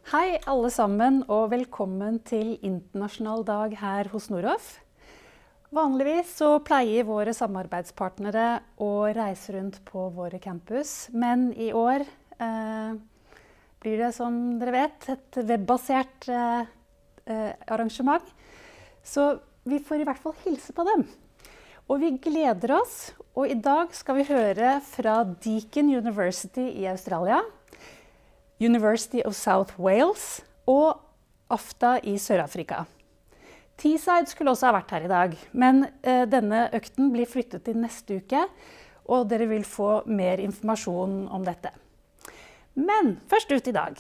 Hei alle sammen og velkommen til Internasjonal Dag her hos Noroff. Vanligvis så pleier våre samarbeidspartnere å reise rundt på våre campus, men i år blir det, som dere vet, et webbasert arrangement. Så vi får i hvert fall hilse på dem. Og vi gleder oss, og i dag skal vi høre fra Deakin University i Australia, University of South Wales og AFDA i Sør-Afrika. Teesside skulle også ha vært her i dag, men denne økten blir flyttet til neste uke, og dere vil få mer informasjon om dette. Men først ut i dag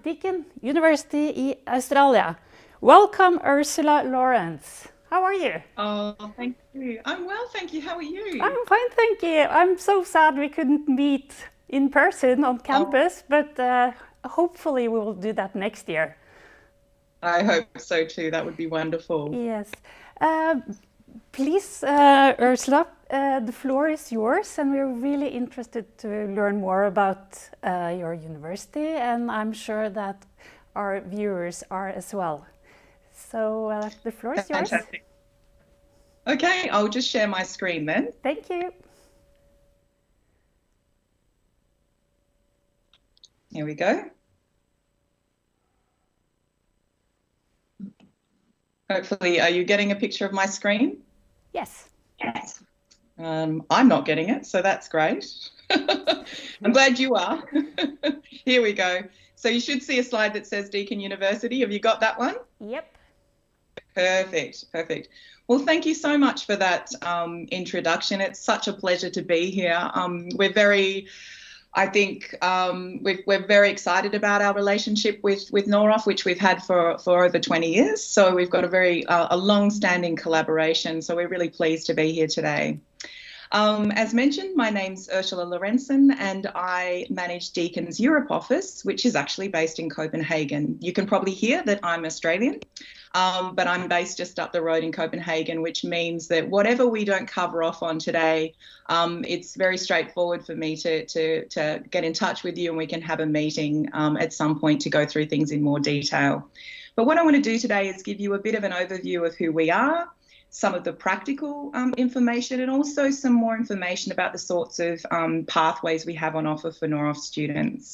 Deakin University i Australia. Welcome, Ursula Lawrence. How are you? Oh, thank you. I'm well, thank you. How are you? I'm fine, thank you. I'm so sad we couldn't meet in person on campus, but hopefully we will do that next year. I hope so too. That would be wonderful. Yes. Please, Ursula, the floor is yours, and we're really interested to learn more about your university, and I'm sure that our viewers are as well. So the floor is yours. Fantastic. Okay, I'll just share my screen then. Thank you. Here we go. Hopefully, are you getting a picture of my screen? Yes. Yes. I'm not getting it, so that's great. I'm glad you are. Here we go. So you should see a slide that says Deakin University. Have you got that one? Yep. Perfect, perfect. Well, thank you so much for that introduction. It's such a pleasure to be here. We're very excited about our relationship with Noroff, which we've had for over 20 years. So we've got a long-standing collaboration. So we're really pleased to be here today. As mentioned, my name's Ursula Lorentzen, and I manage Deakin's Europe office, which is actually based in Copenhagen. You can probably hear that I'm Australian, but I'm based just up the road in Copenhagen, which means that whatever we don't cover off on today, it's very straightforward for me to get in touch with you, and we can have a meeting at some point to go through things in more detail. But what I want to do today is give you a bit of an overview of who we are, some of the practical information, and also some more information about the sorts of pathways we have on offer for Noroff students.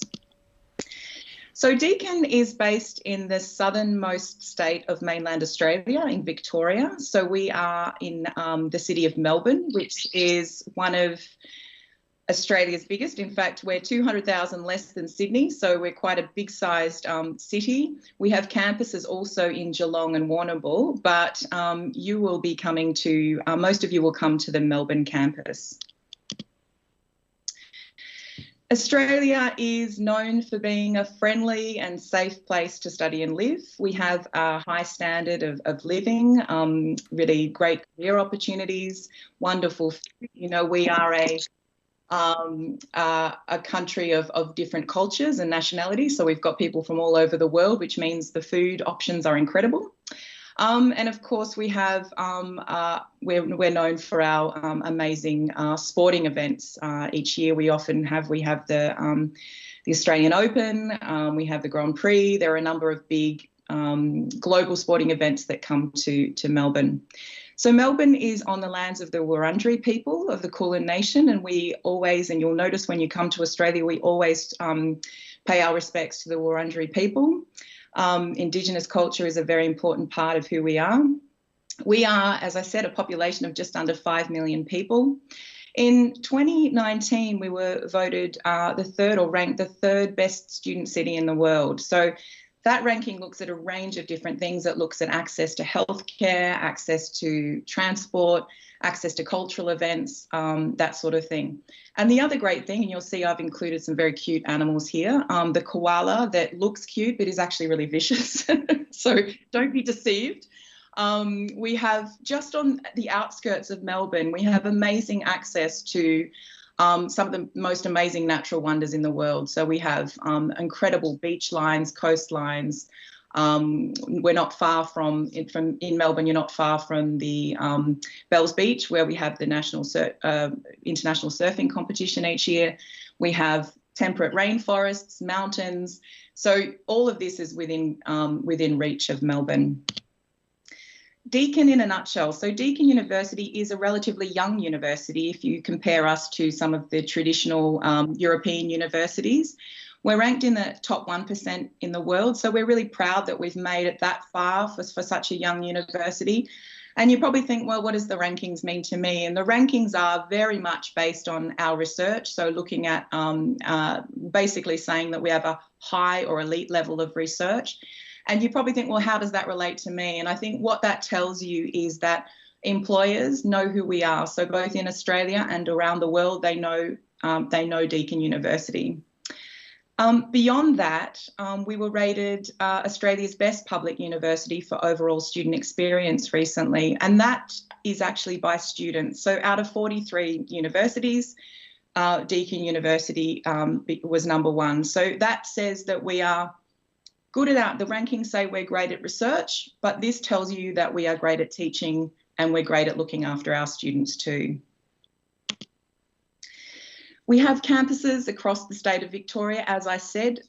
So Deakin is based in the southernmost state of mainland Australia, in Victoria. So we are in the city of Melbourne, which is one of Australia's biggest. In fact, we're 200,000 less than Sydney, so we're quite a big-sized city. We have campuses also in Geelong and Warrnambool, but you will be coming to, most of you will come to the Melbourne campus. Australia is known for being a friendly and safe place to study and live. We have a high standard of living, really great career opportunities, wonderful food. You know, we are a country of different cultures and nationalities. So we've got people from all over the world, which means the food options are incredible. And of course, we have we're known for our amazing sporting events. Each year, we have the Australian Open, we have the Grand Prix. There are a number of big global sporting events that come to Melbourne. So Melbourne is on the lands of the Wurundjeri people of the Kulin Nation, and we always, and you'll notice when you come to Australia, we always pay our respects to the Wurundjeri people. Indigenous culture is a very important part of who we are. We are, as I said, a population of just under 5 million people. In 2019, we were voted ranked the third best student city in the world. So that ranking looks at a range of different things. It looks at access to healthcare, access to transport, access to cultural events, that sort of thing. And the other great thing, and you'll see I've included some very cute animals here, the koala that looks cute but is actually really vicious. So don't be deceived. We have, just on the outskirts of Melbourne, we have amazing access to some of the most amazing natural wonders in the world. So we have incredible beach lines, coastlines. We're not far from in Melbourne. You're not far from the Bells Beach, where we have the international surfing competition each year. We have temperate rainforests, mountains. So all of this is within reach of Melbourne. Deakin in a nutshell. So Deakin University is a relatively young university if you compare us to some of the traditional European universities. We're ranked in the top 1% in the world, so we're really proud that we've made it that far for such a young university. And you probably think, well, what does the rankings mean to me? And the rankings are very much based on our research, so looking at basically saying that we have a high or elite level of research. And you probably think, well, how does that relate to me? And I think what that tells you is that employers know who we are. So both in Australia and around the world, they know Deakin University. Beyond that, we were rated Australia's best public university for overall student experience recently, and that is actually by students. So out of 43 universities, Deakin University was number 1. So that says that we are good at the rankings say we're great at research, but this tells you that we are great at teaching and we're great at looking after our students too. We have campuses across the state of Victoria. As I said,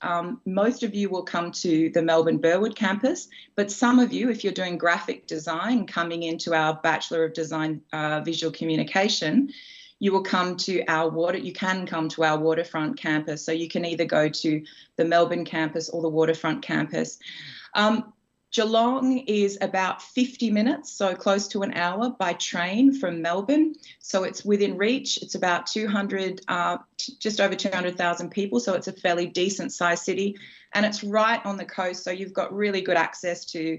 most of you will come to the Melbourne Burwood campus, but some of you, if you're doing graphic design, coming into our Bachelor of Design Visual Communication, you will come to you can come to our waterfront campus. So you can either go to the Melbourne campus or the waterfront campus. Geelong is about 50 minutes, so close to an hour by train from Melbourne. So it's within reach. It's about just over 200,000 people. So it's a fairly decent sized city, and it's right on the coast. So you've got really good access to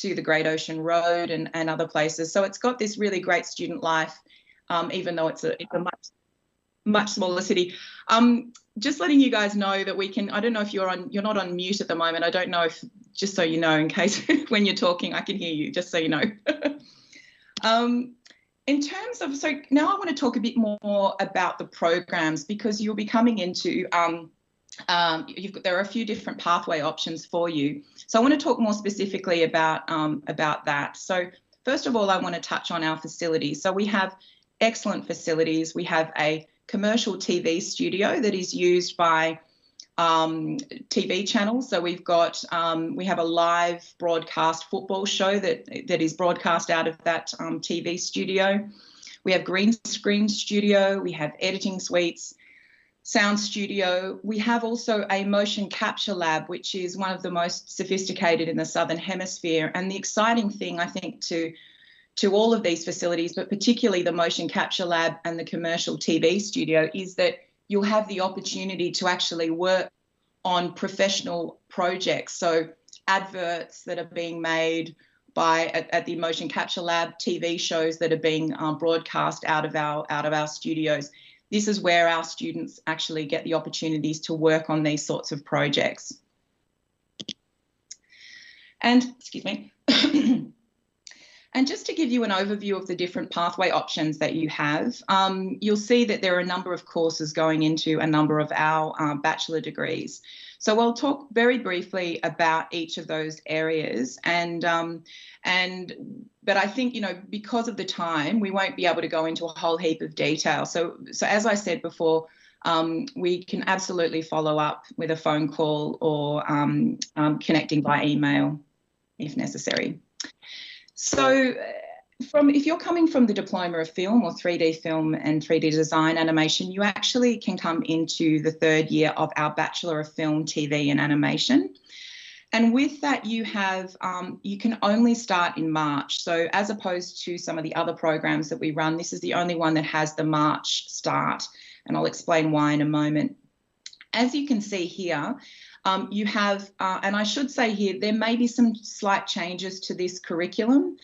the Great Ocean Road and other places. So it's got this really great student life. Even though it's a much smaller city. Just letting you guys know that we can, I don't know if you're not on mute at the moment. I don't know if, just so you know, in case when you're talking, I can hear you, just so you know. In terms of, so now I want to talk a bit more about the programs, because you'll be coming into, there are a few different pathway options for you. So I want to talk more specifically about that. So first of all, I want to touch on our facilities. So we have excellent facilities. We have a commercial TV studio that is used by TV channels. So we have a live broadcast football show that is broadcast out of that TV studio. We have green screen studio. We have editing suites, sound studio. We have also a motion capture lab, which is one of the most sophisticated in the Southern Hemisphere. And the exciting thing, I think, to all of these facilities, but particularly the motion capture lab and the commercial TV studio, is that you'll have the opportunity to actually work on professional projects. So adverts that are being made at the motion capture lab, TV shows that are being broadcast out of our studios. This is where our students actually get the opportunities to work on these sorts of projects. And, excuse me. And just to give you an overview of the different pathway options that you have, you'll see that there are a number of courses going into a number of our bachelor degrees. So I'll talk very briefly about each of those areas, but I think, because of the time, we won't be able to go into a whole heap of detail. So as I said before, we can absolutely follow up with a phone call or connecting by email if necessary. So if you're coming from the Diploma of Film or 3D Film and 3D Design Animation, you actually can come into the 3rd year of our Bachelor of Film, TV and Animation. And with that, you can only start in March. So as opposed to some of the other programs that we run, this is the only one that has the March start. And I'll explain why in a moment. As you can see here, you have, and I should say here, there may be some slight changes to this curriculum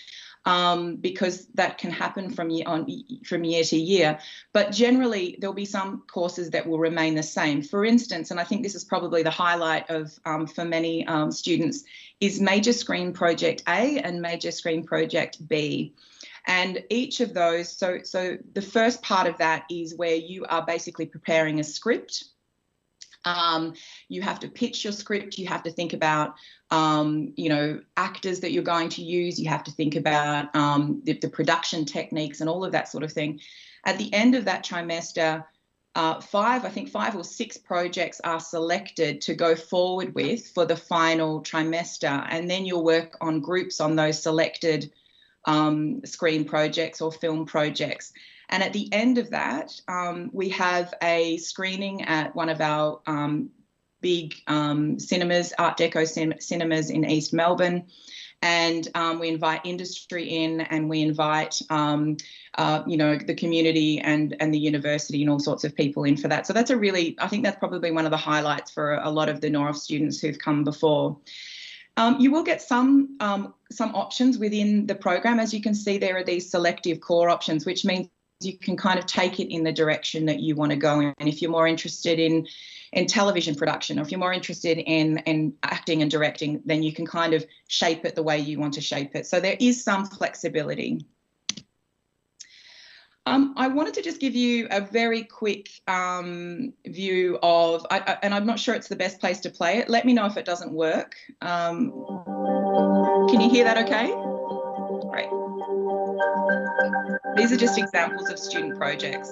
because that can happen from year to year. But generally, there'll be some courses that will remain the same. For instance, and I think this is probably the highlight of for many students, is Major Screen Project A and Major Screen Project B. And each of those, so the first part of that is where you are basically preparing a script. You have to pitch your script. You have to think about, actors that you're going to use. You have to think about the production techniques and all of that sort of thing. At the end of that trimester, five or six projects are selected to go forward with for the final trimester, and then you'll work on groups on those selected screen projects or film projects. And at the end of that, we have a screening at one of our big cinemas, Art Deco cinemas in East Melbourne. And we invite industry in, and we invite, the community and the university and all sorts of people in for that. So that's I think that's probably one of the highlights for a lot of the Noroff students who've come before. You will get some options within the program. As you can see, there are these selective core options, which means you can kind of take it in the direction that you want to go in. And if you're more interested in television production, or if you're more interested in acting and directing, then you can kind of shape it the way you want to shape it. So there is some flexibility. I wanted to just give you a very quick view of, and I'm not sure it's the best place to play it. Let me know if it doesn't work. Can you hear that okay? Great. These are just examples of student projects.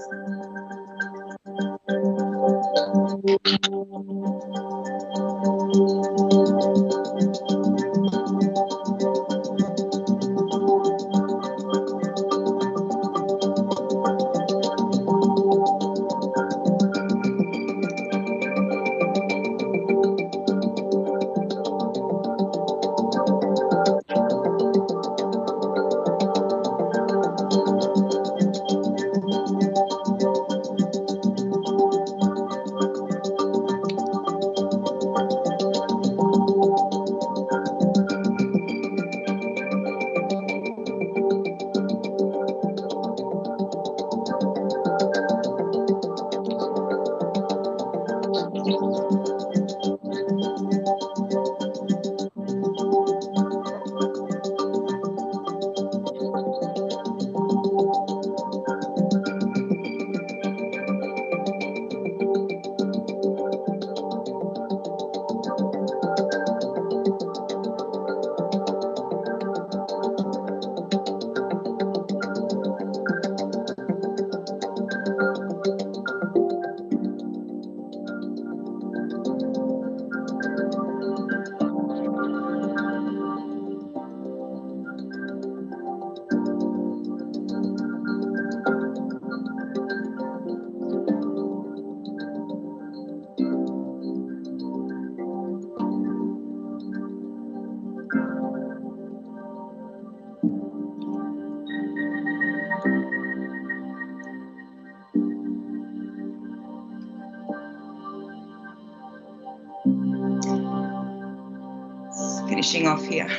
Finishing off here.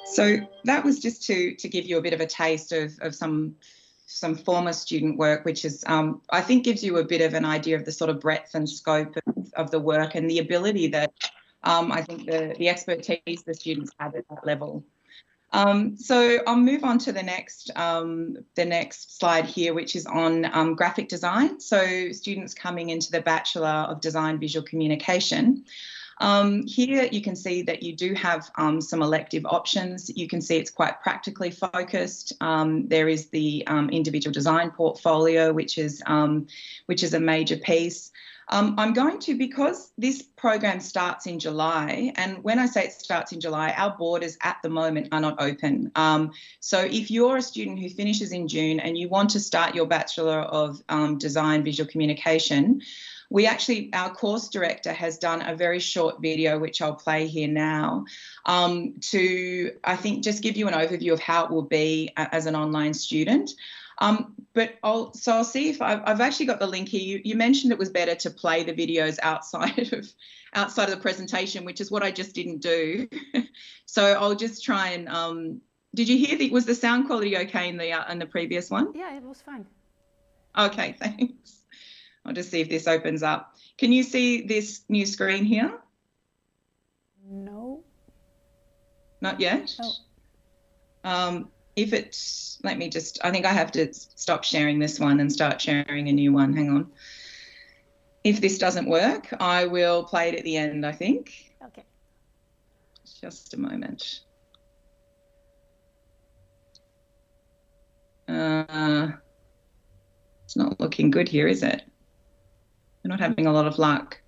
So that was just to give you a bit of a taste of some former student work, which is I think gives you a bit of an idea of the sort of breadth and scope of the work and the ability that I think the expertise the students have at that level. So I'll move on to the next slide here, which is on graphic design. So students coming into the Bachelor of Design Visual Communication. Here you can see that you do have some elective options. You can see it's quite practically focused. There is the individual design portfolio, which is a major piece. I'm going to, because this program starts in July, and when I say it starts in July, our borders at the moment are not open. So if you're a student who finishes in June and you want to start your Bachelor of Design Visual Communication, our course director has done a very short video, which I'll play here now, to, I think, just give you an overview of how it will be as an online student. But I'll see if I've actually got the link here. You mentioned it was better to play the videos outside of the presentation, which is what I just didn't do. So I'll just try and, did you hear was the sound quality okay in the previous one? Yeah, it was fine. Okay, thanks. I'll just see if this opens up. Can you see this new screen here? No. Not yet? No. If it's, I think I have to stop sharing this one and start sharing a new one. Hang on. If this doesn't work, I will play it at the end, I think. Okay. Just a moment. It's not looking good here, is it? We're not having a lot of luck.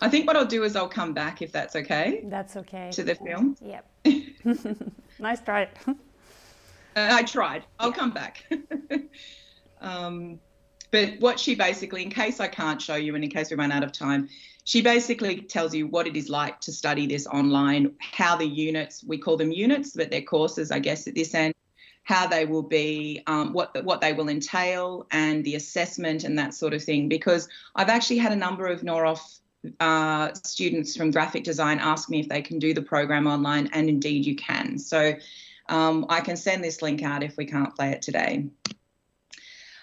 I think what I'll do is I'll come back, if that's okay. That's okay. To the film. Yep. Nice try. I tried. I'll come back. But what she basically, in case I can't show you and in case we run out of time, she basically tells you what it is like to study this online, how the units, we call them units, but they're courses, I guess, at this end, how they will be, what they will entail, and the assessment and that sort of thing. Because I've actually had a number of Noroff students from graphic design ask me if they can do the program online, and indeed you can. So I can send this link out if we can't play it today.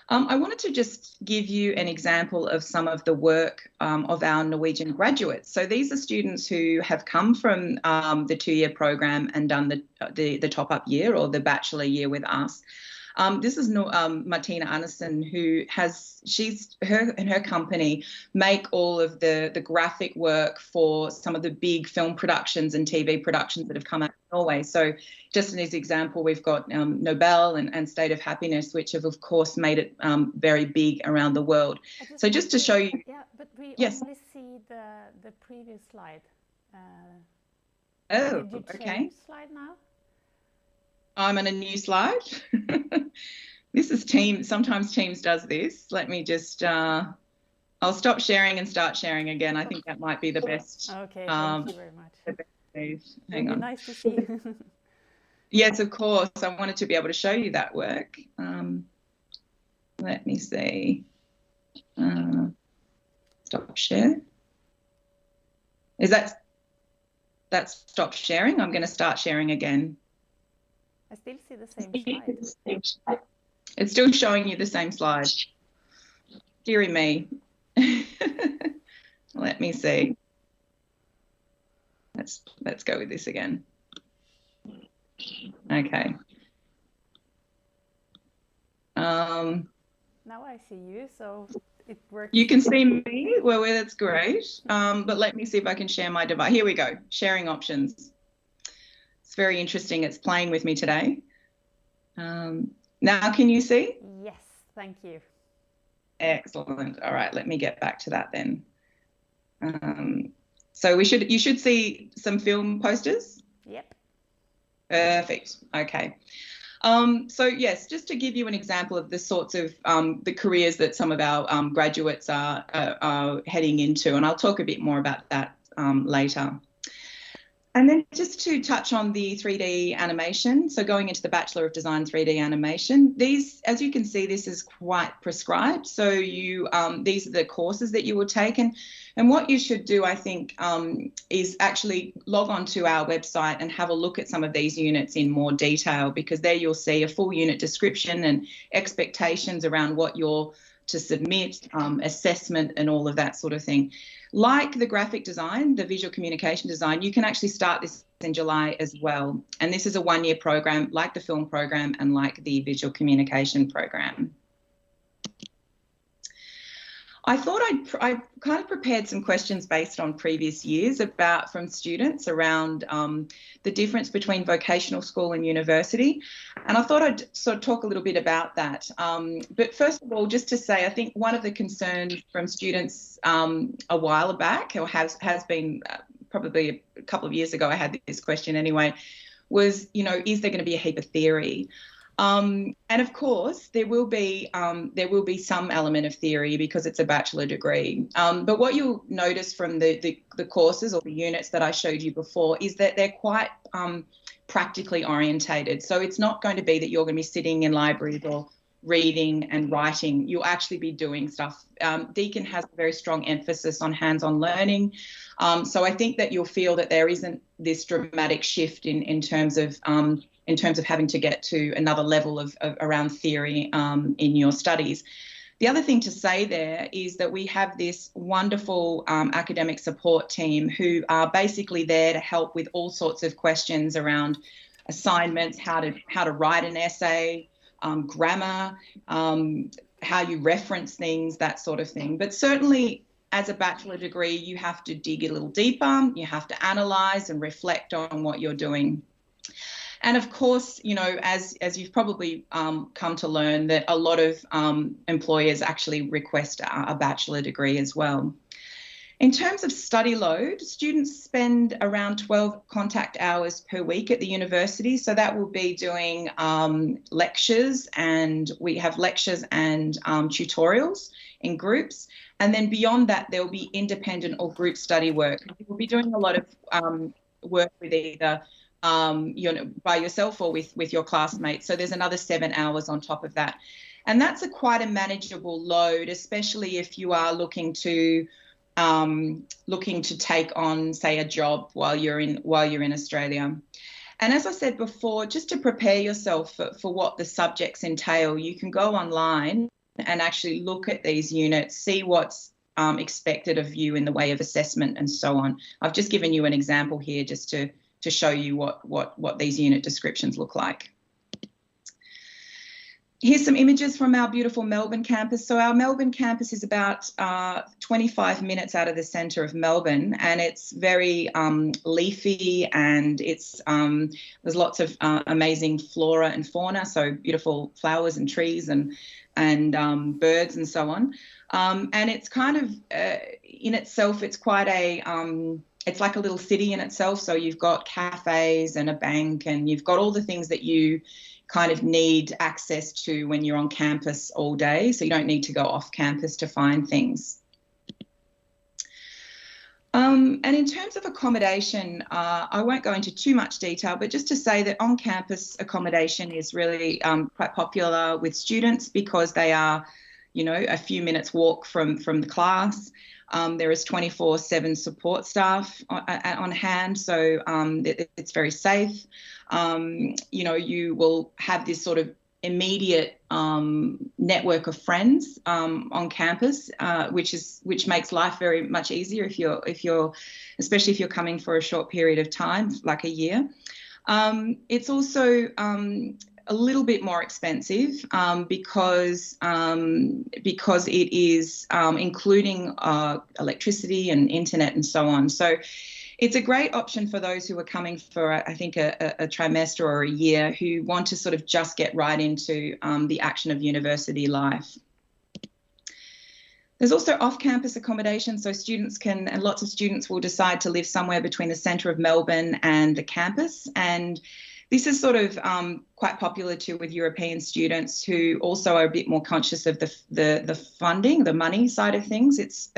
I wanted to just give you an example of some of the work of our Norwegian graduates. So these are students who have come from the 2-year program and done the top-up year or the bachelor year with us. This is Martina Andersen, who has, her and her company make all of the graphic work for some of the big film productions and TV productions that have come out of Norway. So just as an example, we've got Nobel and State of Happiness, which have, of course, made it very big around the world. So just to show you. Yeah, but we only see the previous slide. Oh, did you okay. change slide now? I'm on a new slide. This is Teams. Sometimes Teams does this. Let me just, I'll stop sharing and start sharing again. I think that might be the best. Okay, thank you very much. Hang on. Nice to see. Yes, of course. I wanted to be able to show you that work. Let me see. Stop share. Is that's stopped sharing? I'm going to start sharing again. I still see the same slide. It's still showing you the same slide. Deary me. Let me see. Let's go with this again. Okay. Now I see you, so it works. You can see me? Well, that's great. But let me see if I can share my device. Here we go. Sharing options. It's very interesting. It's playing with me today. Now can you see? Yes, thank you. Excellent. All right, let me get back to that then. So you should see some film posters. Yep. Perfect. Okay. So yes, just to give you an example of the sorts of the careers that some of our graduates are heading into, and I'll talk a bit more about that later. And then just to touch on the 3D animation, so going into the Bachelor of Design 3D animation, these, as you can see, this is quite prescribed. So these are the courses that you will take. And what you should do, I think, is actually log on to our website and have a look at some of these units in more detail, because there you'll see a full unit description and expectations around what you're to submit, assessment and all of that sort of thing. Like the graphic design, the visual communication design, you can actually start this in July as well. And this is a 1-year program, like the film program and like the visual communication program. I thought I kind of prepared some questions based on previous years from students around the difference between vocational school and university. And I thought I'd sort of talk a little bit about that. But first of all, just to say, I think one of the concerns from students a while back, or has been probably a couple of years ago, I had this question anyway, was, is there going to be a heap of theory? And of course, there will be some element of theory because it's a bachelor degree. But what you'll notice from the courses or the units that I showed you before is that they're quite practically orientated. So it's not going to be that you're going to be sitting in libraries or reading and writing. You'll actually be doing stuff. Deakin has a very strong emphasis on hands-on learning. So I think that you'll feel that there isn't this dramatic shift in terms of having to get to another level of around theory in your studies. The other thing to say there is that we have this wonderful academic support team who are basically there to help with all sorts of questions around assignments, how to write an essay, grammar, how you reference things, that sort of thing. But certainly as a bachelor degree, you have to dig a little deeper. You have to analyse and reflect on what you're doing. And of course, you know, as you've probably come to learn, that a lot of employers actually request a bachelor degree as well. In terms of study load, students spend around 12 contact hours per week at the university. So that will be doing lectures, and we have lectures and tutorials in groups. And then beyond that, there will be independent or group study work. We'll be doing a lot of work with either you know, by yourself or with your classmates. So there's another 7 hours on top of that. And that's quite a manageable load, especially if you are looking to take on, say, a job while you're in Australia. And as I said before, just to prepare yourself for what the subjects entail, you can go online and actually look at these units, see what's expected of you in the way of assessment and so on. I've just given you an example here just to show you what these unit descriptions look like. Here's some images from our beautiful Melbourne campus. So our Melbourne campus is about 25 minutes out of the centre of Melbourne, and it's very leafy, and it's there's lots of amazing flora and fauna, so beautiful flowers and trees and birds and so on. And it's kind of in itself, it's quite a it's like a little city in itself. So you've got cafes and a bank, and you've got all the things that you kind of need access to when you're on campus all day. So you don't need to go off campus to find things. And in terms of accommodation, I won't go into too much detail, but just to say that on-campus accommodation is really quite popular with students because they are, you know, a few minutes walk from the class. There is 24/7 support staff on hand, so it's very safe. You know, you will have this sort of immediate network of friends on campus, which makes life very much easier especially if you're coming for a short period of time, like a year. It's also a little bit more expensive because it is including electricity and internet and so on. So it's a great option for those who are coming for, I think, a trimester or a year, who want to sort of just get right into the action of university life. There's also off-campus accommodation, so students can, and lots of students will decide to live somewhere between the centre of Melbourne and the campus. And this is sort of quite popular too with European students who also are a bit more conscious of the funding, the money side of things. It's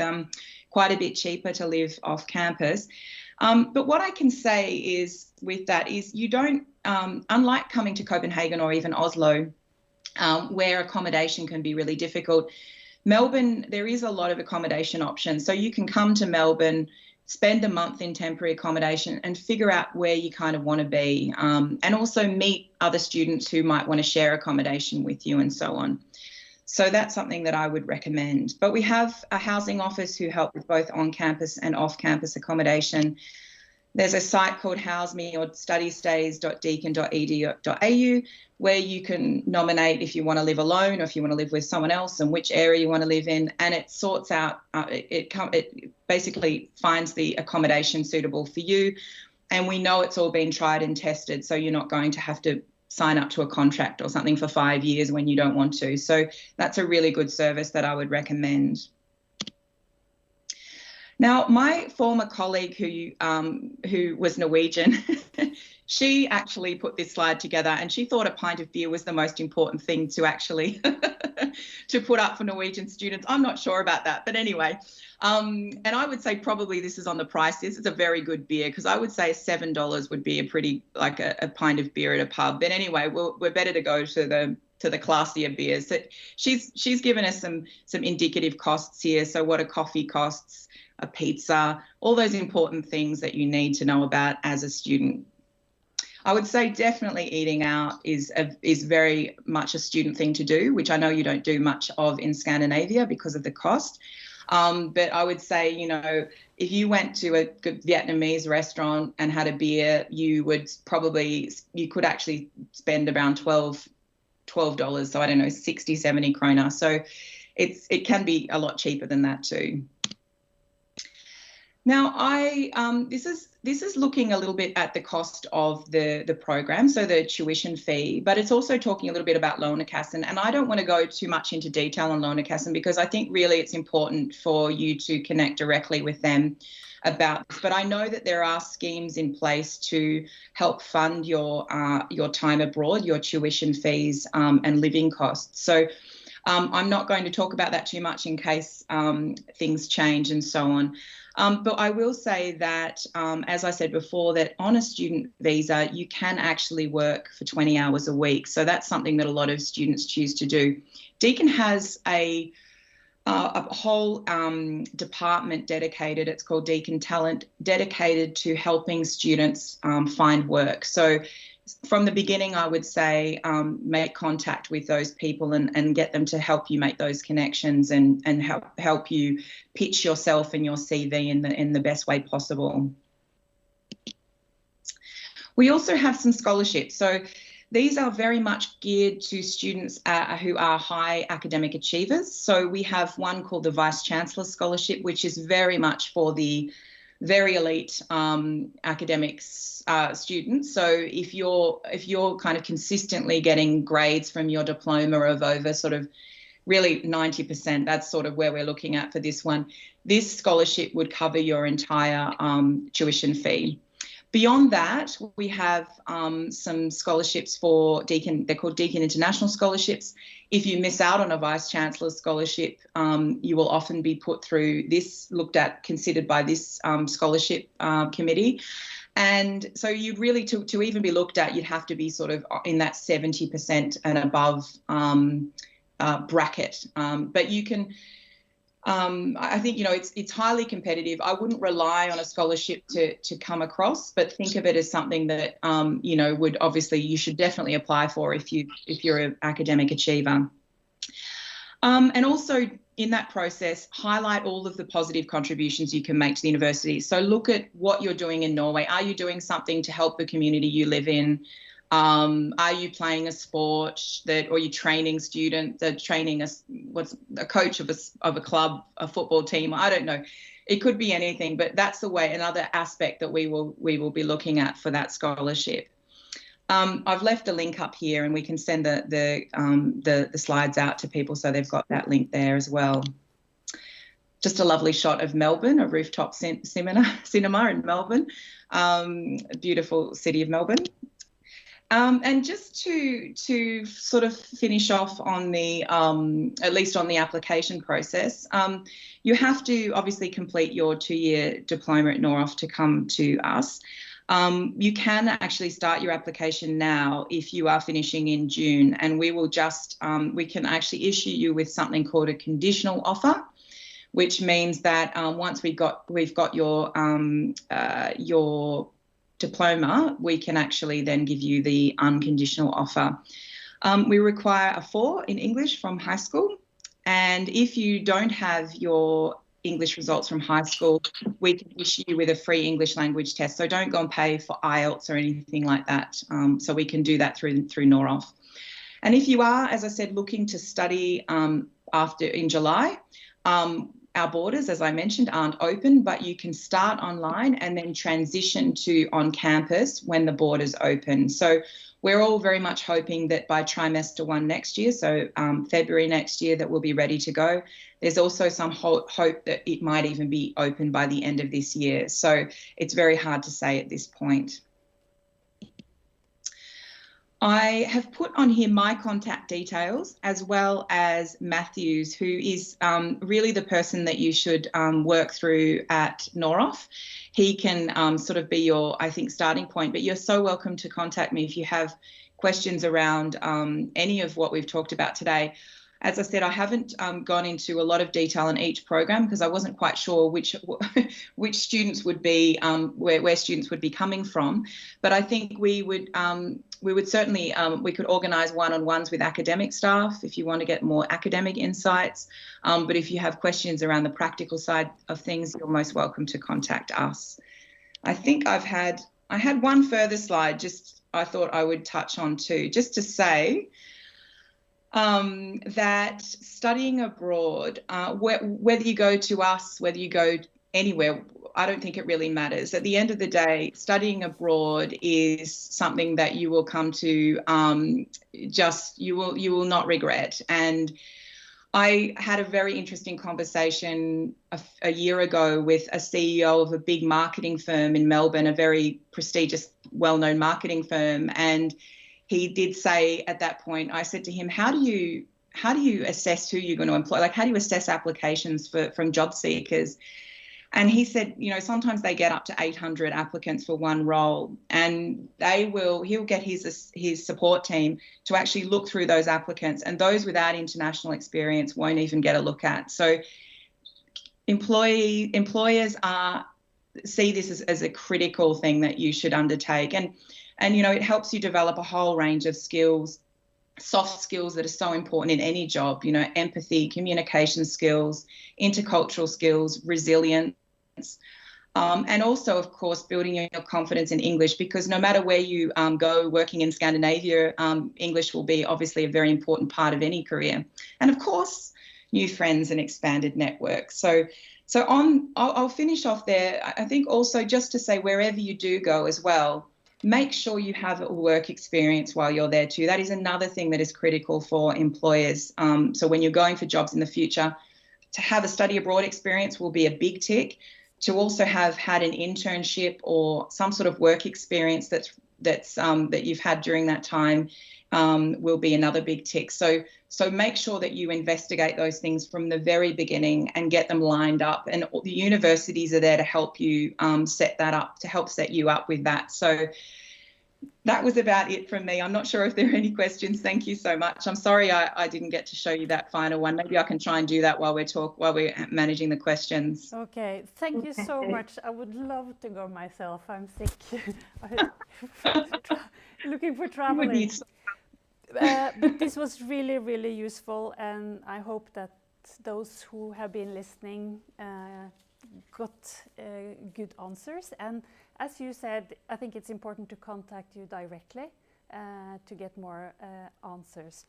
quite a bit cheaper to live off campus. But what I can say is with that is you don't, unlike coming to Copenhagen or even Oslo, where accommodation can be really difficult, Melbourne, there is a lot of accommodation options. So you can come to Melbourne, spend a month in temporary accommodation and figure out where you kind of want to be, and also meet other students who might want to share accommodation with you and so on. So that's something that I would recommend. But we have a housing office who help with both on-campus and off-campus accommodation. There's a site called HouseMe or studystays.deakin.edu.au where you can nominate if you want to live alone or if you want to live with someone else and which area you want to live in, and it sorts out, it basically finds the accommodation suitable for you. And we know it's all been tried and tested, so you're not going to have to sign up to a contract or something for 5 years when you don't want to. So that's a really good service that I would recommend. Now, my former colleague who was Norwegian, she actually put this slide together, and she thought a pint of beer was the most important thing to actually to put up for Norwegian students. I'm not sure about that, but anyway. And I would say probably this is on the price. This is a very good beer, because I would say $7 would be a pretty, like a pint of beer at a pub. But anyway, we're better to go to the classier beers. So she's given us some indicative costs here. So what a coffee costs, a pizza, all those important things that you need to know about as a student. I would say definitely eating out is very much a student thing to do, which I know you don't do much of in Scandinavia because of the cost. But I would say, you know, if you went to a good Vietnamese restaurant and had a beer, you could actually spend around $12. So I don't know, 60, 70 krona. So it can be a lot cheaper than that too. Now, this is looking a little bit at the cost of the program, so the tuition fee, but it's also talking a little bit about Lånekassen. And I don't want to go too much into detail on Lånekassen because I think really it's important for you to connect directly with them about this. But I know that there are schemes in place to help fund your time abroad, your tuition fees and living costs. So I'm not going to talk about that too much in case things change and so on. But I will say that, as I said before, that on a student visa, you can actually work for 20 hours a week. So that's something that a lot of students choose to do. Deakin has a whole department dedicated, it's called Deakin Talent, dedicated to helping students find work. So from the beginning, I would say make contact with those people and get them to help you make those connections and help you pitch yourself and your CV in the best way possible. We also have some scholarships. So these are very much geared to students who are high academic achievers. So we have one called the Vice Chancellor Scholarship, which is very much for the very elite academics students. So if you're kind of consistently getting grades from your diploma of over sort of really 90%, that's sort of where we're looking at for this one. This scholarship would cover your entire tuition fee. Beyond that, we have some scholarships for Deakin. They're called Deakin International Scholarships. If you miss out on a Vice Chancellor Scholarship, you will often be put through this, considered by this scholarship committee. And so you'd really, to even be looked at, you'd have to be sort of in that 70% and above bracket. But you can... I think, it's highly competitive. I wouldn't rely on a scholarship to come across, but think of it as something that, you should definitely apply for if you're an academic achiever. And also in that process, highlight all of the positive contributions you can make to the university. So look at what you're doing in Norway. Are you doing something to help the community you live in? Are you playing a sport or are you training students, training a coach of a club, a football team? I don't know. It could be anything, but that's another aspect that we will be looking at for that scholarship. I've left a link up here, and we can send the slides out to people so they've got that link there as well. Just a lovely shot of Melbourne, a rooftop cinema in Melbourne, beautiful city of Melbourne. And just to sort of finish off on the, at least on the application process, you have to obviously complete your 2-year diploma at Noroff to come to us. You can actually start your application now if you are finishing in June, and we will we can actually issue you with something called a conditional offer, which means that once we've got your diploma, we can actually then give you the unconditional offer. We require a 4 in English from high school, and if you don't have your English results from high school, we can issue you with a free English language test. So don't go and pay for IELTS or anything like that. So we can do that through Noroff. And if you are, as I said, looking to study in July, our borders, as I mentioned, aren't open, but you can start online and then transition to on campus when the borders open. So we're all very much hoping that by trimester 1 next year, so February next year, that we'll be ready to go. There's also some hope that it might even be open by the end of this year. So it's very hard to say at this point. I have put on here my contact details, as well as Matthew's, who is really the person that you should work through at Noroff. He can sort of be your, I think, starting point, but you're so welcome to contact me if you have questions around any of what we've talked about today. As I said, I haven't gone into a lot of detail on each program because I wasn't quite sure which students would be, where students would be coming from. But I think we would certainly, we could organise one-on-ones with academic staff if you want to get more academic insights. But if you have questions around the practical side of things, you're most welcome to contact us. I think I had one further slide, just I thought I would touch on too, just to say that studying abroad, whether you go to us, whether you go anywhere, I don't think it really matters. At the end of the day, studying abroad is something that you will come to you will not regret. And I had a very interesting conversation a year ago with a CEO of a big marketing firm in Melbourne, a very prestigious, well-known marketing firm. And he did say at that point, I said to him, how do you assess who you're going to employ? Like, how do you assess applications from job seekers? And he said, sometimes they get up to 800 applicants for one role, and he'll get his support team to actually look through those applicants, and those without international experience won't even get a look at. So employers see this as a critical thing that you should undertake. And it helps you develop a whole range of skills, soft skills that are so important in any job, empathy, communication skills, intercultural skills, resilience, and also, of course, building your confidence in English, because no matter where you go working in Scandinavia, English will be obviously a very important part of any career. And of course, new friends and expanded networks. So I'll finish off there. I think also just to say, wherever you do go as well, make sure you have a work experience while you're there too. That is another thing that is critical for employers. So when you're going for jobs in the future, to have a study abroad experience will be a big tick. To also have had an internship or some sort of work experience that you've had during that time will be another big tick. So make sure that you investigate those things from the very beginning and get them lined up. And the universities are there to help you set that up, to help set you up with that. So that was about it from me. I'm not sure if there are any questions. Thank you so much. I'm sorry I didn't get to show you that final one. Maybe I can try and do that while we're managing the questions. Okay, thank you so much. I would love to go myself. I'm sick. Looking for traveling. But this was really, really useful, and I hope that those who have been listening got good answers. And as you said, I think it's important to contact you directly to get more answers.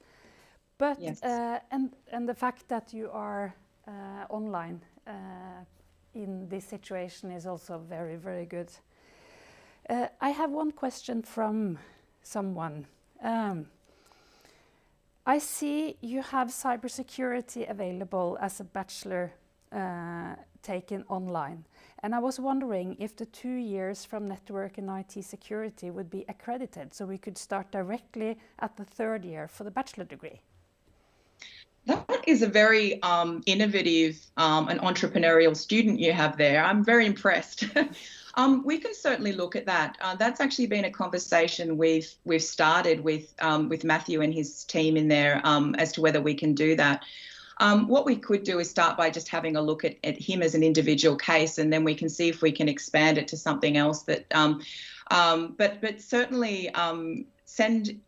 But yes. And the fact that you are online in this situation is also very, very good. I have one question from someone. I see you have cybersecurity available as a bachelor taken online. And I was wondering if the 2 years from network and IT security would be accredited, so we could start directly at the 3rd year for the bachelor degree. That is a very innovative and entrepreneurial student you have there. I'm very impressed. We can certainly look at that. That's actually been a conversation we've started with Matthew and his team in there as to whether we can do that. What we could do is start by just having a look at him as an individual case, and then we can see if we can expand it to something else. But certainly send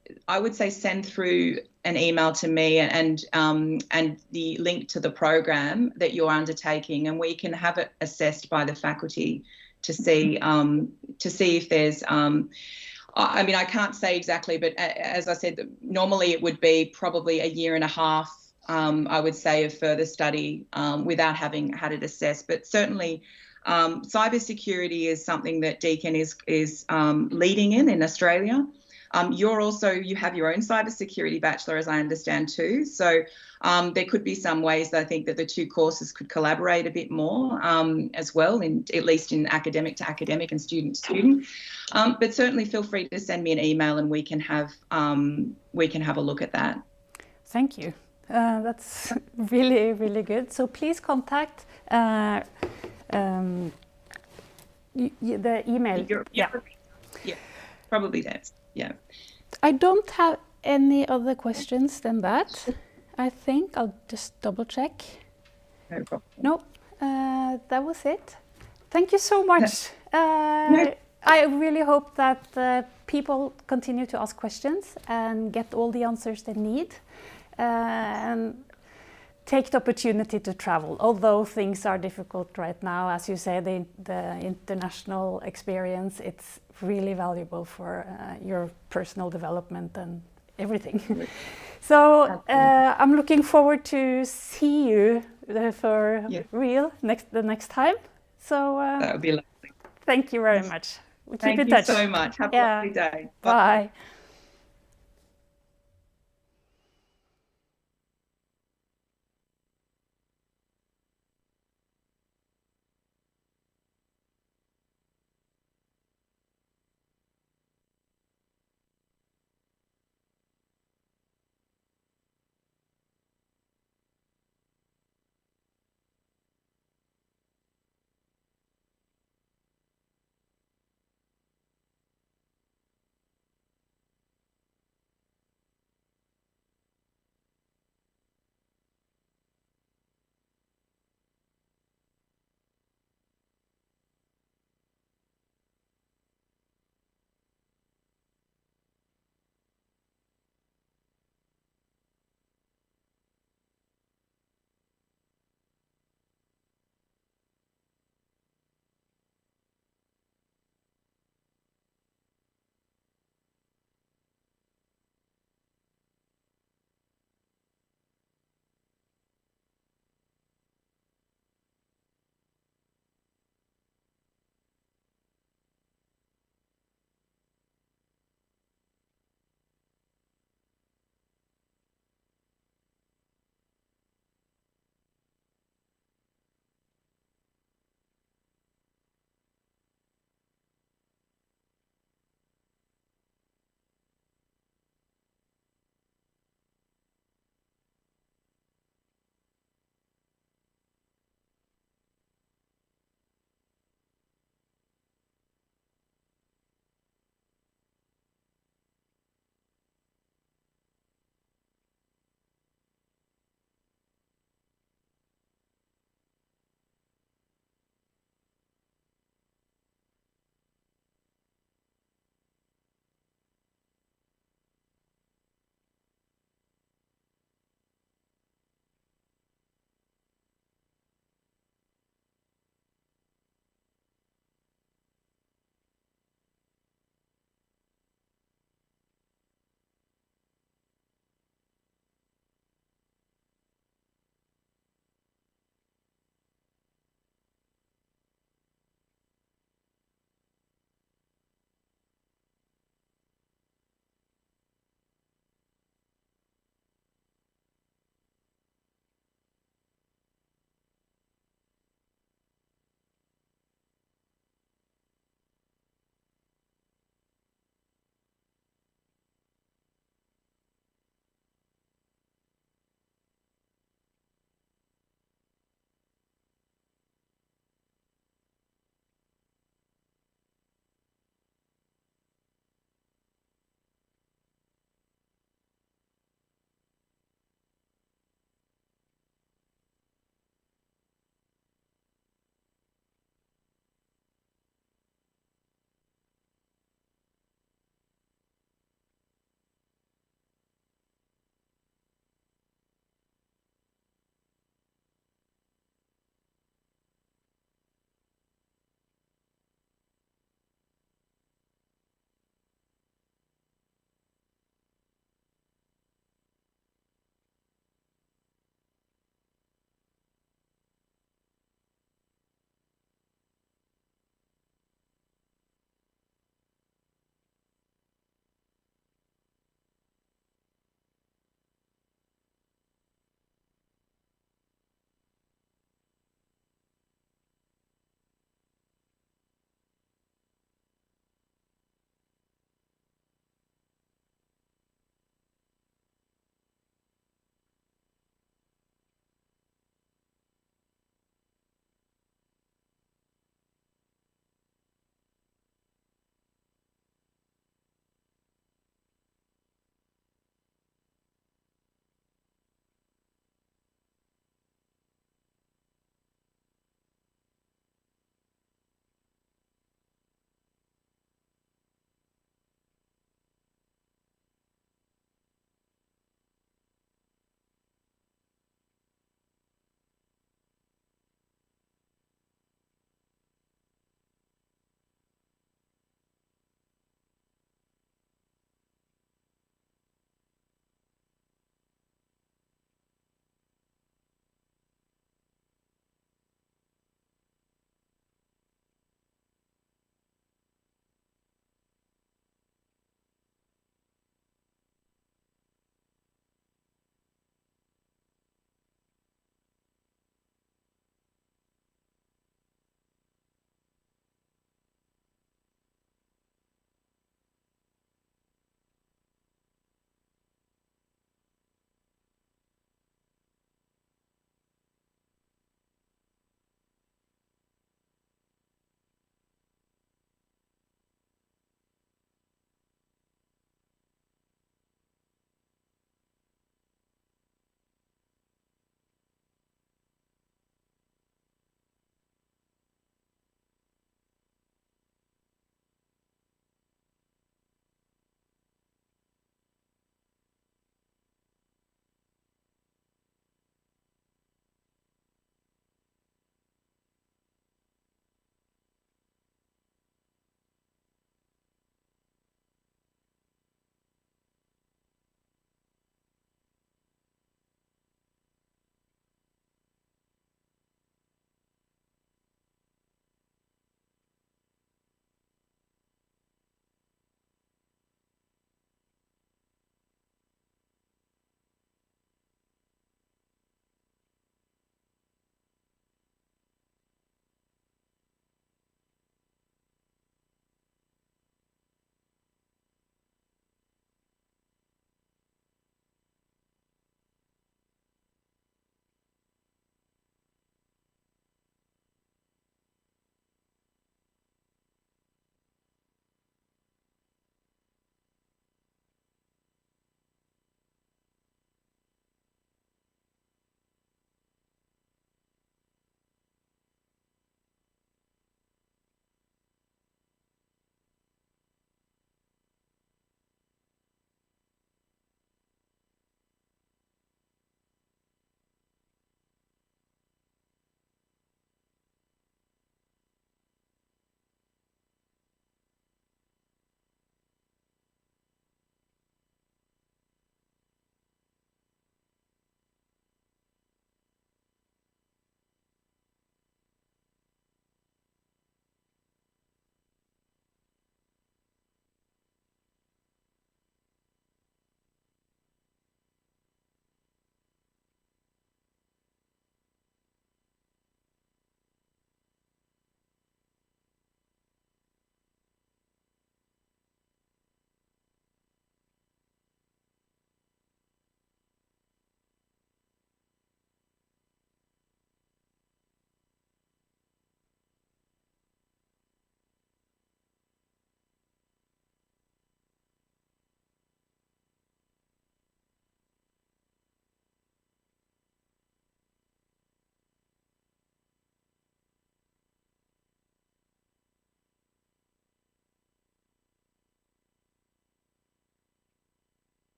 through an email to me and the link to the program that you're undertaking, and we can have it assessed by the faculty to see if there's. I mean, I can't say exactly, but as I said, normally it would be probably a year and a half. I would say, of further study without having had it assessed. But certainly cybersecurity is something that Deakin is leading in Australia. You have your own cybersecurity bachelor, as I understand too. So there could be some ways that I think that the two courses could collaborate a bit more as well, at least in academic to academic and student to student. But certainly feel free to send me an email and we can have a look at that. Thank you. That's really, really good. So please contact the email. Yeah, probably that's, yeah. I don't have any other questions than that. I think I'll just double check. No problem. No, that was it. Thank you so much. No. I really hope that people continue to ask questions and get all the answers they need. And take the opportunity to travel, although things are difficult right now. As you say, the international experience, it's really valuable for your personal development and everything. So I'm looking forward to see you for real the next time. So That would be lovely. thank you very much. We keep in Thank touch. you so much. Have a lovely day. Bye.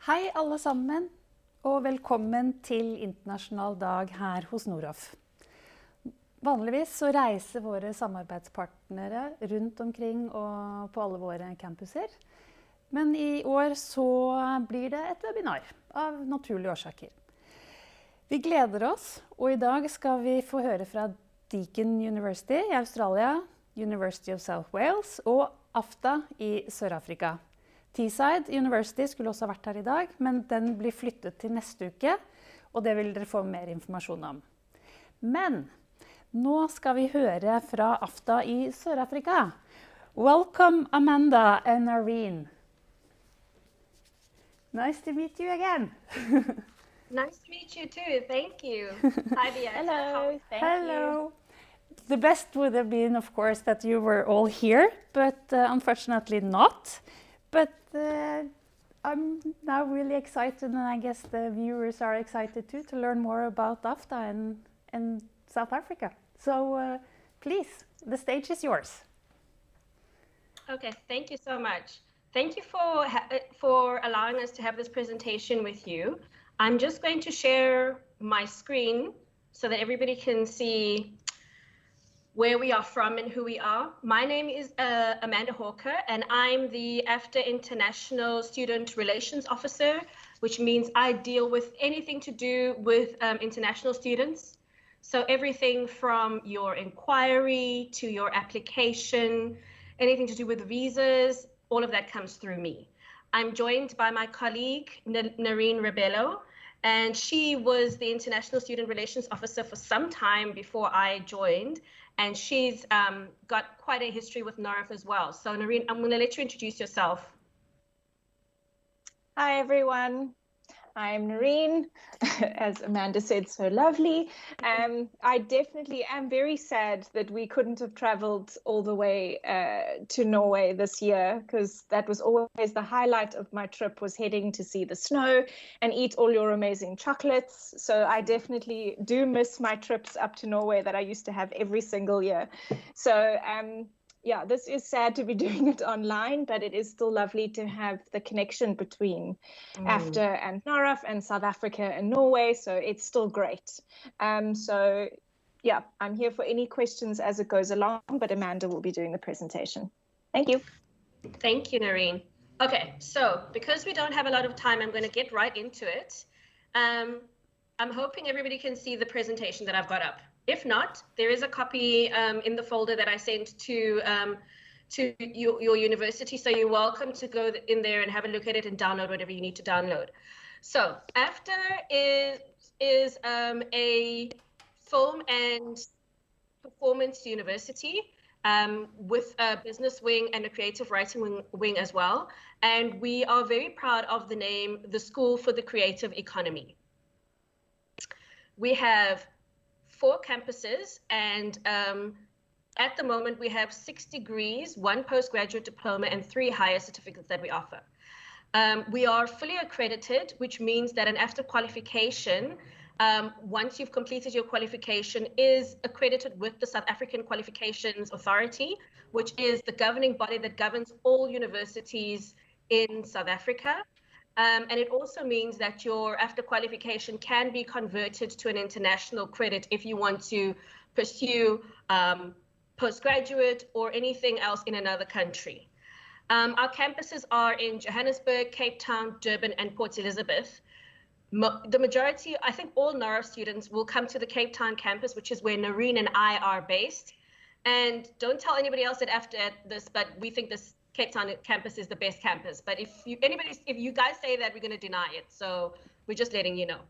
Hei alle sammen, og velkommen til Internasjonal dag her hos Noroff. Vanligvis så reiser våre samarbeidspartnere rundt omkring og på alle våre campuser. Men i år så blir det et webinar av naturlige årsaker. Vi gleder oss, og i dag skal vi få høre fra Deakin University i Australia, University of South Wales og AFDA i Sør-Afrika. Teesside University skulle også ha vært her i dag, men den blir flyttet til neste uke, og det vil dere få mer informasjon om. Men nå skal vi høre fra AFDA i Sør-Afrika. Welcome Amanda and Noreen. Nice to meet you again. Nice to meet you too. Thank you. Hi, Beata. Hello. Thank Hello. The best would have been, of course, that you were all here, but unfortunately not. But I'm now really excited, and I guess the viewers are excited too, to learn more about AFDA and South Africa. So please, the stage is yours. Okay, thank you so much. Thank you for allowing us to have this presentation with you. I'm just going to share my screen so that everybody can see where we are from and who we are. My name is Amanda Hawker, and I'm the AFDA International Student Relations Officer, which means I deal with anything to do with international students. So everything from your inquiry to your application, anything to do with visas, all of that comes through me. I'm joined by my colleague, Noreen Rebello, and she was the International Student Relations Officer for some time before I joined. And she's got quite a history with Noroff as well. So Noreen, I'm going to let you introduce yourself. Hi, everyone. I'm Noreen. As Amanda said, so lovely. I definitely am very sad that we couldn't have traveled all the way to Norway this year, because that was always the highlight of my trip, was heading to see the snow and eat all your amazing chocolates. So I definitely do miss my trips up to Norway that I used to have every single year. So yeah, this is sad to be doing it online, but it is still lovely to have the connection between AFDA and Noroff and South Africa and Norway. So it's still great. So yeah, I'm here for any questions as it goes along, but Amanda will be doing the presentation. Thank you. Thank you, Noreen. Okay, so because we don't have a lot of time, I'm going to get right into it. I'm hoping everybody can see the presentation that I've got up. If not, there is a copy in the folder that I sent to your university, so you're welcome to go in there and have a look at it and download whatever you need to download. So AFDA is a film and performance university with a business wing and a creative writing wing as well. And we are very proud of the name, the School for the Creative Economy. We have 4 campuses, and at the moment we have 6 degrees, 1 postgraduate diploma, and 3 higher certificates that we offer. We are fully accredited, which means that an AFDA qualification, once you've completed your qualification, is accredited with the South African Qualifications Authority, which is the governing body that governs all universities in South Africa. And it also means that your AFDA qualification can be converted to an international credit if you want to pursue postgraduate or anything else in another country. Our campuses are in Johannesburg, Cape Town, Durban, and Port Elizabeth. The majority, I think all Noroff students will come to the Cape Town campus, which is where Noreen and I are based. And don't tell anybody else at AFDA this, but we think this Cape Town campus is the best campus, but if you guys say that, we're going to deny it. So we're just letting you know.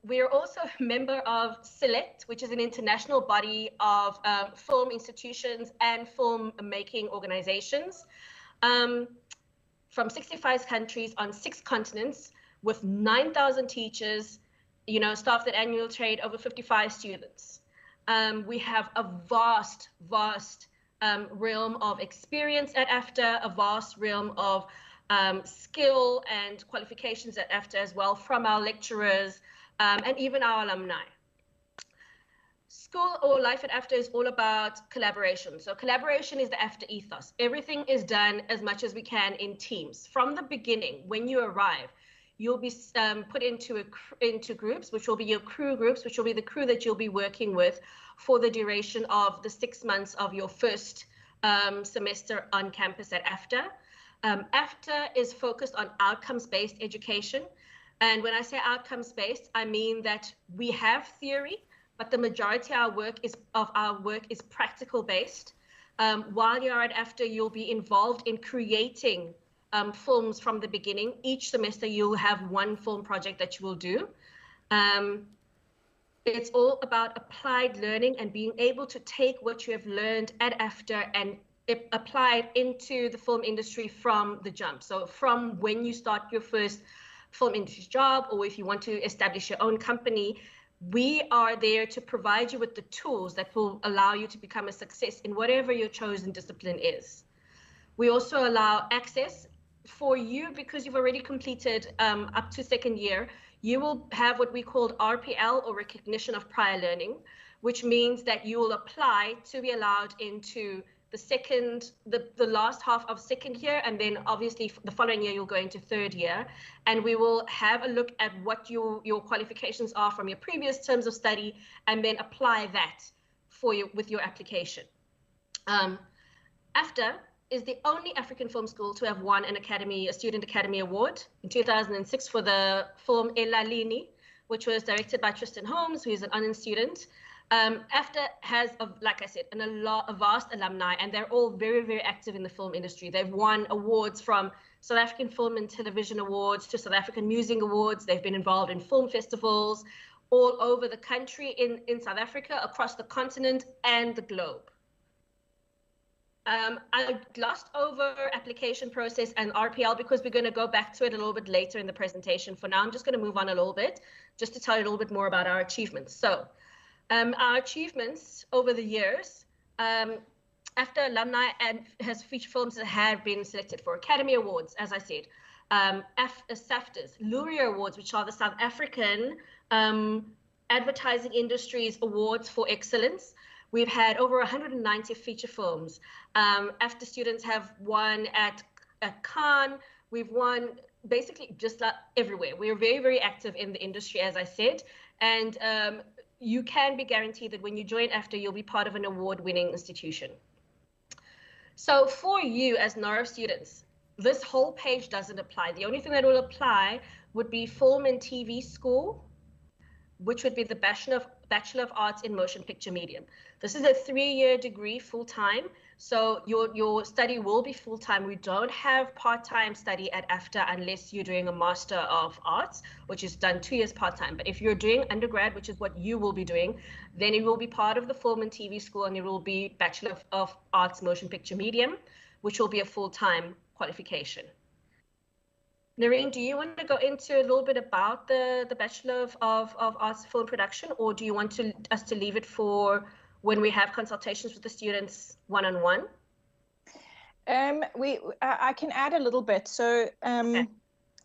We are also a member of Select, which is an international body of film institutions and film making organizations from 65 countries on 6 continents, with 9,000 teachers, staffed at annual trade, over 55 students. We have a vast realm of experience at AFDA, a vast realm of skill and qualifications at AFDA as well, from our lecturers and even our alumni. school or life at AFDA is all about collaboration. So collaboration is the AFDA ethos. Everything is done as much as we can in teams. From the beginning, when you arrive, you'll be put into groups, which will be your crew groups, which will be the crew that you'll be working with for the duration of the 6 months of your first semester on campus at AFDA. AFDA is focused on outcomes-based education. And when I say outcomes-based, I mean that we have theory, but the majority of our work is practical-based. While you're at AFDA, you'll be involved in creating films from the beginning. Each semester, you'll have one film project that you will do. It's all about applied learning and being able to take what you have learned at AFDA and apply it into the film industry from the jump. So from when you start your first film industry job, or if you want to establish your own company, we are there to provide you with the tools that will allow you to become a success in whatever your chosen discipline is. We also allow access for you, because you've already completed up to second year. You will have what we call RPL, or recognition of prior learning, which means that you will apply to be allowed into the last half of second year, and then obviously the following year you'll go into third year, and we will have a look at what your qualifications are from your previous terms of study, and then apply that for you with your application. AFDA is the only African film school to have won a Student Academy Award in 2006 for the film Elalini, which was directed by Tristan Holmes, who is an honors student. AFDA has, like I said, a vast alumni, and they're all very, very active in the film industry. They've won awards from South African Film and Television Awards to South African Music Awards. They've been involved in film festivals all over the country, in South Africa, across the continent, and the globe. I glossed over application process and RPL because we're going to go back to it a little bit later in the presentation. For now, I'm just going to move on a little bit just to tell you a little bit more about our achievements. So our achievements over the years, AFDA alumni and has feature films that have been selected for Academy Awards, as I said, SAFTAs, Luria Awards, which are the South African Advertising Industries Awards for Excellence. We've had over 190 feature films. AFDA students have won at Cannes. We've won basically just everywhere. We're very, very active in the industry, as I said. And you can be guaranteed that when you join AFDA, you'll be part of an award-winning institution. So for you as Noroff students, this whole page doesn't apply. The only thing that will apply would be Film and TV School, which would be the Bachelor of Arts in Motion Picture Medium. This is a 3-year degree full-time, so your study will be full-time. We don't have part-time study at AFDA unless you're doing a Master of Arts, which is done 2 years part-time. But if you're doing undergrad, which is what you will be doing, then it will be part of the Film and TV School, and it will be Bachelor of Arts Motion Picture Medium, which will be a full-time qualification. Noreen, do you want to go into a little bit about the Bachelor of Arts Film Production, or do you want us to leave it for when we have consultations with the students one-on-one? I can add a little bit. So okay.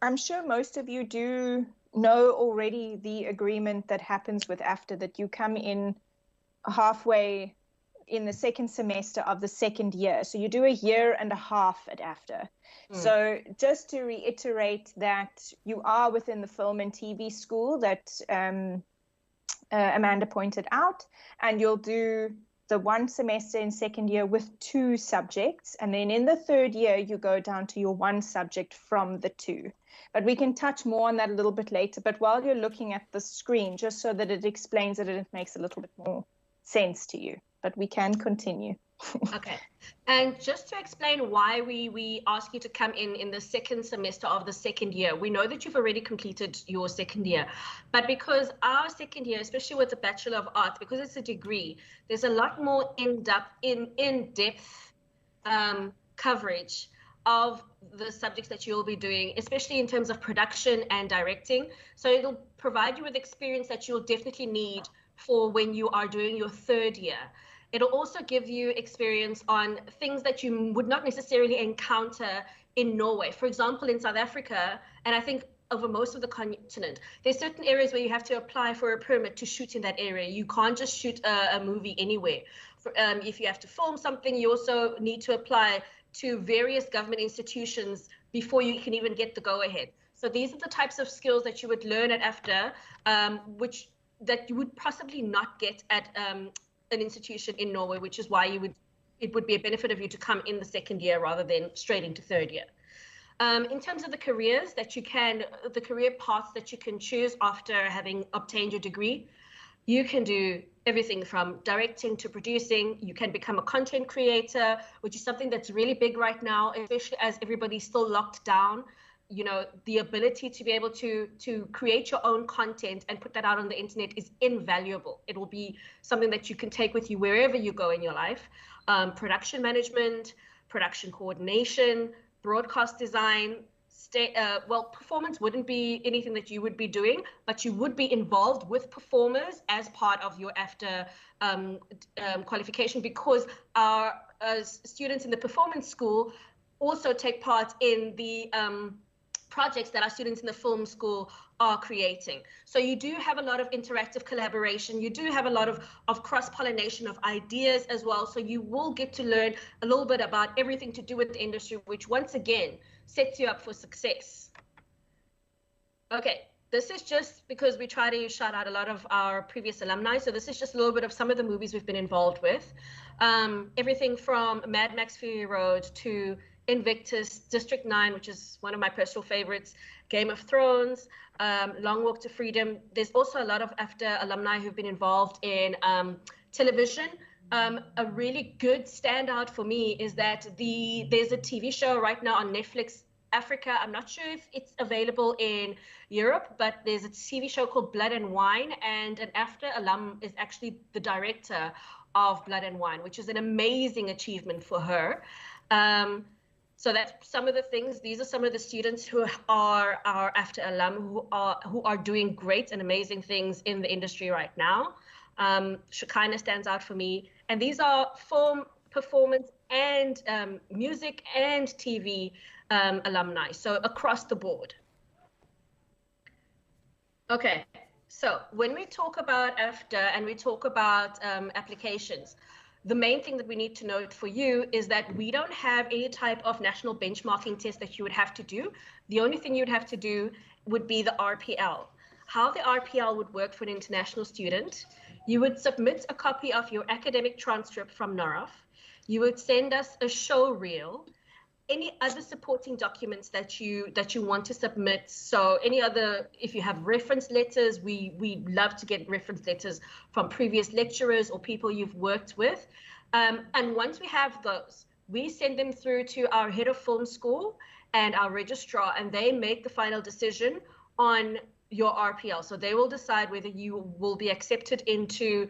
I'm sure most of you do know already the agreement that happens with AFDA, that you come in halfway in the second semester of the second year. So you do a year and a half at AFDA. So just to reiterate that you are within the Film and TV School that Amanda pointed out, and you'll do the 1 semester in second year with 2 subjects, and then in the third year you go down to your 1 subject from the 2. But we can touch more on that a little bit later. But while you're looking at the screen, just so that it explains it and it makes a little bit more sense to you, but we can continue. Okay, and just to explain why we ask you to come in the second semester of the second year, we know that you've already completed your second year, but because our second year, especially with the Bachelor of Arts, because it's a degree, there's a lot more in-depth coverage of the subjects that you'll be doing, especially in terms of production and directing. So it'll provide you with experience that you'll definitely need for when you are doing your third year. It'll also give you experience on things that you would not necessarily encounter in Norway. For example, in South Africa, and I think over most of the continent. There's certain areas where you have to apply for a permit to shoot in that area. You can't just shoot a movie anywhere. If you have to film something, you also need to apply to various government institutions before you can even get the go-ahead. So these are the types of skills that you would learn at AFDA, that you would possibly not get at an institution in Norway, which is why it would be a benefit of you to come in the second year rather than straight into third year. In terms of the careers the career paths that you can choose after having obtained your degree, you can do everything from directing to producing. You can become a content creator, which is something that's really big right now, especially as everybody's still locked down. You know, the ability to be able to create your own content and put that out on the internet is invaluable. It will be something that you can take with you wherever you go in your life. Production management, production coordination, broadcast design. Performance wouldn't be anything that you would be doing, but you would be involved with performers as part of your AFDA qualification, because our students in the performance school also take part in the projects that our students in the film school are creating. So you do have a lot of interactive collaboration. You do have a lot of cross-pollination of ideas as well. So you will get to learn a little bit about everything to do with the industry, which once again sets you up for success. Okay, this is just because we try to shout out a lot of our previous alumni. So this is just a little bit of some of the movies we've been involved with. Everything from Mad Max Fury Road to Invictus, District 9, which is one of my personal favorites, Game of Thrones, Long Walk to Freedom. There's also a lot of AFDA alumni who've been involved in television. A really good standout for me is that there's a TV show right now on Netflix Africa. I'm not sure if it's available in Europe, but there's a TV show called Blood and Wine, and an AFDA alum is actually the director of Blood and Wine, which is an amazing achievement for her. So that's some of the things. These are some of the students who are our AFDA alum who are doing great and amazing things in the industry right now. Shekinah stands out for me. And these are film, performance, and music and TV alumni, so across the board. Okay, so when we talk about AFDA and we talk about applications, the main thing that we need to note for you is that we don't have any type of national benchmarking test that you would have to do. The only thing you'd have to do would be the RPL. How the RPL would work for an international student: you would submit a copy of your academic transcript from Noroff. You would send us a show reel, any other supporting documents that you want to submit. So any other, if you have reference letters, we love to get reference letters from previous lecturers or people you've worked with. And once we have those, we send them through to our head of film school and our registrar, and they make the final decision on your RPL. So they will decide whether you will be accepted into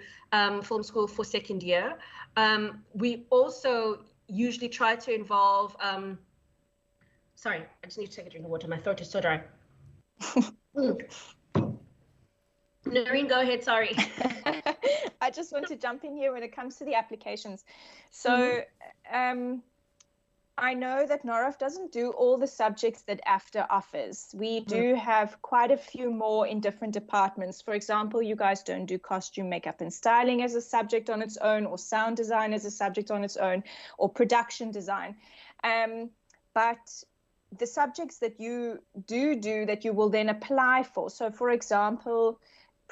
film school for second year. We also usually try to involve, sorry, I just need to take a drink of water. My throat is so dry. Noreen, go ahead, sorry. I just want to jump in here when it comes to the applications. So I know that Noroff doesn't do all the subjects that AFDA offers. We do have quite a few more in different departments. For example, you guys don't do costume, makeup, and styling as a subject on its own, or sound design as a subject on its own, or production design. But the subjects that you do that you will then apply for. So, for example,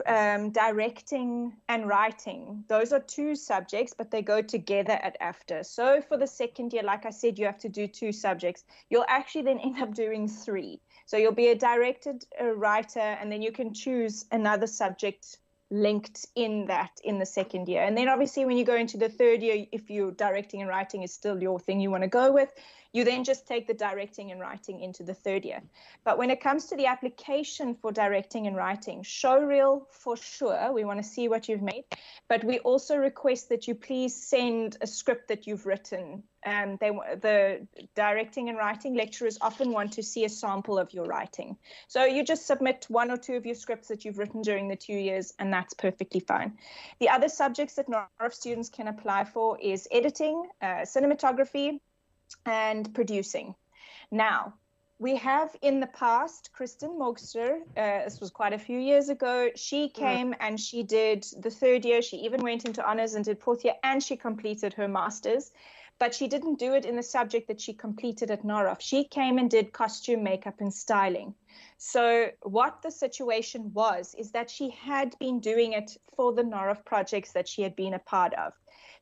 directing and writing, those are two subjects, but they go together at AFDA. So for the second year, like I said, you have to do two subjects. You'll actually then end up doing three. So you'll be a writer, and then you can choose another subject linked in the second year. And then obviously when you go into the third year, if you're directing and writing is still your thing you want to go with, you then just take the directing and writing into the third year. But when it comes to the application for directing and writing, show reel for sure, we want to see what you've made, but we also request that you please send a script that you've written. The directing and writing lecturers often want to see a sample of your writing. So you just submit one or two of your scripts that you've written during the 2 years, and that's perfectly fine. The other subjects that Noroff students can apply for is editing, cinematography, and producing. Now, We have in the past, Kristen Mogster, this was quite a few years ago, she came and she did the 3rd year, she even went into honors and did 4th year, and she completed her master's, but she didn't do it in the subject that she completed at Noroff. She came and did costume, makeup, and styling. So what the situation was is that she had been doing it for the Noroff projects that she had been a part of.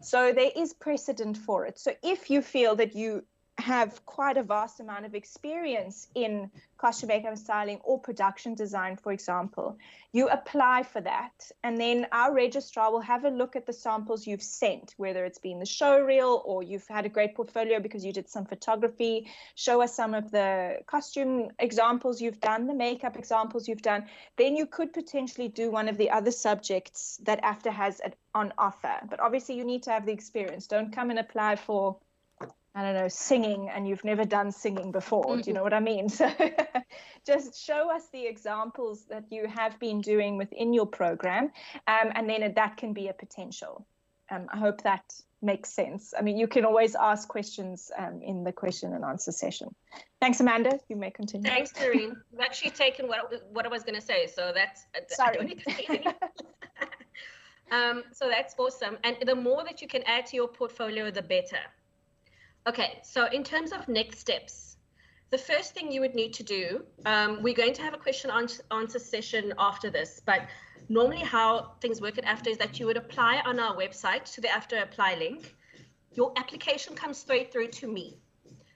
So there is precedent for it. So if you feel that you have quite a vast amount of experience in costume, makeup, and styling or production design, for example, you apply for that. And then our registrar will have a look at the samples you've sent, whether it's been the show reel or you've had a great portfolio because you did some photography, show us some of the costume examples you've done, the makeup examples you've done. Then you could potentially do one of the other subjects that AFDA has on offer. But obviously you need to have the experience. Don't come and apply for, I don't know, singing and you've never done singing before. Do you know what I mean? So just show us the examples that you have been doing within your program, and then that can be a potential. I hope that makes sense. I mean, you can always ask questions in the question and answer session. Thanks, Amanda. You may continue. Thanks, Noreen. You've actually taken what I was going to say, so that's sorry. I don't need to say anything. So that's awesome. And the more that you can add to your portfolio, the better. Okay, so in terms of next steps, the first thing you would need to do, we're going to have a question answer session after this, but normally how things work at AFDA is that you would apply on our website to the AFDA apply link. Your application comes straight through to me.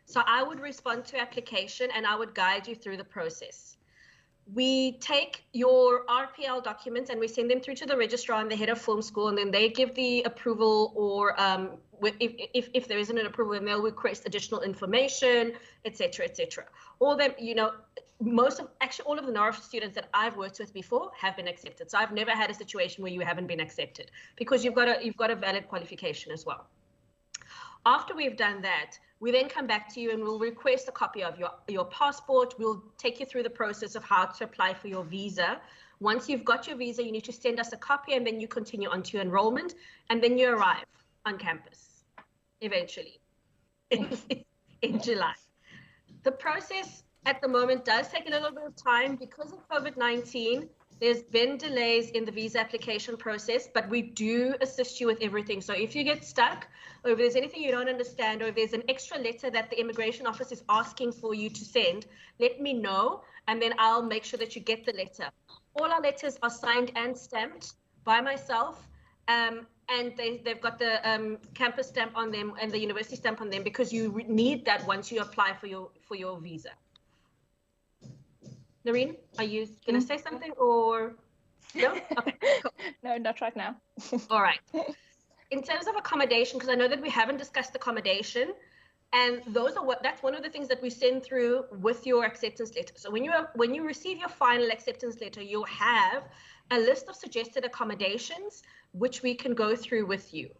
So I would respond to application and I would guide you through the process. We take your RPL documents and we send them through to the registrar and the head of film school, and then they give the approval, or if there isn't an approval, then they'll request additional information, etc., etc. All them, you know, all of the Noroff students that I've worked with before have been accepted. So I've never had a situation where you haven't been accepted, because you've got a valid qualification as well. After we've done that, we then come back to you and we'll request a copy of your passport. We'll take you through the process of how to apply for your visa. Once you've got your visa, you need to send us a copy, and then you continue on to enrollment, and then you arrive on campus eventually in July. The process at the moment does take a little bit of time because of COVID-19. There's been delays in the visa application process, but we do assist you with everything. So if you get stuck, or if there's anything you don't understand, or if there's an extra letter that the immigration office is asking for you to send, let me know, and then I'll make sure that you get the letter. All our letters are signed and stamped by myself, and they've got the campus stamp on them and the university stamp on them, because you need that once you apply for your visa. Noreen, are you going to say something, or no? Okay, cool. No, not right now. All right. In terms of accommodation, because I know that we haven't discussed accommodation, and that's one of the things that we send through with your acceptance letter. So when you receive your final acceptance letter, you'll have a list of suggested accommodations which we can go through with you.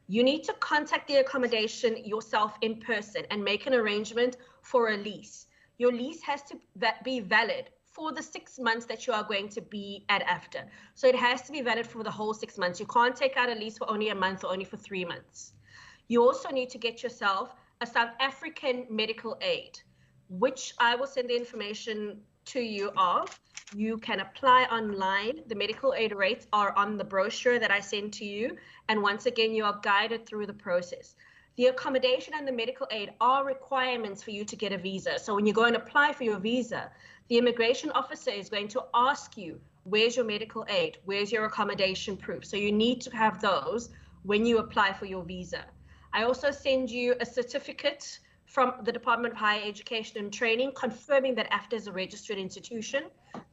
You need to contact the accommodation yourself in person and make an arrangement for a lease. Your lease has to be valid for the 6 months that you are going to be at AFDA. So it has to be valid for the whole 6 months. You can't take out a lease for only a month or only for 3 months. You also need to get yourself a South African medical aid, which I will send the information to you of. You can apply online. The medical aid rates are on the brochure that I send to you. And once again, you are guided through the process. The accommodation and the medical aid are requirements for you to get a visa. So when you go and apply for your visa, the immigration officer is going to ask you, where's your medical aid? Where's your accommodation proof? So you need to have those when you apply for your visa. I also send you a certificate from the Department of Higher Education and Training confirming that AFDA is a registered institution,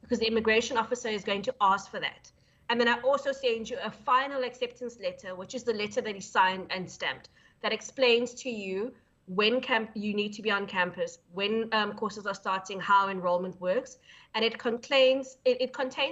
because the immigration officer is going to ask for that. And then I also send you a final acceptance letter, which is the letter that is signed and stamped, that explains to you when you need to be on campus, when courses are starting, how enrollment works. And it contains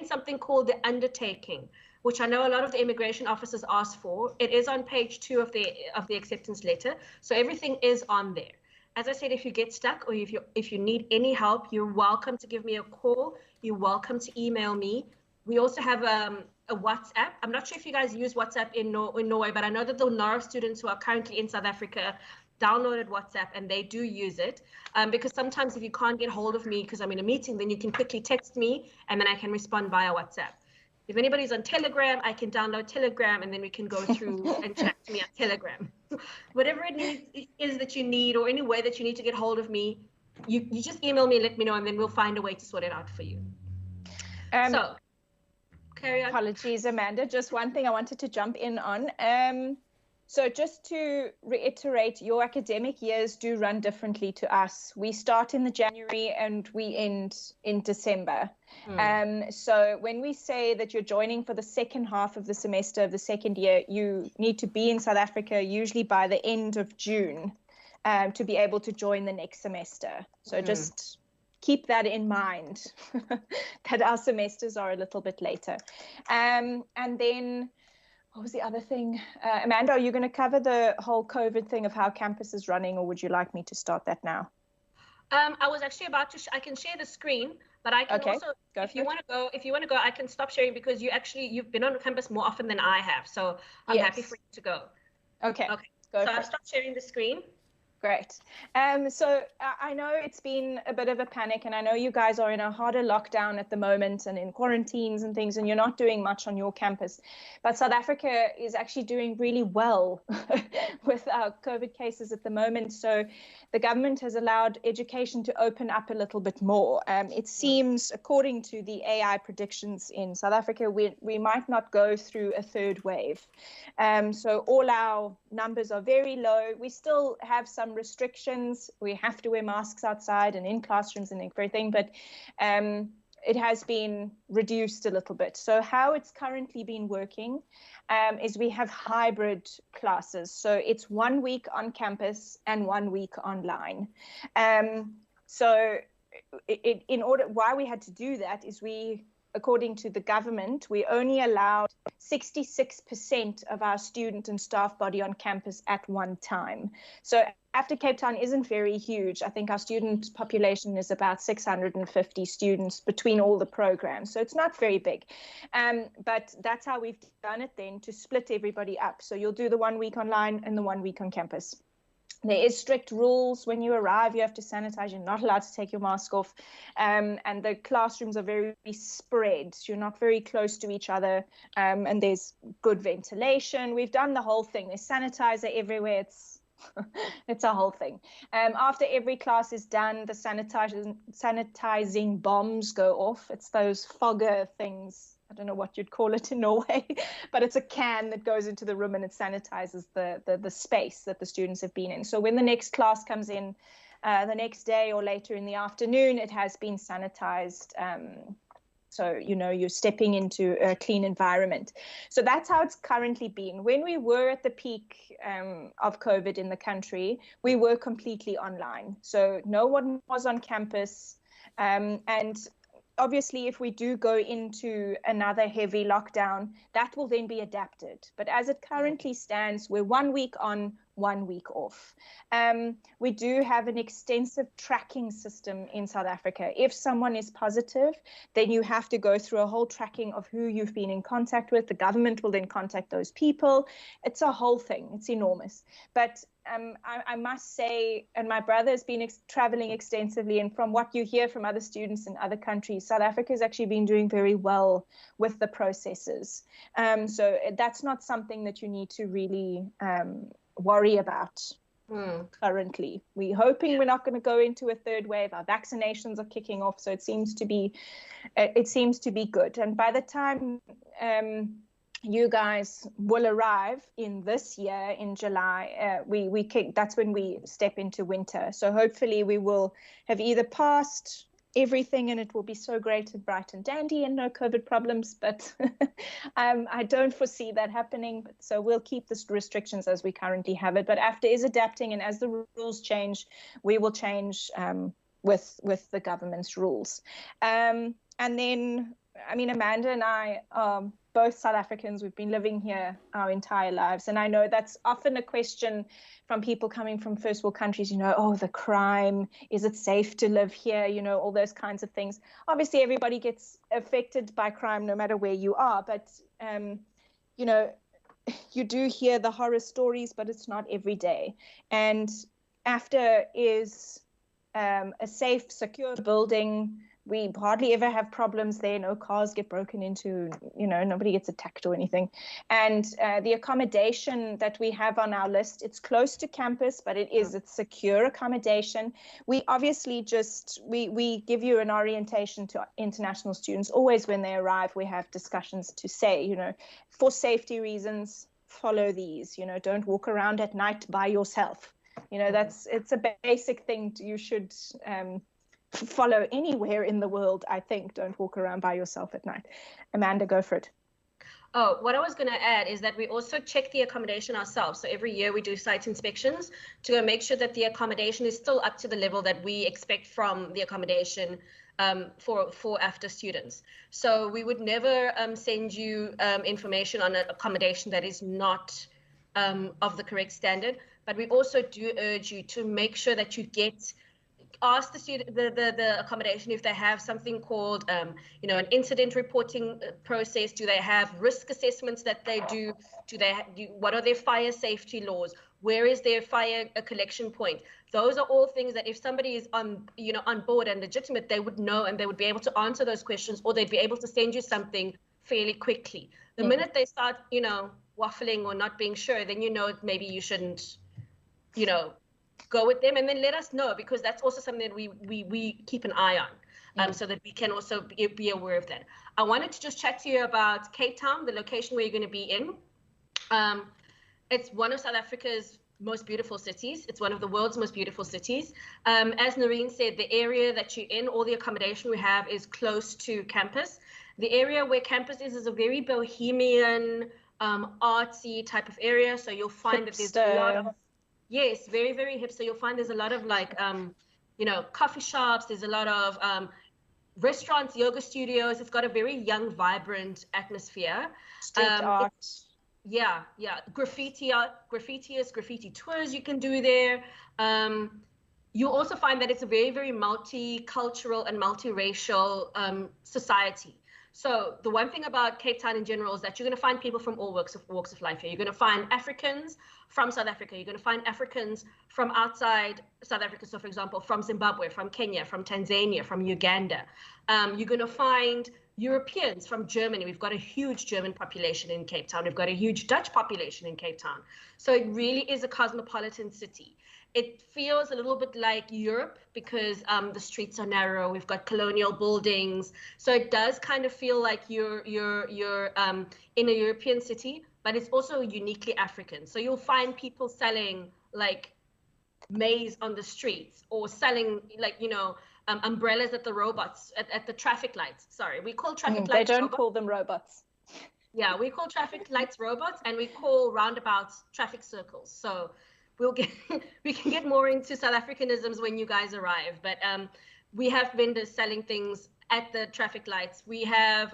something called the undertaking, which I know a lot of the immigration officers ask for. It is on page 2 of the acceptance letter. So everything is on there. As I said, if you get stuck or if you need any help, you're welcome to give me a call. You're welcome to email me. We also have a WhatsApp. I'm not sure if you guys use WhatsApp in Norway, but I know that the Noroff students who are currently in South Africa downloaded WhatsApp and they do use it, because sometimes if you can't get hold of me because I'm in a meeting, then you can quickly text me and then I can respond via WhatsApp. If anybody's on Telegram, I can download Telegram and then we can go through and chat to me on Telegram. Whatever it is that you need, or any way that you need to get hold of me, you just email me and let me know, and then we'll find a way to sort it out for you. So, carry on. Apologies, Amanda. Just one thing I wanted to jump in on. So just to reiterate, your academic years do run differently to us. We start in the January and we end in December. So when we say that you're joining for the second half of the semester of the second year, you need to be in South Africa usually by the end of June to be able to join the next semester. So just keep that in mind, that our semesters are a little bit later. And then, what was the other thing? Amanda, are you going to cover the whole COVID thing of how campus is running, or would you like me to start that now? I was actually about to, I can share the screen, but I can also, if you want to go, I can stop sharing, because you've been on campus more often than I have. So I'm happy for you to go. Okay. So I've stopped sharing the screen. Great. So I know it's been a bit of a panic, and I know you guys are in a harder lockdown at the moment and in quarantines and things, and you're not doing much on your campus. But South Africa is actually doing really well with our COVID cases at the moment. So the government has allowed education to open up a little bit more. It seems, according to the AI predictions in South Africa, we might not go through a third wave. So all our numbers are very low. We still have some restrictions. We have to wear masks outside and in classrooms and everything, but it has been reduced a little bit. So how it's currently been working is we have hybrid classes. So it's 1 week on campus and 1 week online. So why we had to do that is according to the government, we only allowed 66% of our student and staff body on campus at one time. So after Cape Town isn't very huge, I think our student population is about 650 students between all the programs. So it's not very big. But that's how we've done it then, to split everybody up. So you'll do the 1 week online and the 1 week on campus. There is strict rules. When you arrive, you have to sanitize. You're not allowed to take your mask off. And the classrooms are very spread. You're not very close to each other. And there's good ventilation. We've done the whole thing. There's sanitizer everywhere. It's a whole thing. After every class is done, the sanitizing bombs go off. It's those fogger things. I don't know what you'd call it in Norway, but it's a can that goes into the room and it sanitizes the space that the students have been in. So when the next class comes in the next day or later in the afternoon, it has been sanitized. So, you're stepping into a clean environment. So that's how it's currently been. When we were at the peak of COVID in the country, we were completely online. So no one was on campus. And obviously, if we do go into another heavy lockdown, that will then be adapted. But as it currently stands, we're 1 week on, 1 week off. We do have an extensive tracking system in South Africa. If someone is positive, then you have to go through a whole tracking of who you've been in contact with. The government will then contact those people. It's a whole thing. It's enormous. But I must say, and my brother has been traveling extensively, and from what you hear from other students in other countries, South Africa has actually been doing very well with the processes. So that's not something that you need to really worry about currently. We're hoping we're not going to go into a third wave. Our vaccinations are kicking off, so it seems to be good. And by the time you guys will arrive in this year in July, that's when we step into winter. So hopefully we will have either passed everything and it will be so great and bright and dandy and no COVID problems, but I don't foresee that happening. So we'll keep the restrictions as we currently have it. But AFDA is adapting, and as the rules change, we will change with the government's rules. And then, Amanda and I are both South Africans. We've been living here our entire lives. And I know that's often a question from people coming from first world countries, the crime, is it safe to live here? All those kinds of things. Obviously, everybody gets affected by crime no matter where you are. But, you do hear the horror stories, but it's not every day. And AFDA is a safe, secure building. We hardly ever have problems there. No cars get broken into, nobody gets attacked or anything. And the accommodation that we have on our list, it's close to campus, but it's secure accommodation. We obviously we give you an orientation to international students. Always when they arrive, we have discussions to say, for safety reasons, follow these, don't walk around at night by yourself. It's a basic thing you should follow anywhere in the world, I think. Don't walk around by yourself at night. Amanda, go for it. Oh, what I was going to add is that we also check the accommodation ourselves. So every year we do site inspections to make sure that the accommodation is still up to the level that we expect from the accommodation for AFDA students. So we would never send you information on an accommodation that is not of the correct standard. But we also do urge you to make sure that you ask the student, the accommodation, if they have something called, an incident reporting process. Do they have risk assessments that they do? What are their fire safety laws? Where is their fire collection point? Those are all things that if somebody is on board and legitimate, they would know, and they would be able to answer those questions, or they'd be able to send you something fairly quickly. The minute they start, waffling or not being sure, then maybe you shouldn't, go with them, and then let us know, because that's also something that we keep an eye on, so that we can also be aware of that. I wanted to just chat to you about Cape Town, the location where you're going to be in. It's one of South Africa's most beautiful cities. It's one of the world's most beautiful cities. As Noreen said, the area that you're in, all the accommodation we have is close to campus. The area where campus is a very bohemian, artsy type of area. So you'll find that there's a lot of, yes, very, very hipster. You'll find there's a lot of coffee shops. There's a lot of restaurants, yoga studios. It's got a very young, vibrant atmosphere. Street art. Yeah. Graffiti tours you can do there. You'll also find that it's a very, very multicultural and multiracial society. So the one thing about Cape Town in general is that you're going to find people from all walks of life here. You're going to find Africans from South Africa. You're going to find Africans from outside South Africa. So, for example, from Zimbabwe, from Kenya, from Tanzania, from Uganda. You're going to find Europeans from Germany. We've got a huge German population in Cape Town. We've got a huge Dutch population in Cape Town. So it really is a cosmopolitan city. It feels a little bit like Europe because the streets are narrow. We've got colonial buildings, so it does kind of feel like you're in a European city, but it's also uniquely African. So you'll find people selling like maize on the streets, or selling umbrellas at the robots at the traffic lights. Sorry, we call traffic lights. They don't call them robots. Yeah, we call traffic lights robots, and we call roundabouts traffic circles. So we can get more into South Africanisms when you guys arrive, but we have vendors selling things at the traffic lights. We have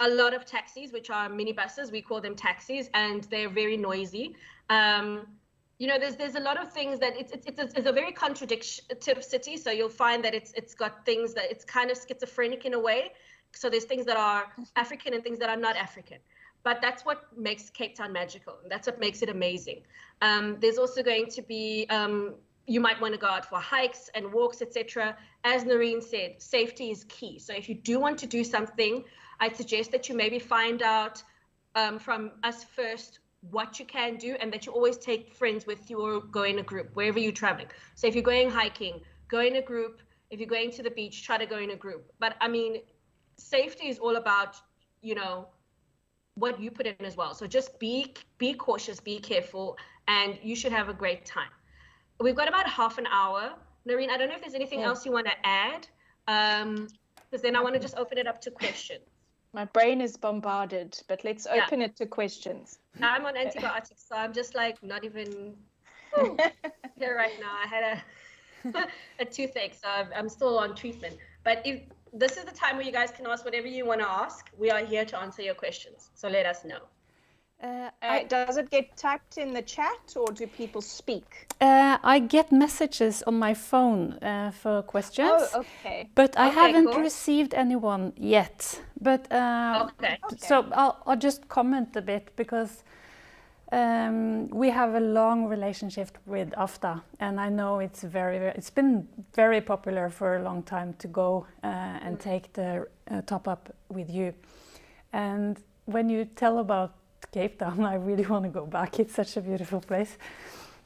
a lot of taxis, which are minibuses. We call them taxis, and they're very noisy. There's a lot of things that it's a very contradictory city. So you'll find that it's got things that it's kind of schizophrenic in a way. So there's things that are African and things that are not African. But that's what makes Cape Town magical. That's what makes it amazing. There's also going to be, you might want to go out for hikes and walks, etc. As Noreen said, safety is key. So if you do want to do something, I'd suggest that you maybe find out from us first what you can do, and that you always take friends with you or go in a group, wherever you're traveling. So if you're going hiking, go in a group. If you're going to the beach, try to go in a group. But I mean, safety is all about, what you put in as well. So just be cautious, be careful, and you should have a great time. We've got about half an hour. Noreen, I don't know if there's anything else you want to add, because then I want to just open it up to questions. My brain is bombarded, but let's open it to questions. I'm on antibiotics, so I'm just like not even here right now. I had a toothache, so I'm still on treatment. But if this is the time where you guys can ask whatever you want to ask, we are here to answer your questions. So let us know. Does it get typed in the chat, or do people speak? I get messages on my phone for questions. Oh, okay. But I haven't cool. received anyone yet. But so I'll just comment a bit, because we have a long relationship with AFDA, and I know it's it's been very popular for a long time to go and take the top up with you. And when you tell about Cape Town, I really want to go back. It's such a beautiful place.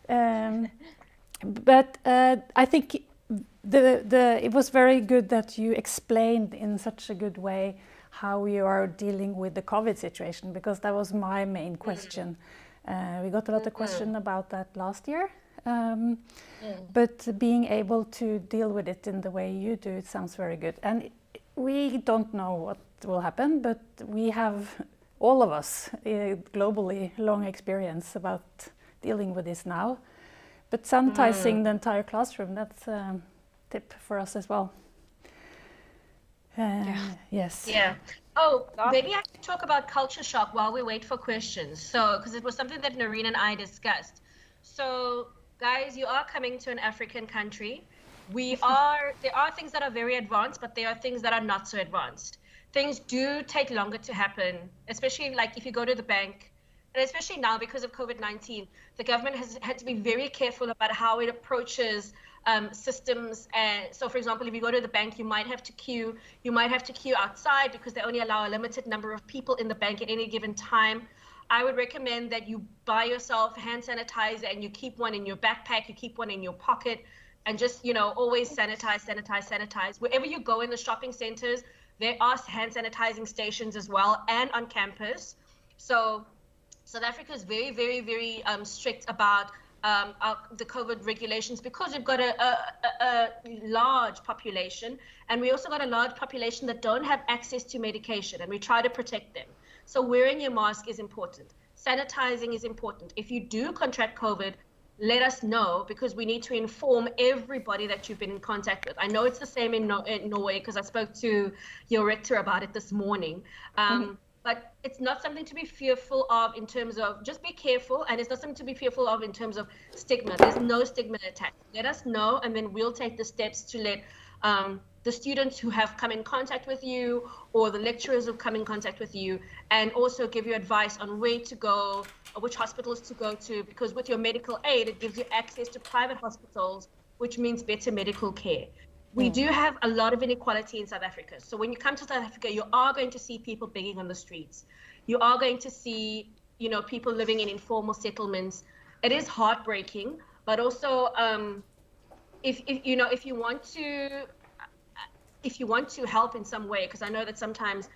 But I think it was very good that you explained in such a good way how you are dealing with the COVID situation, because that was my main question. We got a lot of questions about that last year. But being able to deal with it in the way you do, it sounds very good. And we don't know what will happen, but we have, all of us globally, long experience about dealing with this now. But sanitizing the entire classroom, that's a tip for us as well. Yes. Yeah. Oh, maybe I can talk about culture shock while we wait for questions. So, because it was something that Noreen and I discussed. So, guys, you are coming to an African country. There are things that are very advanced, but there are things that are not so advanced. Things do take longer to happen, especially like if you go to the bank, and especially now because of COVID-19, the government has had to be very careful about how it approaches systems. And so, for example, if you go to the bank, you might have to queue outside because they only allow a limited number of people in the bank at any given time. I would recommend that you buy yourself hand sanitizer and you keep one in your backpack, you keep one in your pocket, and just, always sanitize. Wherever you go in the shopping centers, there are hand sanitizing stations as well, and on campus. So South Africa is very, very, very strict about the COVID regulations, because we've got a large population, and we also got a large population that don't have access to medication, and we try to protect them. So wearing your mask is important. Sanitizing is important. If you do contract COVID, let us know, because we need to inform everybody that you've been in contact with. I know it's the same in Norway, because I spoke to your rector about it this morning. But it's not something to be fearful of in terms of, just be careful, and it's not something to be fearful of in terms of stigma. There's no stigma attached. Let us know, and then we'll take the steps to let the students who have come in contact with you, or the lecturers who have come in contact with you, and also give you advice on where to go, or which hospitals to go to, because with your medical aid, it gives you access to private hospitals, which means better medical care. We do have a lot of inequality in South Africa. So when you come to South Africa, you are going to see people begging on the streets. You are going to see, people living in informal settlements. It is heartbreaking, but also if you want to help in some way, because I know that sometimes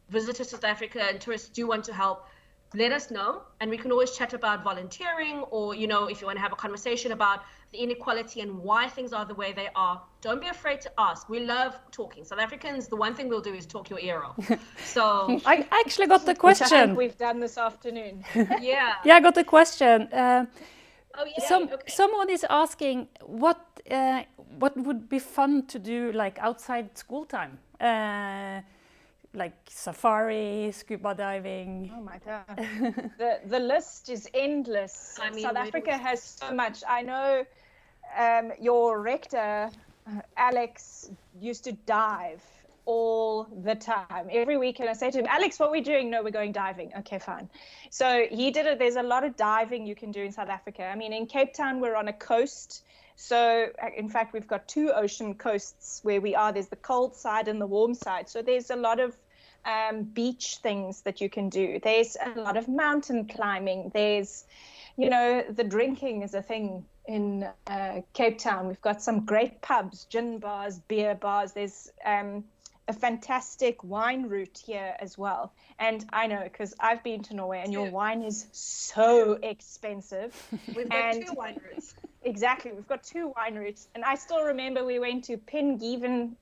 visitors to South Africa and tourists do want to help, let us know, and we can always chat about volunteering, or if you want to have a conversation about the inequality and why things are the way they are. Don't be afraid to ask. We love talking. South Africans, the one thing we'll do is talk your ear off. So I actually got the question. Which I think we've done this afternoon. Yeah, I got the question. okay. Someone is asking what would be fun to do, like outside school time, like safari, scuba diving. Oh my God, the list is endless. South Africa has so much. I know your rector, Alex, used to dive all the time, every weekend. I say to him, Alex, what are we doing? No, we're going diving. Okay, fine. So he did it. There's a lot of diving you can do in South Africa. I mean, in Cape Town, we're on a coast. So in fact, we've got two ocean coasts where we are. There's the cold side and the warm side. So there's a lot of beach things that you can do. There's a lot of mountain climbing. There's, the drinking is a thing in Cape Town. We've got some great pubs, gin bars, beer bars. There's a fantastic wine route here as well. And I know, because I've been to Norway, and your wine is so expensive. We've got two wine routes. Exactly, we've got two wine routes. And I still remember we went to Pengiven,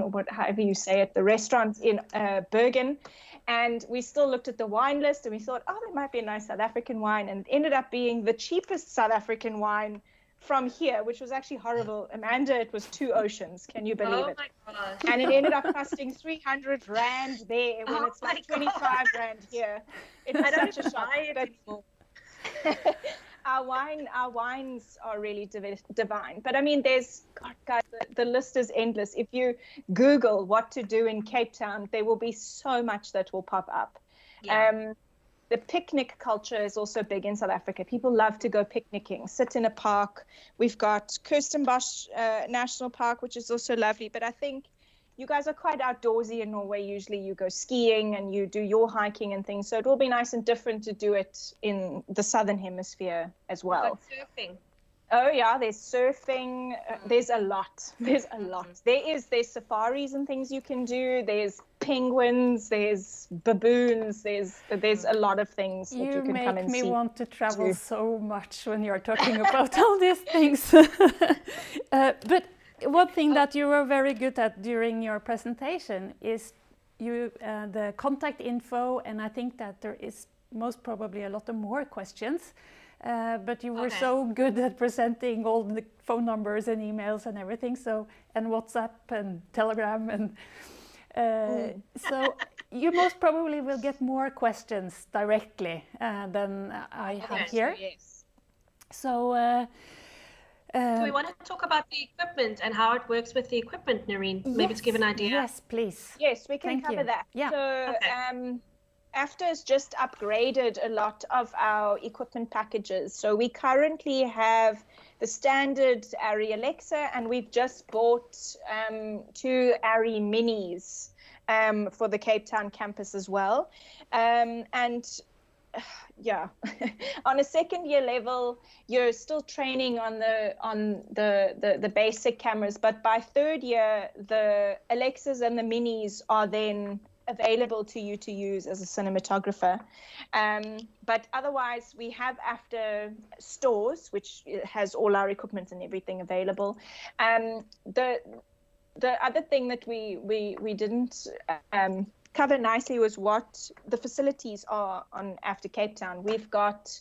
or however you say it, the restaurant in Bergen. And we still looked at the wine list, and we thought, there might be a nice South African wine. And it ended up being the cheapest South African wine from here, which was actually horrible. Amanda, it was 2 oceans. Can you believe it? Oh my gosh. And it ended up costing 300 Rand there when it's like 25 Rand here. It was such a shock. Our wines are really divine. But I mean, there's, God, guys, the list is endless. If you Google what to do in Cape Town, there will be so much that will pop up. Yeah. The picnic culture is also big in South Africa. People love to go picnicking, sit in a park. We've got Kirstenbosch National Park, which is also lovely. But I think you guys are quite outdoorsy in Norway. Usually you go skiing and you do your hiking and things. So it will be nice and different to do it in the Southern Hemisphere as well. Like surfing. Oh yeah, there's surfing. There's a lot. There's safaris and things you can do. There's penguins. There's baboons. There's a lot of things that you can come and see. You make me want to travel so much when you're talking about all these things. But one thing that you were very good at during your presentation is the contact info, and I think that there is most probably a lot of more questions. But you were so good at presenting all the phone numbers and emails and everything, and WhatsApp and Telegram, and so you most probably will get more questions directly than I have here. Yes. So do we want to talk about the equipment and how it works with the equipment, Noreen? Maybe to give an idea. Yes, please. Yes, we can cover that. Yeah. So AFDA has just upgraded a lot of our equipment packages. So we currently have the standard ARRI Alexa, and we've just bought 2 ARRI Minis for the Cape Town campus as well. And yeah, on a second year level, you're still training on the basic cameras, but by third year, the Alexas and the Minis are then available to you to use as a cinematographer. But otherwise, we have AFDA stores, which has all our equipment and everything available. The other thing that we didn't cover nicely was what the facilities are on AFDA Cape Town. We've got,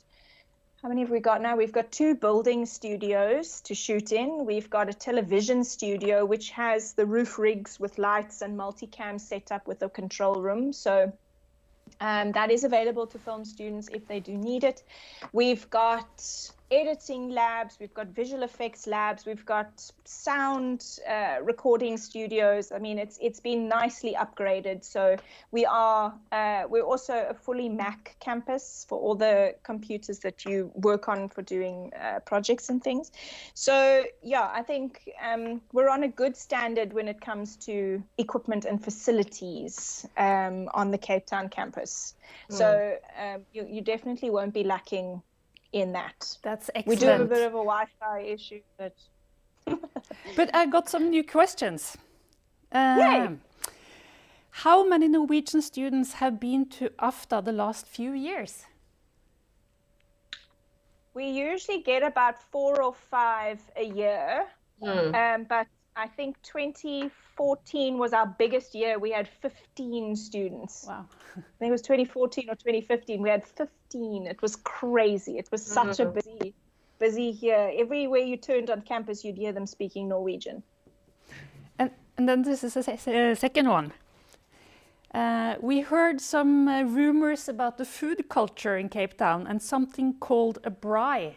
how many have we got now? We've got 2 building studios to shoot in. We've got a television studio, which has the roof rigs with lights and multicam set up with a control room. So that is available to film students if they do need it. We've got editing labs, we've got visual effects labs, we've got sound recording studios. I mean, it's been nicely upgraded. So we're also a fully Mac campus for all the computers that you work on for doing projects and things. So yeah, I think we're on a good standard when it comes to equipment and facilities on the Cape Town campus. So you definitely won't be lacking in that. That's excellent. We do have a bit of a Wi-Fi issue, but but I got some new questions. Yay. How many Norwegian students have been to AFDA the last few years? We usually get about 4 or 5 a year, but I think 2014 was our biggest year. We had 15 students. Wow. I think it was 2014 or 2015. We had 15. It was crazy. It was such a busy year. Everywhere you turned on campus, you'd hear them speaking Norwegian. And then this is a second one. We heard some rumors about the food culture in Cape Town and something called a braai.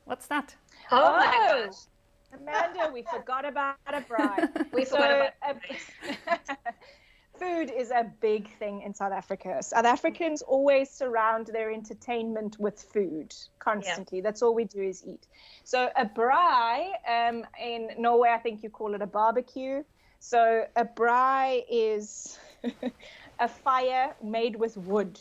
What's that? Oh my gosh. Amanda, we forgot about a braai. Food is a big thing in South Africa. South Africans always surround their entertainment with food constantly. Yeah. That's all we do is eat. So a braai, in Norway, I think you call it a barbecue. So a braai is a fire made with wood.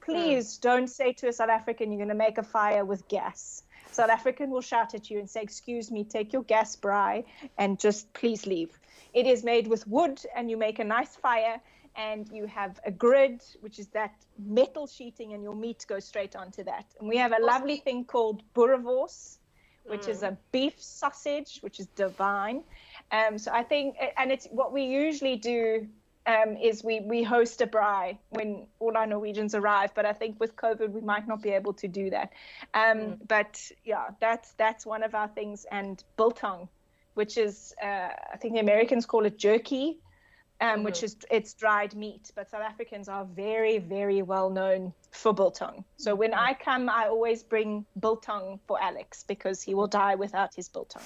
Please don't say to a South African, you're going to make a fire with gas. South African will shout at you and say, excuse me, take your gas braai and just please leave. It is made with wood, and you make a nice fire, and you have a grid, which is that metal sheeting, and your meat goes straight onto that. And we have a lovely thing called boerewors, which is a beef sausage, which is divine. So I think, and it's what we usually do is we host a braai when all our Norwegians arrive, but I think with COVID we might not be able to do that. But yeah, that's one of our things. And biltong, which is I think the Americans call it jerky, which is it's dried meat, but South Africans are very, very well known for biltong. So when I come, I always bring biltong for Alex because he will die without his biltong.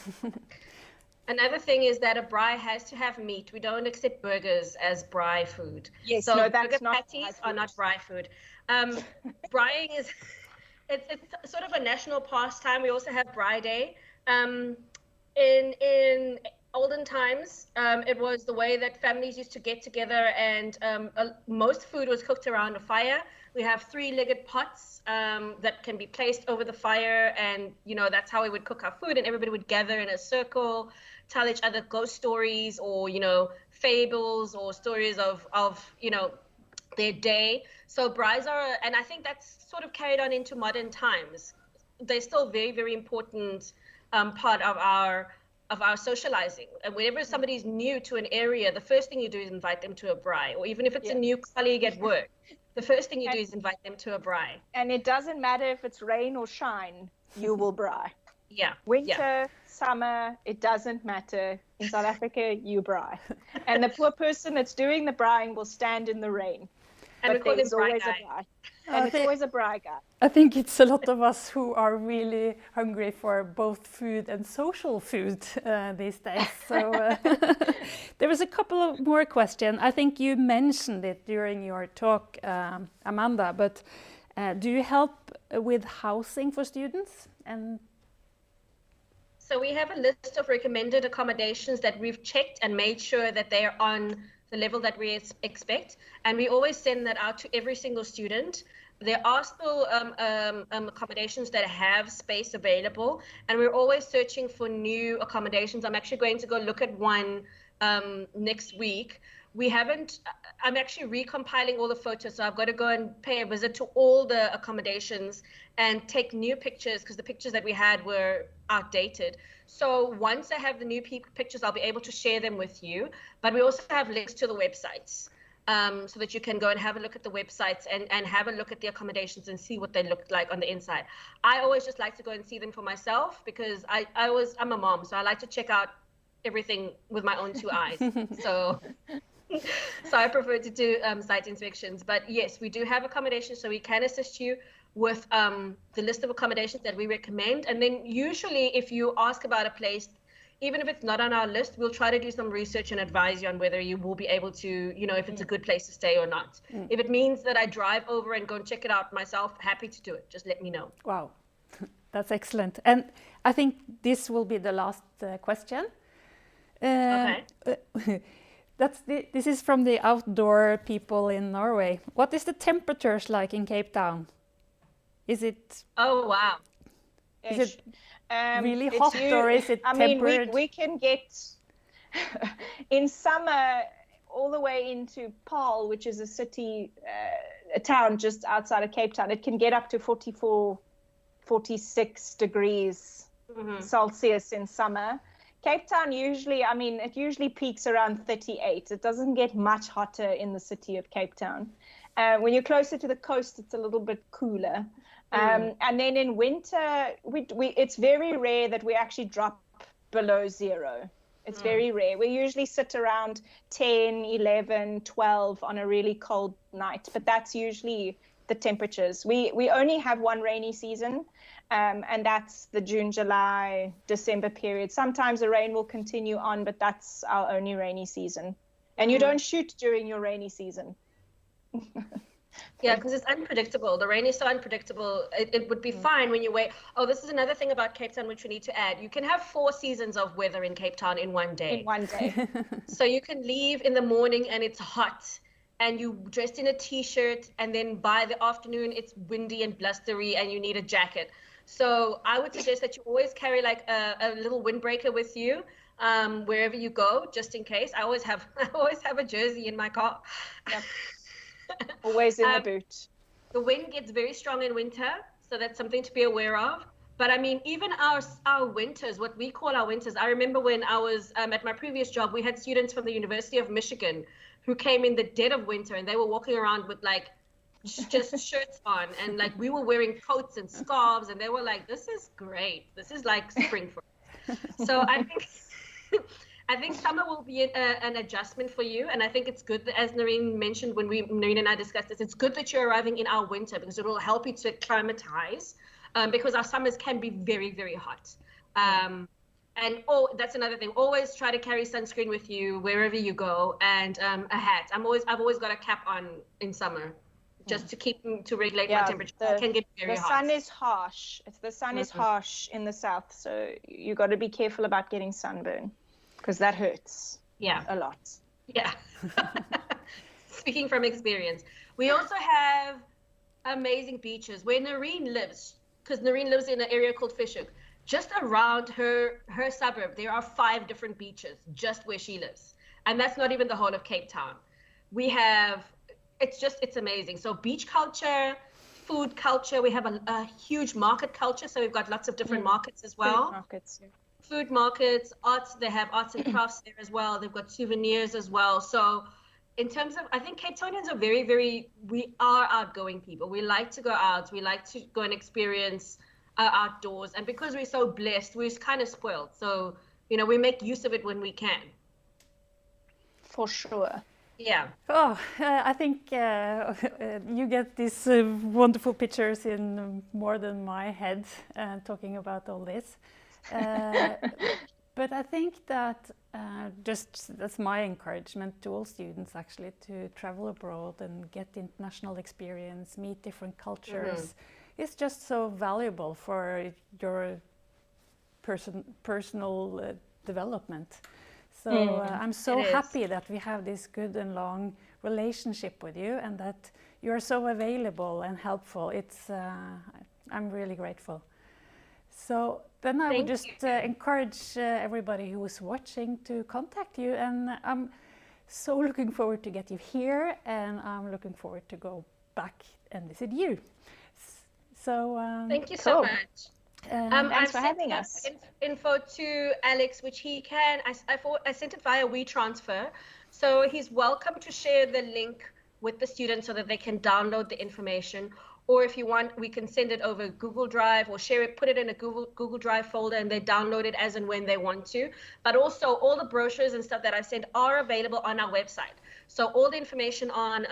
Another thing is that a braai has to have meat. We don't accept burgers as braai food. Yes, so no, that's burger not patties are not braai food. Braaiing is it's sort of a national pastime. We also have Braai Day. In olden times, it was the way that families used to get together, and most food was cooked around a fire. We have 3-legged pots that can be placed over the fire, and that's how we would cook our food, and everybody would gather in a circle, tell each other ghost stories or fables or stories of their day. So braais are, and I think that's sort of carried on into modern times. They're still very, very important part of our socializing. And whenever somebody's new to an area, the first thing you do is invite them to a braai, or even if it's a new colleague at work, the first thing you do is invite them to a braai. And it doesn't matter if it's rain or shine, you will braai. Yeah. Winter, summer, it doesn't matter. In South Africa, you braai. And the poor person that's doing the braaiing will stand in the rain. And but there's always a braai. And it's always a braai guy. I think it's a lot of us who are really hungry for both food and social food these days. So there was a couple of more questions. I think you mentioned it during your talk, Amanda, but do you help with housing for students? So we have a list of recommended accommodations that we've checked and made sure that they are on the level that we expect, and we always send that out to every single student. There are still accommodations that have space available, and we're always searching for new accommodations. I'm actually going to go look at one next week. I'm actually recompiling all the photos, so I've got to go and pay a visit to all the accommodations and take new pictures, because the pictures that we had were outdated. So once I have the new pictures, I'll be able to share them with you. But we also have links to the websites, so that you can go and have a look at the websites and have a look at the accommodations and see what they look like on the inside. I always just like to go and see them for myself, because I'm a mom, so I like to check out everything with my own 2 eyes. So I prefer to do site inspections. But yes, we do have accommodations, so we can assist you with the list of accommodations that we recommend. And then usually if you ask about a place, even if it's not on our list, we'll try to do some research and advise you on whether you will be able to, if it's a good place to stay or not. If it means that I drive over and go and check it out myself, happy to do it. Just let me know. Wow, that's excellent. And I think this will be the last question. Okay. This is from the outdoor people in Norway. What is the temperatures like in Cape Town? Is it? Oh wow! Is it really hot, or is it temperate? We can get in summer all the way into Paarl, which is a city, a town just outside of Cape Town. It can get up to 44, 46 degrees Celsius in summer. Cape Town it usually peaks around 38. It doesn't get much hotter in the city of Cape Town. When you're closer to the coast, it's a little bit cooler. And then in winter, it's very rare that we actually drop below 0. It's very rare. We usually sit around 10, 11, 12 on a really cold night, but that's usually the temperatures. We only have one rainy season, and that's the June, July, December period. Sometimes the rain will continue on, but that's our only rainy season. And you don't shoot during your rainy season. Yeah, because it's unpredictable. The rain is so unpredictable. It would be fine when you wait. Oh, this is another thing about Cape Town which we need to add. You can have 4 seasons of weather in Cape Town in one day. So you can leave in the morning and it's hot, and you dressed in a t-shirt, and then by the afternoon it's windy and blustery and you need a jacket. So I would suggest that you always carry like a little windbreaker with you wherever you go, just in case. I always have a jersey in my car. Yep. Always in the boot. The wind gets very strong in winter, so that's something to be aware of. But I mean, even our winters, what we call our winters, I remember when I was at my previous job, we had students from the University of Michigan who came in the dead of winter, and they were walking around with like just shirts on, and like we were wearing coats and scarves, and they were like, this is great. This is like spring for us. So I think summer will be an adjustment for you, and I think it's good that, as Noreen mentioned when Noreen and I discussed this, it's good that you're arriving in our winter because it will help you to acclimatize, because our summers can be very, very hot. And that's another thing. Always try to carry sunscreen with you wherever you go, and a hat. I've always got a cap on in summer, just to regulate my temperature. It can get very hot. The sun is harsh. The sun is harsh in the south, so you got to be careful about getting sunburn, because that hurts. Yeah, a lot. Yeah. Speaking from experience, we also have amazing beaches where Noreen lives, because Noreen lives in an area called Fishhook. Just around her suburb, there are 5 different beaches just where she lives. And that's not even the whole of Cape Town. We have, it's amazing. So beach culture, food culture, we have a huge market culture. So we've got lots of different markets as well. Food markets, yeah. Food markets, arts, they have arts and crafts there as well. They've got souvenirs as well. So in terms of, I think Cape Townians are we are outgoing people. We like to go out. We like to go and experience outdoors, and because we're so blessed, we're kind of spoiled, so we make use of it when we can. For sure. Yeah. I think you get these wonderful pictures in more than my head talking about all this, but I think that that's my encouragement to all students, actually, to travel abroad and get international experience, meet different cultures. It's just so valuable for your personal development. So I'm so happy that we have this good and long relationship with you, and that you're so available and helpful. I'm really grateful. So then I would just encourage everybody who is watching to contact you, and I'm so looking forward to get you here, and I'm looking forward to go back and visit you. So thank you so much. Thanks for having us. Info to Alex, which he can. I sent it via WeTransfer, so he's welcome to share the link with the students so that they can download the information. Or if you want, we can send it over Google Drive or share it, put it in a Google Drive folder, and they download it as and when they want to. But also, all the brochures and stuff that I sent are available on our website. So all the information on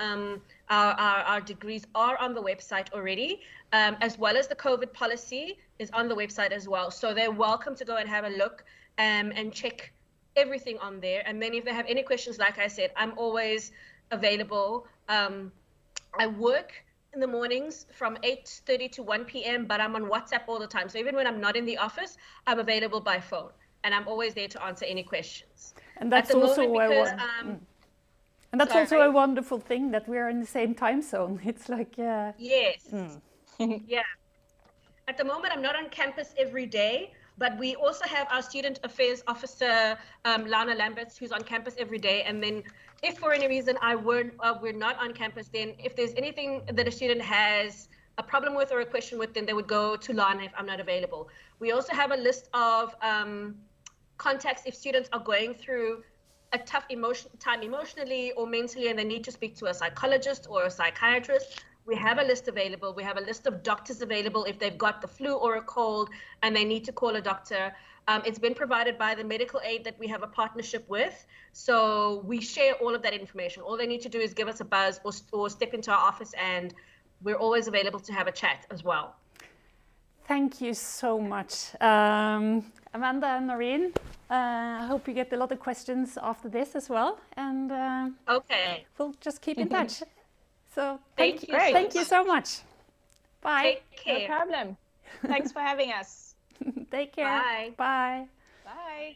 our degrees are on the website already, as well as the COVID policy is on the website as well. So they're welcome to go and have a look and check everything on there. And then if they have any questions, like I said, I'm always available. I work in the mornings from 8:30 to 1 p.m., but I'm on WhatsApp all the time. So even when I'm not in the office, I'm available by phone, and I'm always there to answer any questions. And that's also also a wonderful thing that we are in the same time zone. It's like yes. Yeah. At the moment, I'm not on campus every day, but we also have our student affairs officer, Lana Lamberts, who's on campus every day. And then if for any reason we're not on campus, then if there's anything that a student has a problem with or a question with, then they would go to Lana if I'm not available. We also have a list of contacts if students are going through a tough time emotionally or mentally, and they need to speak to a psychologist or a psychiatrist. We have a list available. We have a list of doctors available if they've got the flu or a cold and they need to call a doctor. It's been provided by the medical aid that we have a partnership with. So we share all of that information. All they need to do is give us a buzz or step into our office, and we're always available to have a chat as well. Thank you so much. Amanda and Noreen, I hope you get a lot of questions after this as well. And okay, we'll just keep in touch. So thank you so much. Bye. Take care. No problem. Thanks for having us. Take care. Bye. Bye. Bye.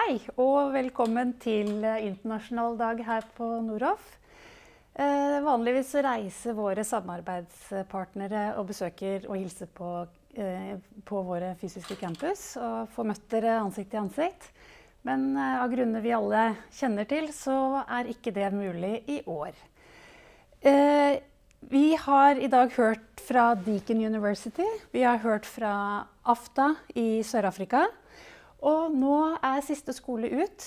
Hei, og velkommen til Internasjonal dag her på Noroff. Vanligvis reiser våre samarbeidspartnere og besøker og hilser på våre fysiske campus og får møtt dere ansikt til ansikt. Men av grunner vi alle kjenner til, så er ikke det mulig i år. Vi har i dag hørt fra Deakin University, vi har hørt fra AFDA i Sør-Afrika, og nå er siste skole ut,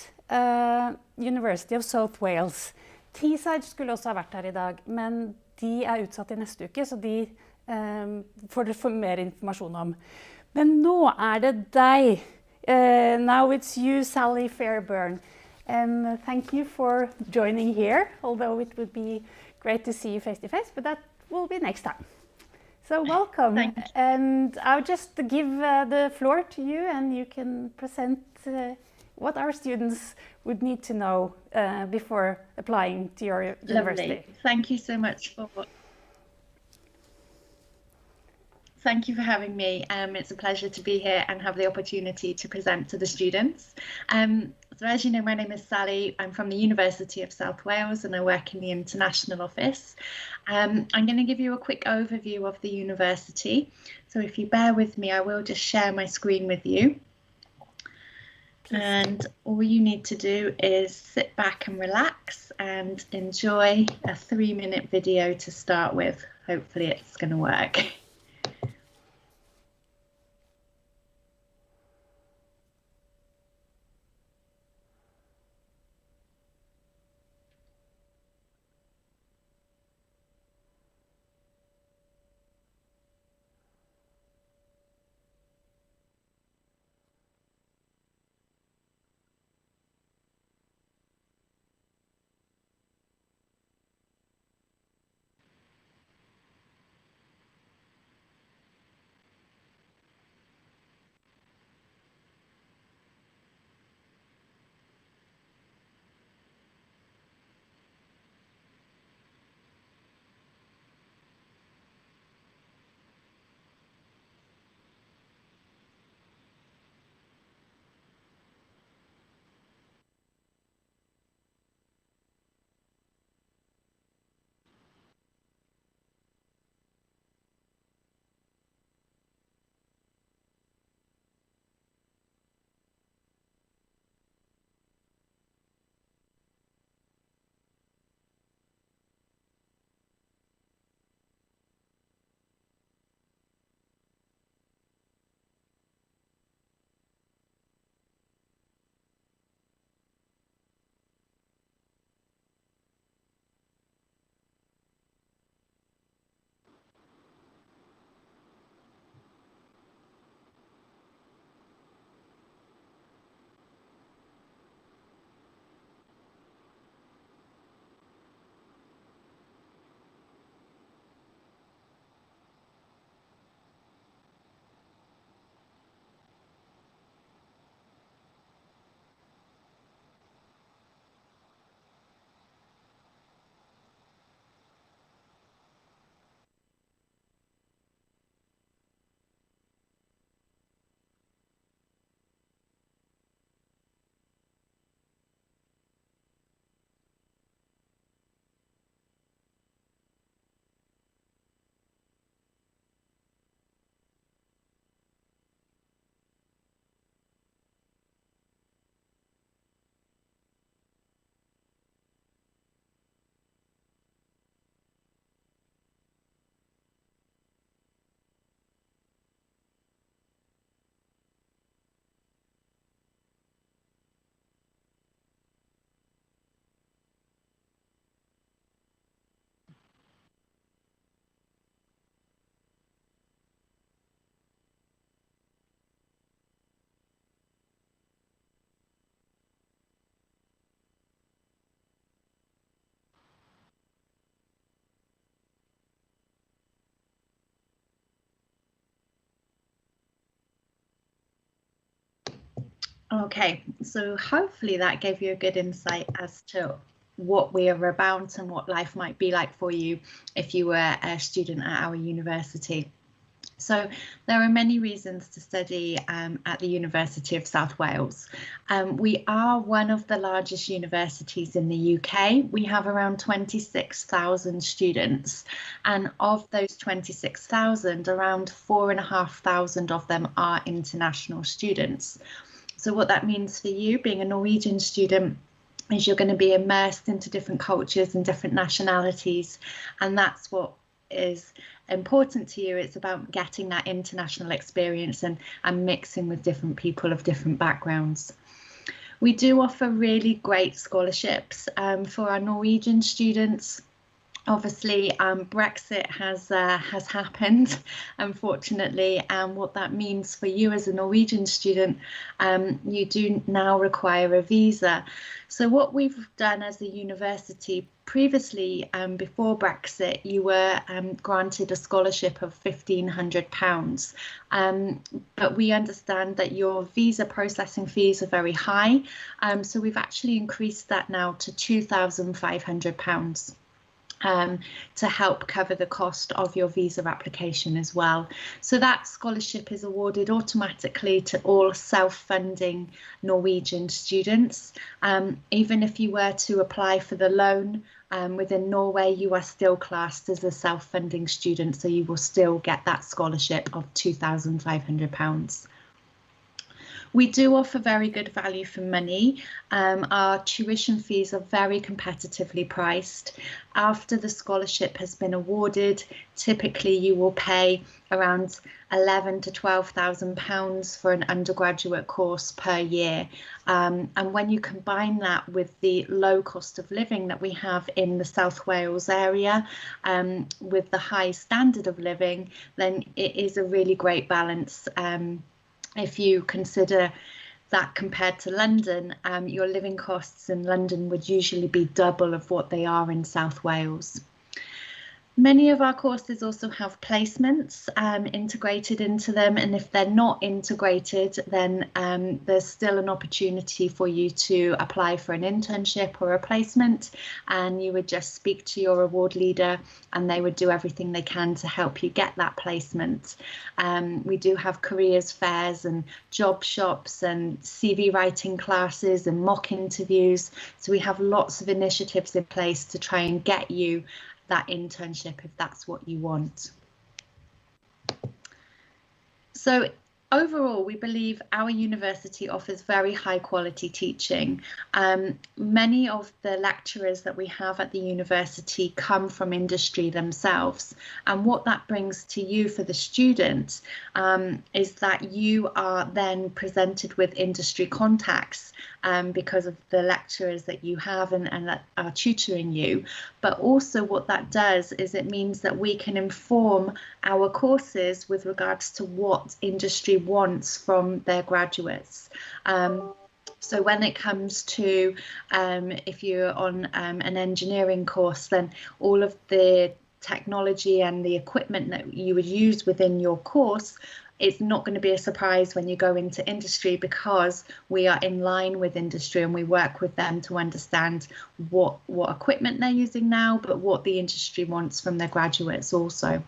University of South Wales. Teesside skulle også ha vært her i dag, men de er utsatt i neste uke, så de får dere få mer informasjon om. Men nå er det deg. Now it's you, Sally Fairburn. And thank you for joining here, although it would be great to see you face to face, but that will be next time. So welcome. And I'll just give the floor to you, and you can present what our students would need to know before applying to your university. Lovely. Thank you so much Thank you for having me. It's a pleasure to be here and have the opportunity to present to the students. So as you know, my name is Sally. I'm from the University of South Wales and I work in the international office. I'm going to give you a quick overview of the university. So if you bear with me, I will just share my screen with you. And all you need to do is sit back and relax and enjoy a 3-minute video to start with. Hopefully it's going to work. Okay, so hopefully that gave you a good insight as to what we are about and what life might be like for you if you were a student at our university. So there are many reasons to study at the University of South Wales. We are one of the largest universities in the UK. We have around 26,000 students, and of those 26,000, around 4,500 of them are international students. So what that means for you, being a Norwegian student, is you're going to be immersed into different cultures and different nationalities, and that's what is important to you. It's about getting that international experience and mixing with different people of different backgrounds. We do offer really great scholarships for our Norwegian students. Obviously, Brexit has happened, unfortunately, and what that means for you as a Norwegian student, you do now require a visa. So what we've done as a university previously, before Brexit, you were granted a scholarship of £1,500, but we understand that your visa processing fees are very high, so we've actually increased that now to £2,500. To help cover the cost of your visa application as well. So that scholarship is awarded automatically to all self-funding Norwegian students. Even if you were to apply for the loan within Norway, you are still classed as a self-funding student, so you will still get that scholarship of £2,500. We do offer very good value for money. Our tuition fees are very competitively priced. After the scholarship has been awarded, typically you will pay around £11,000 to £12,000 for an undergraduate course per year. And when you combine that with the low cost of living that we have in the South Wales area, with the high standard of living, then it is a really great balance. If you consider that compared to London, your living costs in London would usually be double of what they are in South Wales. Many of our courses also have placements integrated into them, and if they're not integrated, then there's still an opportunity for you to apply for an internship or a placement, and you would just speak to your award leader and they would do everything they can to help you get that placement. We do have careers fairs and job shops and CV writing classes and mock interviews, so we have lots of initiatives in place to try and get you that internship if that's what you want. So overall, we believe our university offers very high quality teaching. Many of the lecturers that we have at the university come from industry themselves, and what that brings to you for the student is that you are then presented with industry contacts because of the lecturers that you have and that are tutoring you. But also what that does is it means that we can inform our courses with regards to what industry wants from their graduates. So when it comes to if you're on an engineering course, then all of the technology and the equipment that you would use within your course, it's not going to be a surprise when you go into industry, because we are in line with industry and we work with them to understand what equipment they're using now, but what the industry wants from their graduates also.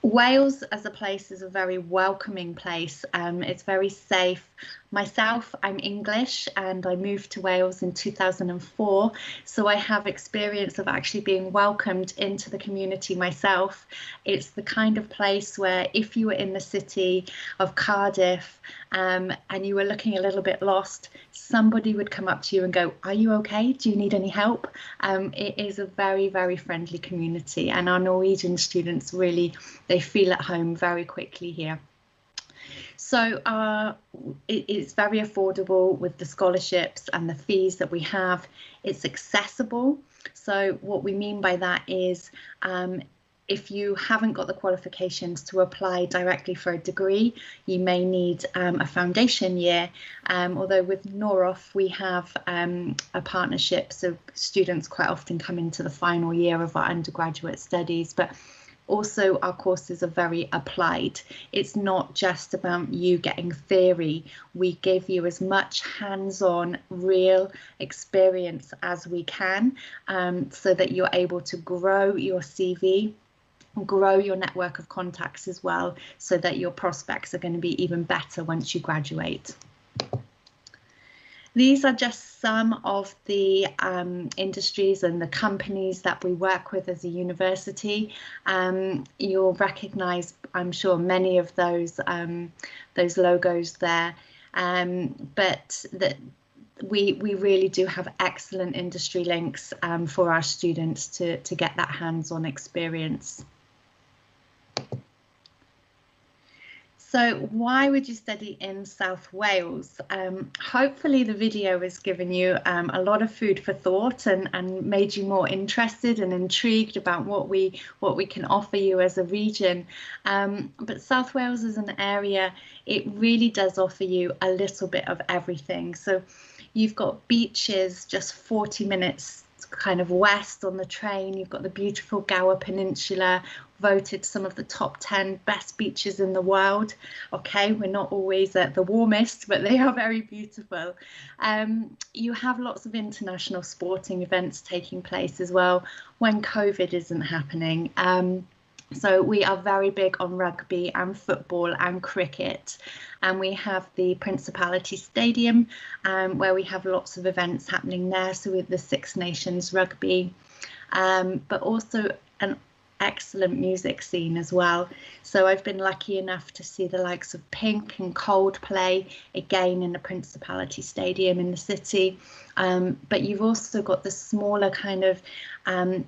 Wales as a place is a very welcoming place. It's very safe. Myself, I'm English and I moved to Wales in 2004, so I have experience of actually being welcomed into the community myself. It's the kind of place where if you were in the city of Cardiff and you were looking a little bit lost, somebody would come up to you and go, "Are you okay? Do you need any help?" It is a very, very friendly community, and our Norwegian students really, they feel at home very quickly here. So it's very affordable with the scholarships and the fees that we have. It's accessible. So what we mean by that is if you haven't got the qualifications to apply directly for a degree, you may need a foundation year. Although with Noroff, we have a partnership, so students quite often come into the final year of our undergraduate studies, but also our courses are very applied. It's not just about you getting theory. We give you as much hands-on, real experience as we can, so that you're able to grow your CV grow your network of contacts as well, so that your prospects are going to be even better once you graduate. These are just some of the industries and the companies that we work with as a university. You'll recognise, I'm sure, many of those logos there, but we really do have excellent industry links for our students to get that hands-on experience. So why would you study in South Wales? Hopefully the video has given you a lot of food for thought and made you more interested and intrigued about what we can offer you as a region. But South Wales is an area, it really does offer you a little bit of everything. So you've got beaches just 40 minutes kind of west on the train. You've got the beautiful Gower Peninsula, voted some of the top 10 best beaches in the world. Okay, we're not always the warmest, but they are very beautiful. You have lots of international sporting events taking place as well when COVID isn't happening. So we are very big on rugby and football and cricket, and we have the Principality Stadium where we have lots of events happening there. So with the Six Nations rugby, but also an excellent music scene as well. So I've been lucky enough to see the likes of Pink and Coldplay again in the Principality Stadium in the city. But you've also got the smaller kind of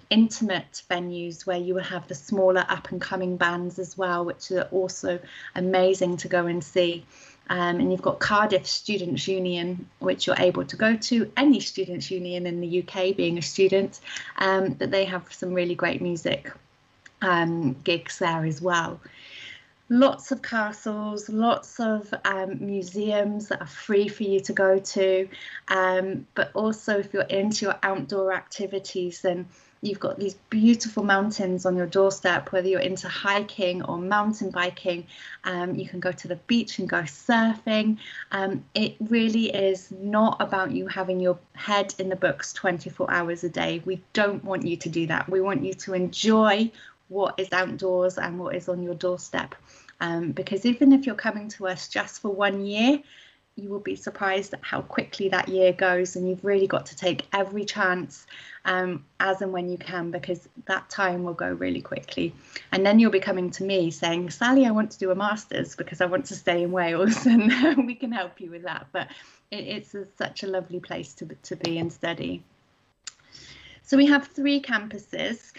intimate venues where you will have the smaller up and coming bands as well, which are also amazing to go and see. And you've got Cardiff Students' Union, which you're able to go to, any students' union in the UK, being a student, but they have some really great music gigs there as well. Lots of castles, lots of museums that are free for you to go to, but also if you're into your outdoor activities, then you've got these beautiful mountains on your doorstep. Whether you're into hiking or mountain biking, you can go to the beach and go surfing. It really is not about you having your head in the books 24 hours a day. We don't want you to do that. We want you to enjoy what is outdoors and what is on your doorstep, because even if you're coming to us just for 1 year, you will be surprised at how quickly that year goes, and you've really got to take every chance as and when you can, because that time will go really quickly. And then you'll be coming to me saying, Sally, I want to do a master's because I want to stay in Wales, and we can help you with that. But it's such a lovely place to be and study. So we have 3 campuses.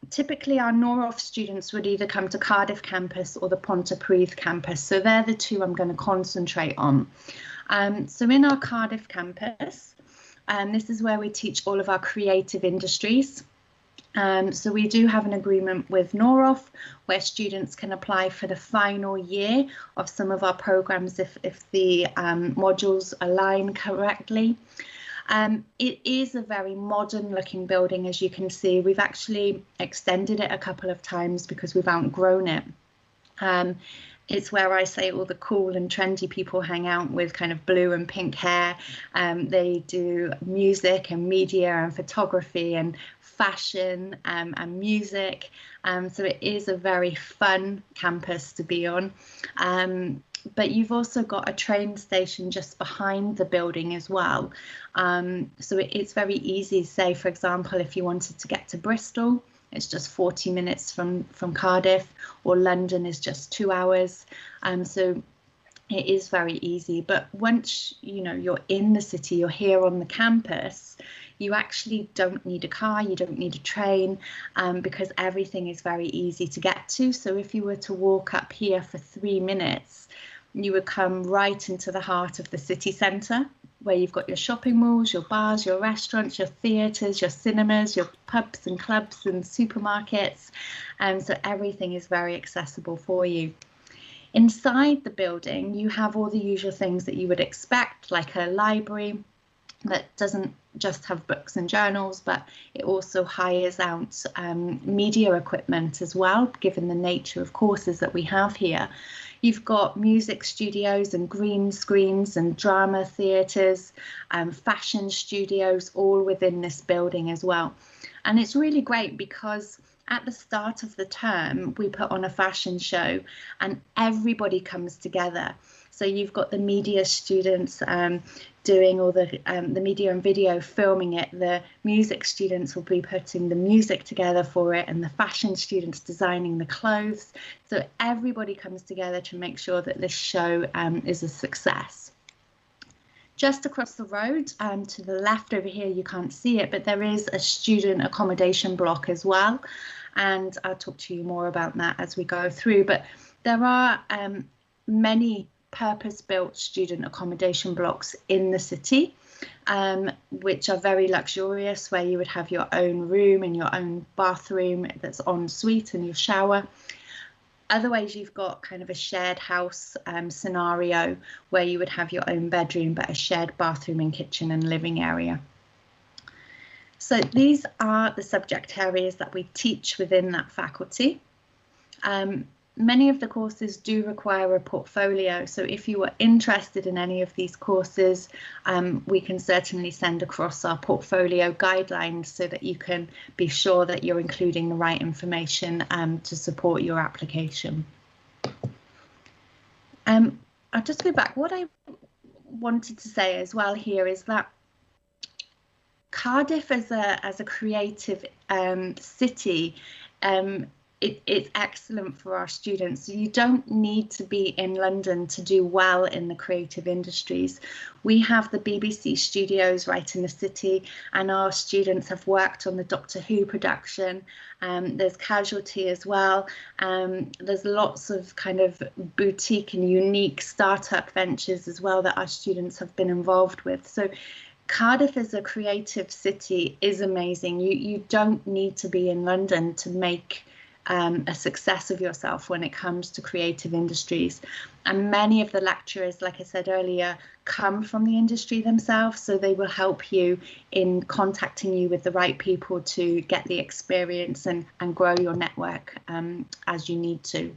Typically our Noroff students would either come to Cardiff campus or the Pontypridd campus. So they're the 2 I'm going to concentrate on. So in our Cardiff campus, this is where we teach all of our creative industries. So we do have an agreement with Noroff where students can apply for the final year of some of our programs if the modules align correctly. It is a very modern looking building, as you can see. We've actually extended it a couple of times because we've outgrown it. It's where I say all the cool and trendy people hang out with kind of blue and pink hair. They do music and media and photography and fashion and music. So it is a very fun campus to be on. But you've also got a train station just behind the building as well. So it's very easy, say, for example, if you wanted to get to Bristol, it's just 40 minutes from Cardiff, or London is just 2 hours. So it is very easy. But once you're in the city, you're here on the campus, you actually don't need a car, you don't need a train, because everything is very easy to get to. So if you were to walk up here for 3 minutes, you would come right into the heart of the city centre, where you've got your shopping malls, your bars, your restaurants, your theatres, your cinemas, your pubs and clubs and supermarkets. So everything is very accessible for you. Inside the building, you have all the usual things that you would expect, like a library that doesn't just have books and journals, but it also hires out media equipment as well, given the nature of courses that we have here. You've got music studios and green screens and drama theatres, fashion studios, all within this building as well. And it's really great because at the start of the term, we put on a fashion show and everybody comes together. So you've got the media students doing all the media and video, filming it. The music students will be putting the music together for it, and the fashion students designing the clothes. So everybody comes together to make sure that this show is a success. Just across the road, to the left over here, you can't see it, but there is a student accommodation block as well. And I'll talk to you more about that as we go through. But there are many purpose-built student accommodation blocks in the city, which are very luxurious, where you would have your own room and your own bathroom that's en suite and your shower. Otherwise, you've got kind of a shared house scenario where you would have your own bedroom, but a shared bathroom and kitchen and living area. So these are the subject areas that we teach within that faculty. Many of the courses do require a portfolio, so if you are interested in any of these courses, we can certainly send across our portfolio guidelines so that you can be sure that you're including the right information to support your application. I'll just go back. What I wanted to say as well here is that Cardiff as a creative city, it's excellent for our students. You don't need to be in London to do well in the creative industries. We have the BBC studios right in the city, and our students have worked on the Doctor Who production. There's Casualty as well. There's lots of kind of boutique and unique startup ventures as well that our students have been involved with. So Cardiff as a creative city is amazing. You don't need to be in London to make a success of yourself when it comes to creative industries. And many of the lecturers, like I said earlier, come from the industry themselves, so they will help you in contacting you with the right people to get the experience and grow your network as you need to.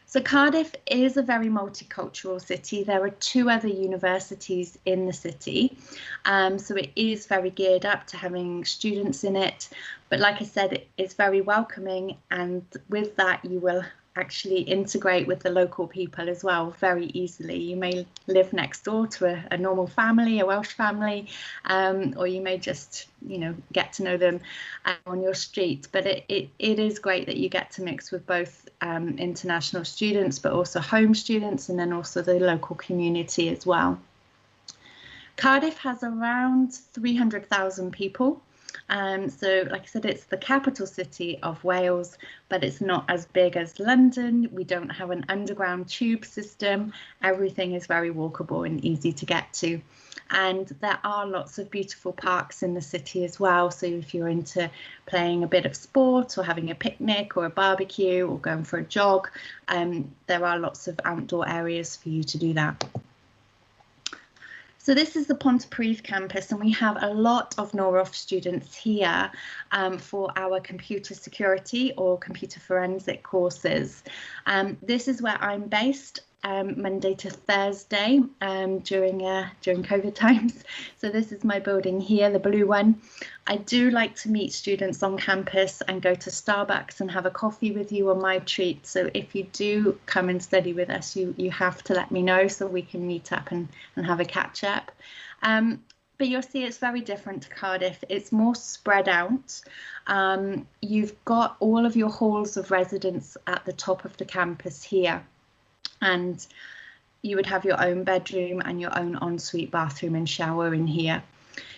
So Cardiff is a very multicultural city. There are 2 other universities in the city, so it is very geared up to having students in it. But like I said, it's very welcoming, and with that you will actually integrate with the local people as well very easily. You may live next door to a normal family, a Welsh family, or you may just, get to know them on your street. But it is great that you get to mix with both international students, but also home students, and then also the local community as well. Cardiff has around 300,000 people. So like I said, it's the capital city of Wales, but it's not as big as London. We don't have an underground tube system. Everything is very walkable and easy to get to. And there are lots of beautiful parks in the city as well. So if you're into playing a bit of sport or having a picnic or a barbecue or going for a jog, there are lots of outdoor areas for you to do that. So this is the Pontypridd campus, and we have a lot of Noroff students here for our computer security or computer forensic courses. This is where I'm based. Monday to Thursday during COVID times. So this is my building here, the blue one. I do like to meet students on campus and go to Starbucks and have a coffee with you on my treat. So if you do come and study with us, you have to let me know so we can meet up and have a catch up. But you'll see it's very different to Cardiff. It's more spread out. You've got all of your halls of residence at the top of the campus here. And you would have your own bedroom and your own ensuite bathroom and shower in here.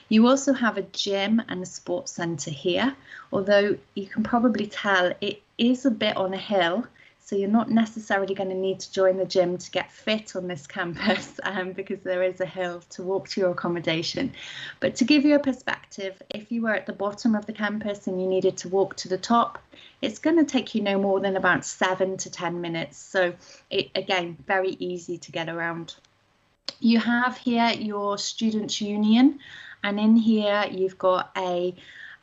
You also have a gym and a sports centre here, although you can probably tell it is a bit on a hill, so you're not necessarily going to need to join the gym to get fit on this campus because there is a hill to walk to your accommodation. But to give you a perspective, if you were at the bottom of the campus and you needed to walk to the top, it's going to take you no more than about 7 to 10 minutes. So again, very easy to get around. You have here your students' union, and in here you've got a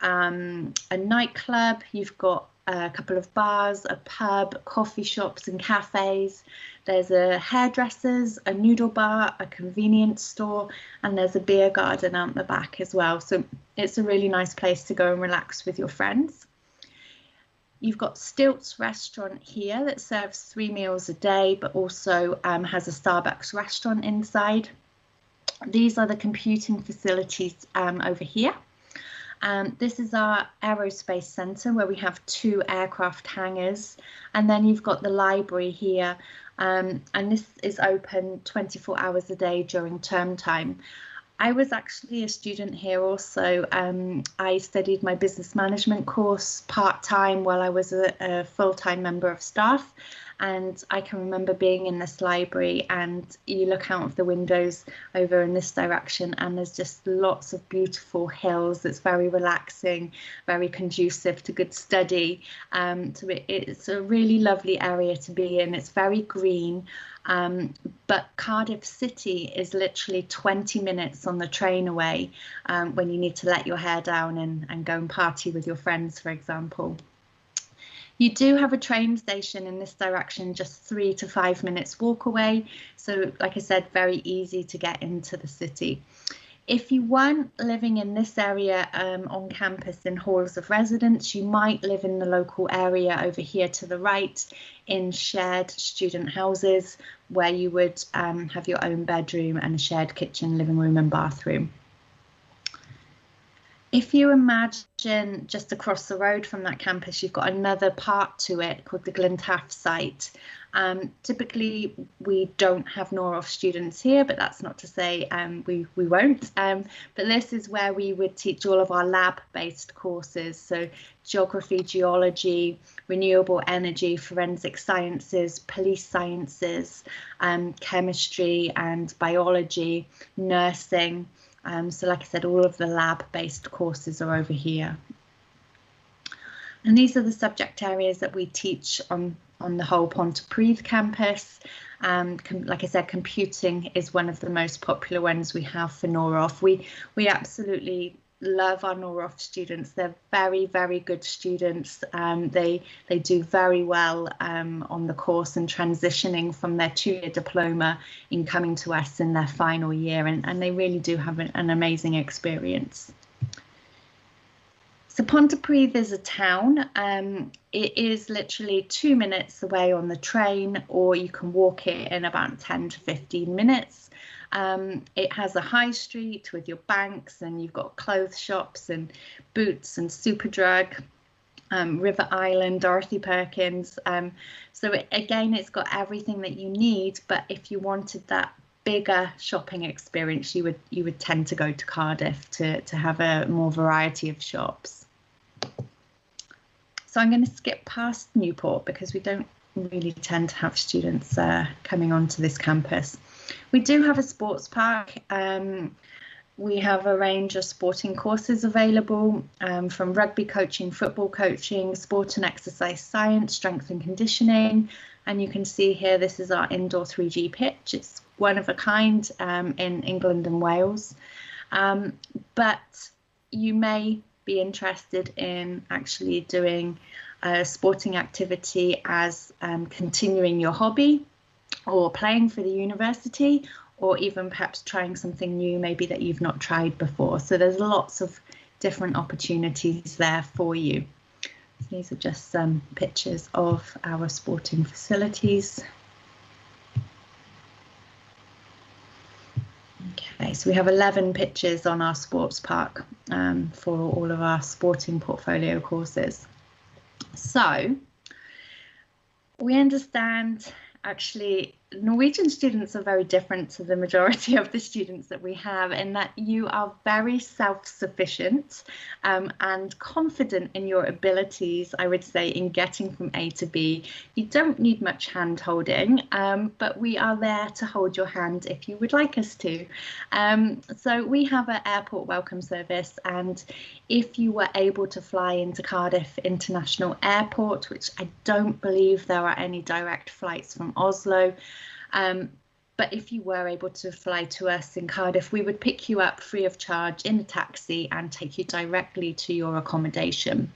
nightclub, you've got a couple of bars, a pub, coffee shops and cafes. There's a hairdresser's, a noodle bar, a convenience store, and there's a beer garden out the back as well. So it's a really nice place to go and relax with your friends. You've got Stilts restaurant here that serves 3 meals a day, but also has a Starbucks restaurant inside. These are the computing facilities over here. This is our aerospace centre where we have 2 aircraft hangars, and then you've got the library here, and this is open 24 hours a day during term time. I was actually a student here also. I studied my business management course part-time while I was a full-time member of staff, and I can remember being in this library, and you look out of the windows over in this direction and there's just lots of beautiful hills. It's very relaxing, very conducive to good study. So it's a really lovely area to be in. It's very green. But Cardiff City is literally 20 minutes on the train away when you need to let your hair down and go and party with your friends, for example. You do have a train station in this direction, just 3 to 5 minutes walk away. So like I said, very easy to get into the city. If you weren't living in this area on campus in halls of residence, you might live in the local area over here to the right in shared student houses where you would have your own bedroom and a shared kitchen, living room and bathroom. If you imagine just across the road from that campus, you've got another part to it called the Glentoft site. Typically, we don't have Noroff students here, but that's not to say we won't. But this is where we would teach all of our lab-based courses. So geography, geology, renewable energy, forensic sciences, police sciences, chemistry and biology, nursing. So like I said, all of the lab-based courses are over here. And these are the subject areas that we teach on the whole Pontypridd campus. Like I said, computing is one of the most popular ones we have for Noroff. We absolutely love our Noroff students. They're very, very good students. They do very well on the course and transitioning from their 2-year diploma in coming to us in their final year, and they really do have an amazing experience. So Pontypridd is a town. It is literally 2 minutes away on the train, or you can walk it in about 10 to 15 minutes. It has a high street with your banks, and you've got clothes shops and Boots and Superdrug, River Island, Dorothy Perkins. So again, it's got everything that you need. But if you wanted that bigger shopping experience, you would tend to go to Cardiff to have a more variety of shops. So I'm going to skip past Newport because we don't really tend to have students coming onto this campus. We do have a sports park. We have a range of sporting courses available, from rugby coaching, football coaching, sport and exercise science, strength and conditioning. And you can see here, this is our indoor 3G pitch. It's one of a kind in England and Wales. But you may be interested in actually doing a sporting activity as continuing your hobby, or playing for the university, or even perhaps trying something new maybe that you've not tried before. So there's lots of different opportunities there for you. These are just some pictures of our sporting facilities. Okay, so we have 11 pictures on our sports park for all of our sporting portfolio courses. So we understand actually Norwegian students are very different to the majority of the students that we have, in that you are very self-sufficient and confident in your abilities, I would say, in getting from A to B. You don't need much hand holding, but we are there to hold your hand if you would like us to. So we have an airport welcome service, and if you were able to fly into Cardiff International Airport, which I don't believe there are any direct flights from Oslo, but if you were able to fly to us in Cardiff, we would pick you up free of charge in a taxi and take you directly to your accommodation.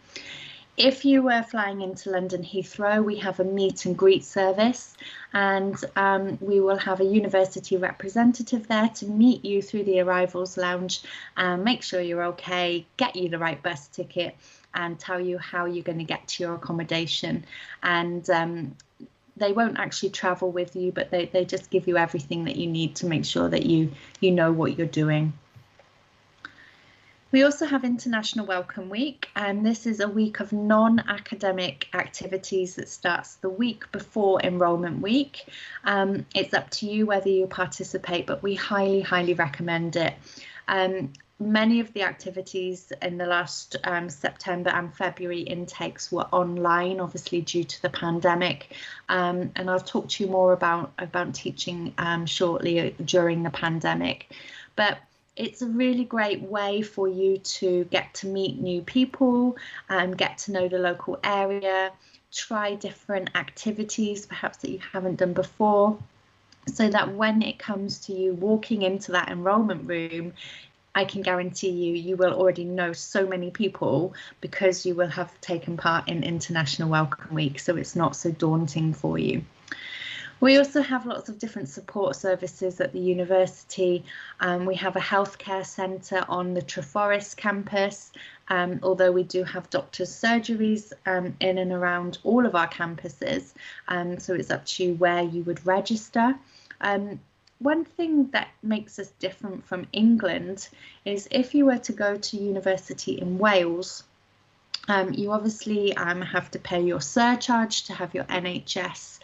If you were flying into London Heathrow, we have a meet and greet service, and we will have a university representative there to meet you through the arrivals lounge, make sure you're okay, get you the right bus ticket, and tell you how you're going to get to your accommodation. And they won't actually travel with you, but they just give you everything that you need to make sure that you know what you're doing. We also have International Welcome Week, and this is a week of non-academic activities that starts the week before Enrolment Week. It's up to you whether you participate, but we highly, highly recommend it. Many of the activities in the last September and February intakes were online, obviously due to the pandemic, and I'll talk to you more about teaching shortly during the pandemic. But it's a really great way for you to get to meet new people and get to know the local area, try different activities perhaps that you haven't done before, so that when it comes to you walking into that enrolment room, I can guarantee you will already know so many people because you will have taken part in International Welcome Week, so it's not so daunting for you. We also have lots of different support services at the university. We have a healthcare centre on the Treforest campus, although we do have doctors' surgeries in and around all of our campuses, so it's up to you where you would register. One thing that makes us different from England is if you were to go to university in Wales, you obviously have to pay your surcharge to have your NHS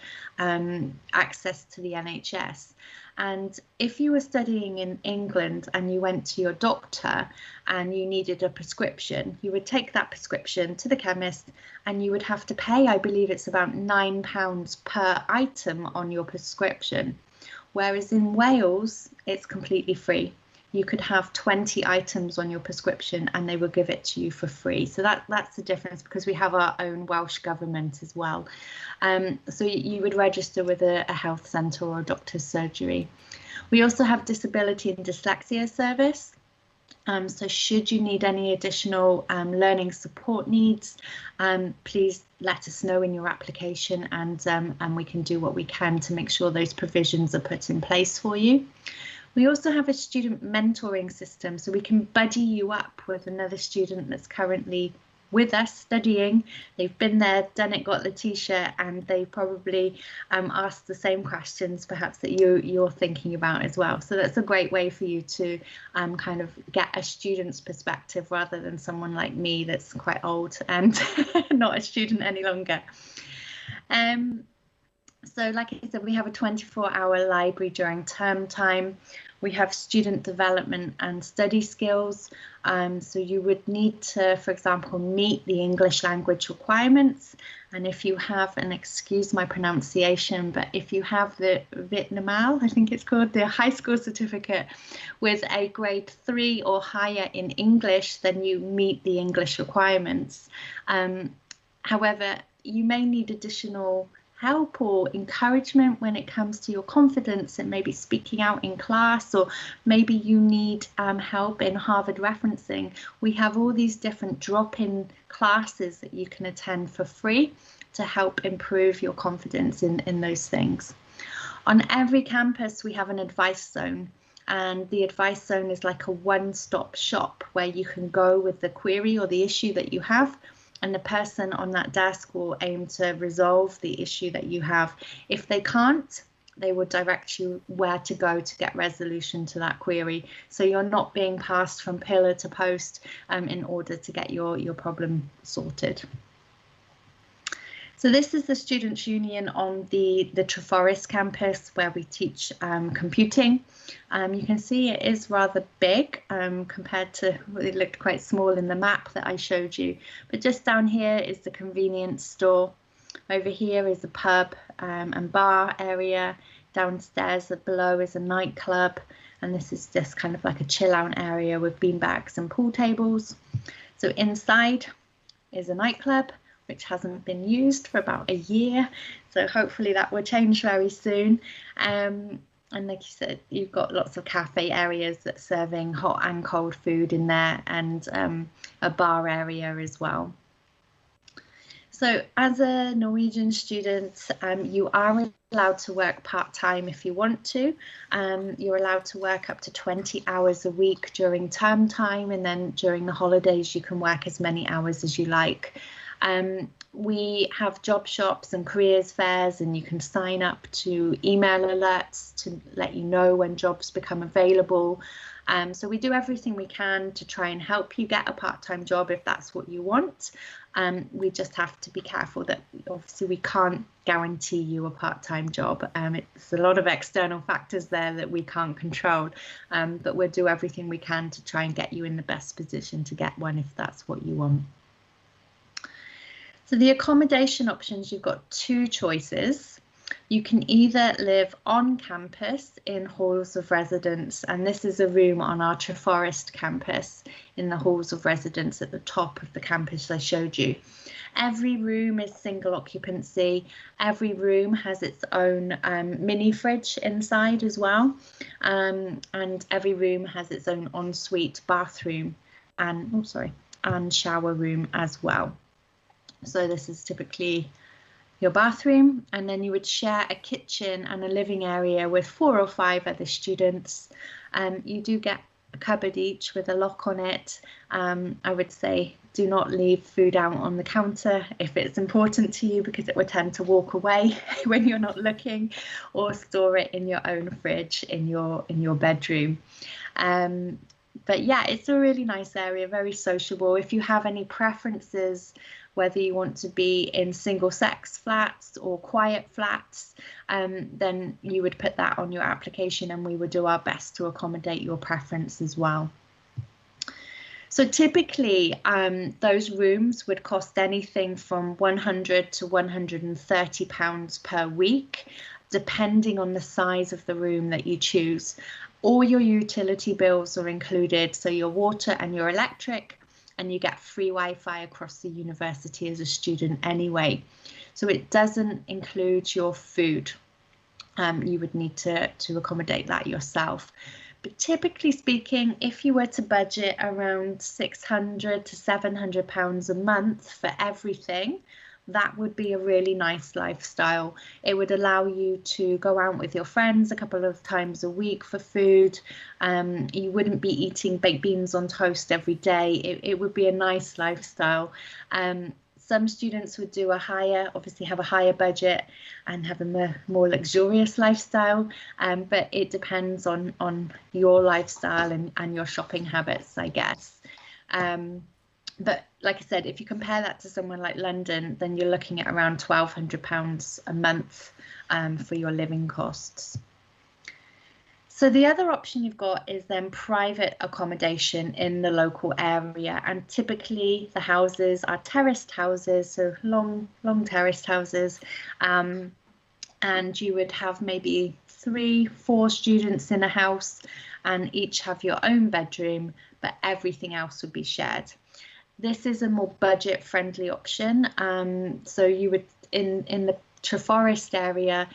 access to the NHS. And if you were studying in England and you went to your doctor and you needed a prescription, you would take that prescription to the chemist and you would have to pay, I believe it's about £9 per item on your prescription. Whereas in Wales, it's completely free. You could have 20 items on your prescription and they will give it to you for free. So that's the difference, because we have our own Welsh government as well. So you would register with a health centre or a doctor's surgery. We also have disability and dyslexia service. So should you need any additional learning support needs, please let us know in your application, and we can do what we can to make sure those provisions are put in place for you. We also have a student mentoring system, so we can buddy you up with another student that's currently with us studying. They've been there, done it, got the t-shirt, and they probably asked the same questions perhaps that you're thinking about as well. So that's a great way for you to kind of get a student's perspective rather than someone like me that's quite old and not a student any longer. So like I said, we have a 24-hour library during term time. We have student development and study skills. So you would need to, for example, meet the English language requirements. And if you have, and excuse my pronunciation, but if you have the Vietnamal, I think it's called, the high school certificate with a grade 3 or higher in English, then you meet the English requirements. However, you may need additional help or encouragement when it comes to your confidence and maybe speaking out in class, or maybe you need help in Harvard referencing. We have all these different drop-in classes that you can attend for free to help improve your confidence in those things. On every campus we have an advice zone, and the advice zone is like a one-stop shop where you can go with the query or the issue that you have, and the person on that desk will aim to resolve the issue that you have. If they can't, they will direct you where to go to get resolution to that query. So you're not being passed from pillar to post in order to get your problem sorted. So this is the Students' Union on the Treforest campus where we teach computing. You can see it is rather big compared to, it looked quite small in the map that I showed you. But just down here is the convenience store. Over here is the pub and bar area. Downstairs below is a nightclub. And this is just kind of like a chill out area with beanbags and pool tables. So inside is a nightclub, which hasn't been used for about a year. So hopefully that will change very soon. And like you said, you've got lots of cafe areas that's serving hot and cold food in there, and a bar area as well. So as a Norwegian student, you are allowed to work part-time if you want to. You're allowed to work up to 20 hours a week during term time, and then during the holidays you can work as many hours as you like. We have job shops and careers fairs, and you can sign up to email alerts to let you know when jobs become available. So we do everything we can to try and help you get a part-time job if that's what you want. We just have to be careful that obviously we can't guarantee you a part-time job. It's a lot of external factors there that we can't control, but we'll do everything we can to try and get you in the best position to get one if that's what you want. So the accommodation options, you've got two choices. You can either live on campus in halls of residence, and this is a room on our Treforest campus in the halls of residence at the top of the campus I showed you. Every room is single occupancy. Every room has its own mini fridge inside as well, and every room has its own ensuite bathroom and shower room as well. So this is typically your bathroom, and then you would share a kitchen and a living area with 4 or 5 other students. You do get a cupboard each with a lock on it. I would say do not leave food out on the counter if it's important to you, because it will tend to walk away when you're not looking, or store it in your own fridge in your bedroom. But yeah, it's a really nice area, very sociable. If you have any preferences, whether you want to be in single-sex flats or quiet flats, then you would put that on your application, and we would do our best to accommodate your preference as well. So typically, those rooms would cost anything from £100 to £130 per week, depending on the size of the room that you choose. All your utility bills are included, so your water and your electric, and you get free Wi-Fi across the university as a student anyway. So it doesn't include your food. You would need to accommodate that yourself. But typically speaking, if you were to budget around £600 to £700 a month for everything, that would be a really nice lifestyle. It would allow you to go out with your friends a couple of times a week for food. You wouldn't be eating baked beans on toast every day. It would be a nice lifestyle. Some students would do obviously have a higher budget and have a more luxurious lifestyle, but it depends on your lifestyle and your shopping habits, I guess. But like I said, if you compare that to somewhere like London, then you're looking at around £1,200 a month for your living costs. So the other option you've got is then private accommodation in the local area, and typically the houses are terraced houses, so long terraced houses, and you would have maybe 3-4 students in a house and each have your own bedroom, but everything else would be shared. This is a more budget-friendly option. So you would, in the Treforest area,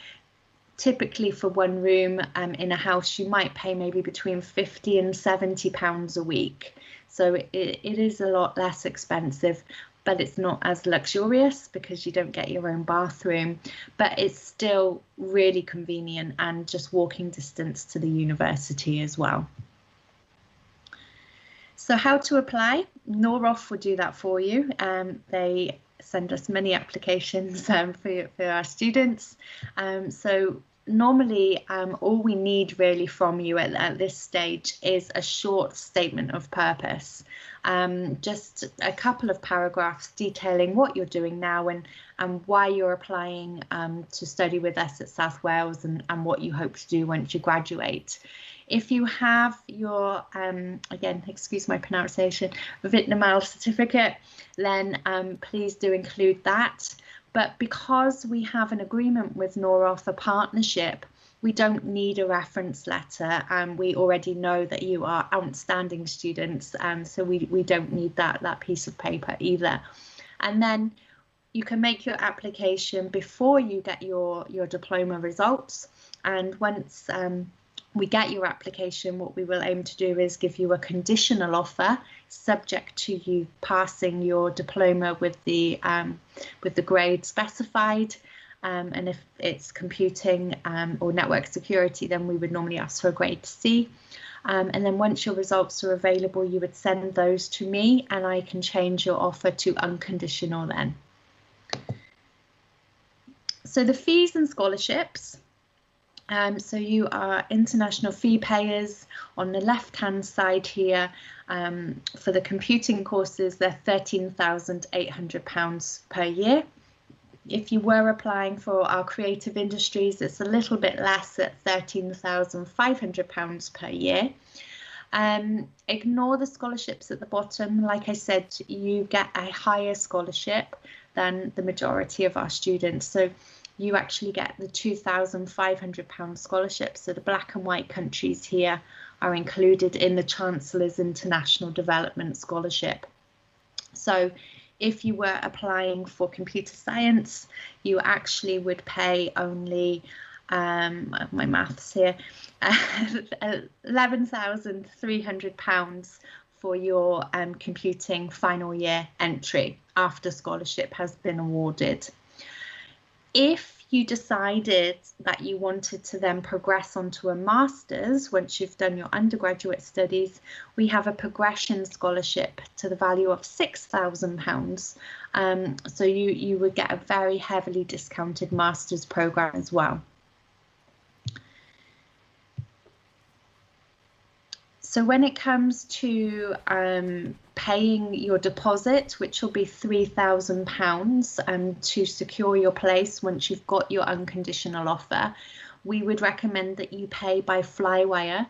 typically for one room in a house, you might pay maybe between £50 and £70 a week. So it is a lot less expensive, but it's not as luxurious because you don't get your own bathroom. But it's still really convenient and just walking distance to the university as well. So how to apply? Noroff will do that for you. They send us many applications for our students. So normally all we need really from you at this stage is a short statement of purpose. Just a couple of paragraphs detailing what you're doing now and why you're applying to study with us at South Wales and what you hope to do once you graduate. If you have your, again, excuse my pronunciation, Vietnamal certificate, then please do include that. But because we have an agreement with Noroff, a partnership, we don't need a reference letter, and we already know that you are outstanding students, so we don't need that piece of paper either. And then you can make your application before you get your diploma results, and once we get your application, what we will aim to do is give you a conditional offer subject to you passing your diploma with the grade specified. And if it's computing or network security, then we would normally ask for a grade C. And then once your results are available, you would send those to me and I can change your offer to unconditional then. So the fees and scholarships. So you are international fee payers. On the left-hand side here, for the computing courses, they're £13,800 per year. If you were applying for our creative industries, it's a little bit less at £13,500 per year. Ignore the scholarships at the bottom. Like I said, you get a higher scholarship than the majority of our students. So you actually get the £2,500 scholarship. So the black and white countries here are included in the Chancellor's International Development Scholarship. So if you were applying for computer science, you actually would pay only, my maths here, £11,300 for your computing final year entry after scholarship has been awarded. If you decided that you wanted to then progress onto a master's once you've done your undergraduate studies, we have a progression scholarship to the value of £6,000. So you would get a very heavily discounted master's program as well. So when it comes to paying your deposit, which will be £3,000 to secure your place once you've got your unconditional offer, we would recommend that you pay by Flywire,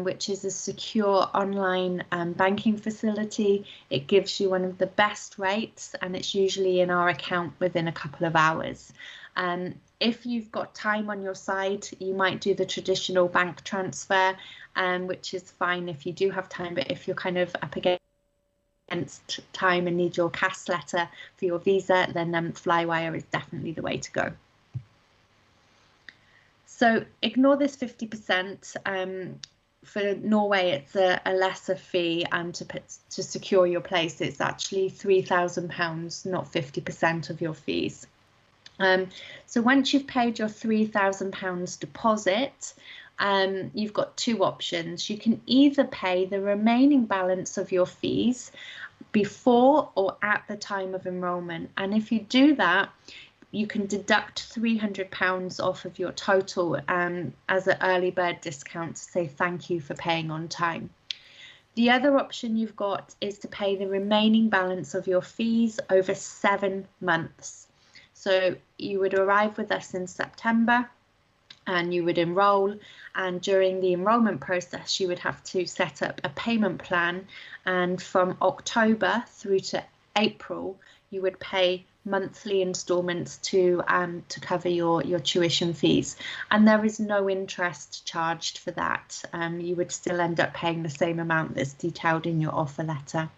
which is a secure online banking facility. It gives you one of the best rates and it's usually in our account within a couple of hours. If you've got time on your side, you might do the traditional bank transfer, which is fine if you do have time, but if you're kind of up against time and need your CAS letter for your visa, then Flywire is definitely the way to go. So ignore this 50%. For Norway, it's a lesser fee to secure your place. It's actually £3,000, not 50% of your fees. So once you've paid your £3,000 deposit, you've got two options. You can either pay the remaining balance of your fees before or at the time of enrolment. And if you do that, you can deduct £300 off of your total as an early bird discount to say thank you for paying on time. The other option you've got is to pay the remaining balance of your fees over 7 months. So you would arrive with us in September and you would enroll, and during the enrolment process you would have to set up a payment plan, and from October through to April you would pay monthly installments to cover your tuition fees, and there is no interest charged for that. You would still end up paying the same amount that's detailed in your offer letter.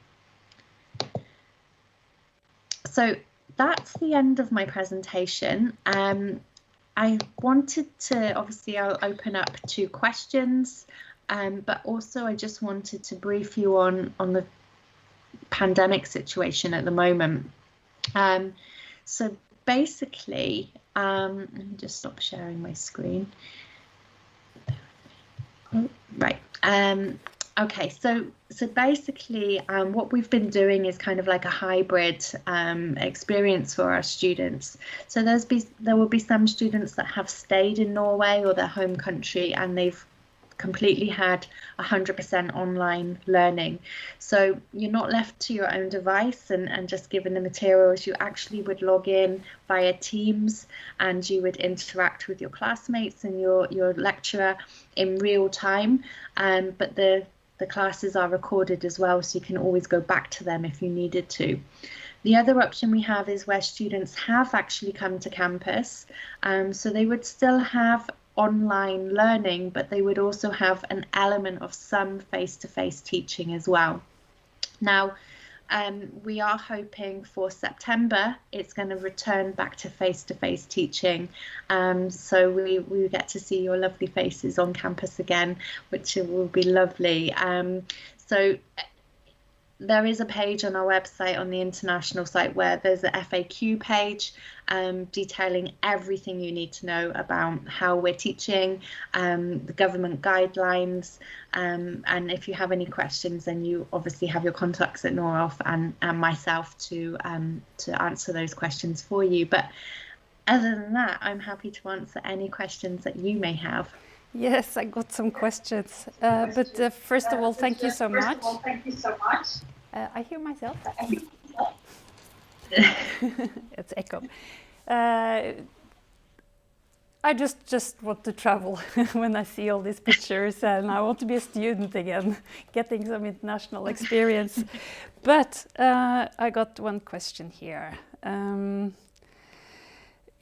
So that's the end of my presentation. I wanted to, obviously I'll open up to questions, but also I just wanted to brief you on the pandemic situation at the moment. So basically, let me just stop sharing my screen. Oh, right. Okay, so basically what we've been doing is kind of like a hybrid experience for our students. So there will be some students that have stayed in Norway or their home country and they've completely had 100% online learning. So you're not left to your own device and just given the materials. You actually would log in via Teams and you would interact with your classmates and your lecturer in real time. But the classes are recorded as well, so you can always go back to them if you needed to. The other option we have is where students have actually come to campus, so they would still have online learning, but they would also have an element of some face-to-face teaching as well. Now, we are hoping for September it's going to return back to face-to-face teaching, so we get to see your lovely faces on campus again, which will be lovely. So there is a page on our website, on the international site, where there's an FAQ page detailing everything you need to know about how we're teaching, the government guidelines, and if you have any questions, then you obviously have your contacts at Noroff and myself to answer those questions for you. But other than that, I'm happy to answer any questions that you may have. Yes, I got some questions. But first of all, thank you so much. I hear myself. It's echo. I just want to travel when I see all these pictures, and I want to be a student again, getting some international experience. But I got one question here.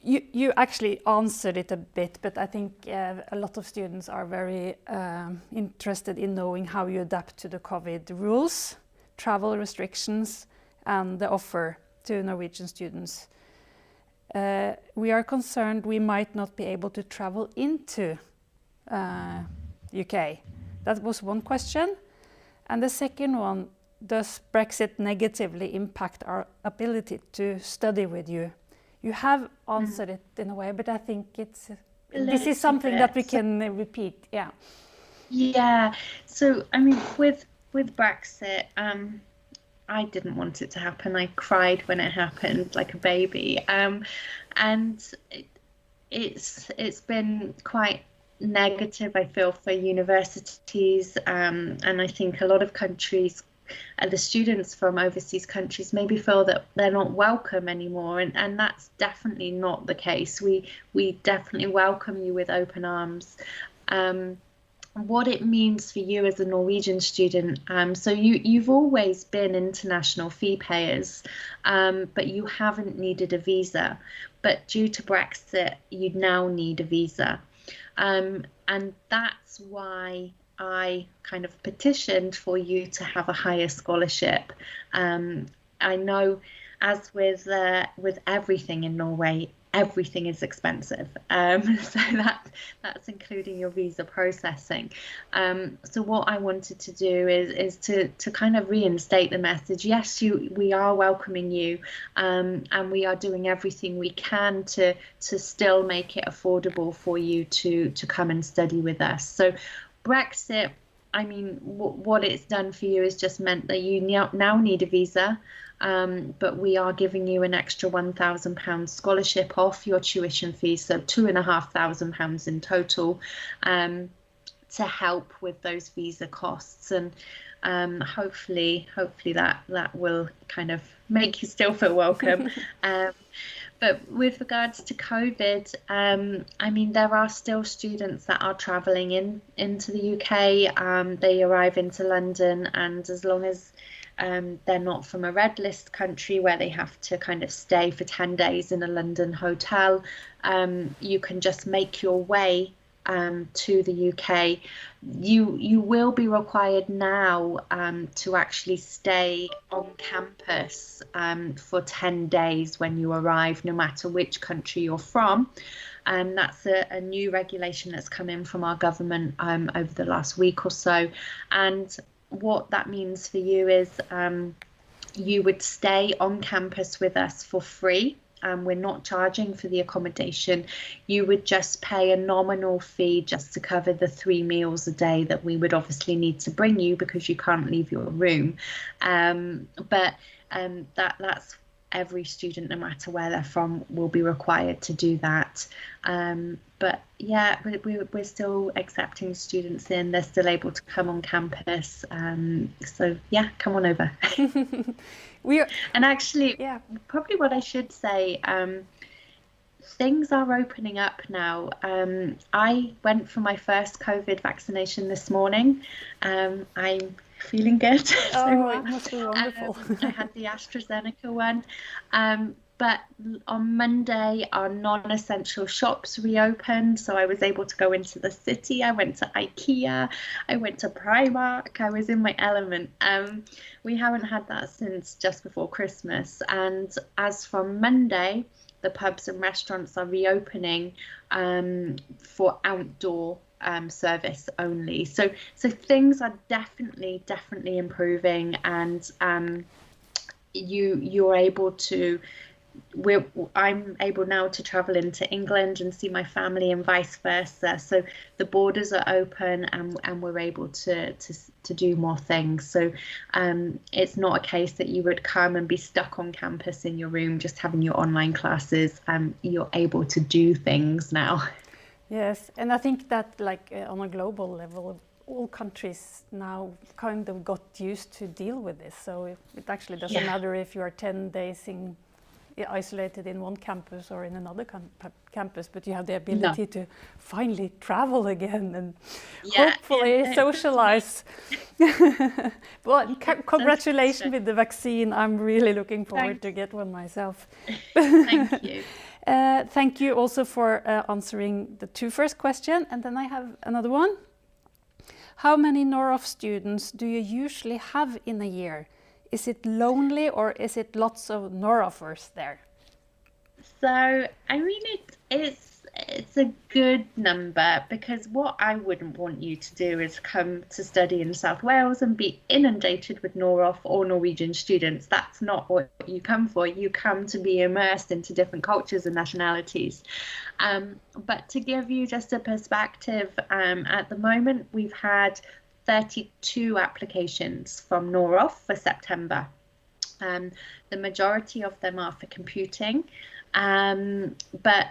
You actually answered it a bit, but I think a lot of students are very interested in knowing how you adapt to the COVID rules, travel restrictions, and the offer to Norwegian students. We are concerned we might not be able to travel into UK. That was one question. And the second one, does Brexit negatively impact our ability to study with you? You have answered it in a way, but I think this is something that we can repeat. Yeah. Yeah. So I mean, with Brexit, I didn't want it to happen. I cried when it happened, like a baby. And it's been quite negative, I feel, for universities, and I think a lot of countries. The students from overseas countries maybe feel that they're not welcome anymore, and that's definitely not the case. We definitely welcome you with open arms. What it means for you as a Norwegian student, so you've always been international fee payers, but you haven't needed a visa. But due to Brexit, you now need a visa, and that's why I kind of petitioned for you to have a higher scholarship. I know, as with everything in Norway, everything is expensive. So that's including your visa processing. So what I wanted to do is to kind of reinstate the message. Yes, we are welcoming you, and we are doing everything we can to still make it affordable for you to come and study with us. So Brexit, I mean, what it's done for you is just meant that you now need a visa, but we are giving you an extra £1,000 scholarship off your tuition fees, so £2,500 in total, to help with those visa costs, and hopefully that will kind of make you still feel welcome. But with regards to COVID, I mean, there are still students that are travelling into the UK. They arrive into London, and as long as they're not from a red list country where they have to kind of stay for 10 days in a London hotel, you can just make your way to the UK. You will be required now to actually stay on campus for 10 days when you arrive, no matter which country you're from. And that's a new regulation that's come in from our government over the last week or so. And what that means for you is you would stay on campus with us for free. We're not charging for the accommodation. You would just pay a nominal fee just to cover the 3 meals a day that we would obviously need to bring you because you can't leave your room. But that's every student, no matter where they're from, will be required to do that. But yeah, we're still accepting students in. They're still able to come on campus. So yeah, come on over. And actually, yeah, probably what I should say, things are opening up now. I went for my first COVID vaccination this morning. I'm feeling good. It must be wonderful. I had the AstraZeneca one. But on Monday, our non-essential shops reopened, so I was able to go into the city. I went to IKEA, I went to Primark, I was in my element. We haven't had that since just before Christmas. And as from Monday, the pubs and restaurants are reopening for outdoor service only. So things are definitely improving, and you're able to. I'm able now to travel into England and see my family and vice versa. So the borders are open, and we're able to do more things. So it's not a case that you would come and be stuck on campus in your room just having your online classes. You're able to do things now. Yes, and I think that on a global level, all countries now kind of got used to deal with this. So it actually doesn't matter if you are 10 days isolated in one campus or in another campus, but you have the ability to finally travel again and hopefully socialize. Well, congratulations with the vaccine. I'm really looking forward to get one myself. Thank you. Thank you also for answering the two first questions. And then I have another one. How many Noroff students do you usually have in a year? Is it lonely, or is it lots of Noroffers there? So, I mean, it's a good number, because what I wouldn't want you to do is come to study in South Wales and be inundated with Noroff or Norwegian students. That's not what you come for. You come to be immersed into different cultures and nationalities. But to give you just a perspective, at the moment we've had 32 applications from Noroff for September. The majority of them are for computing. But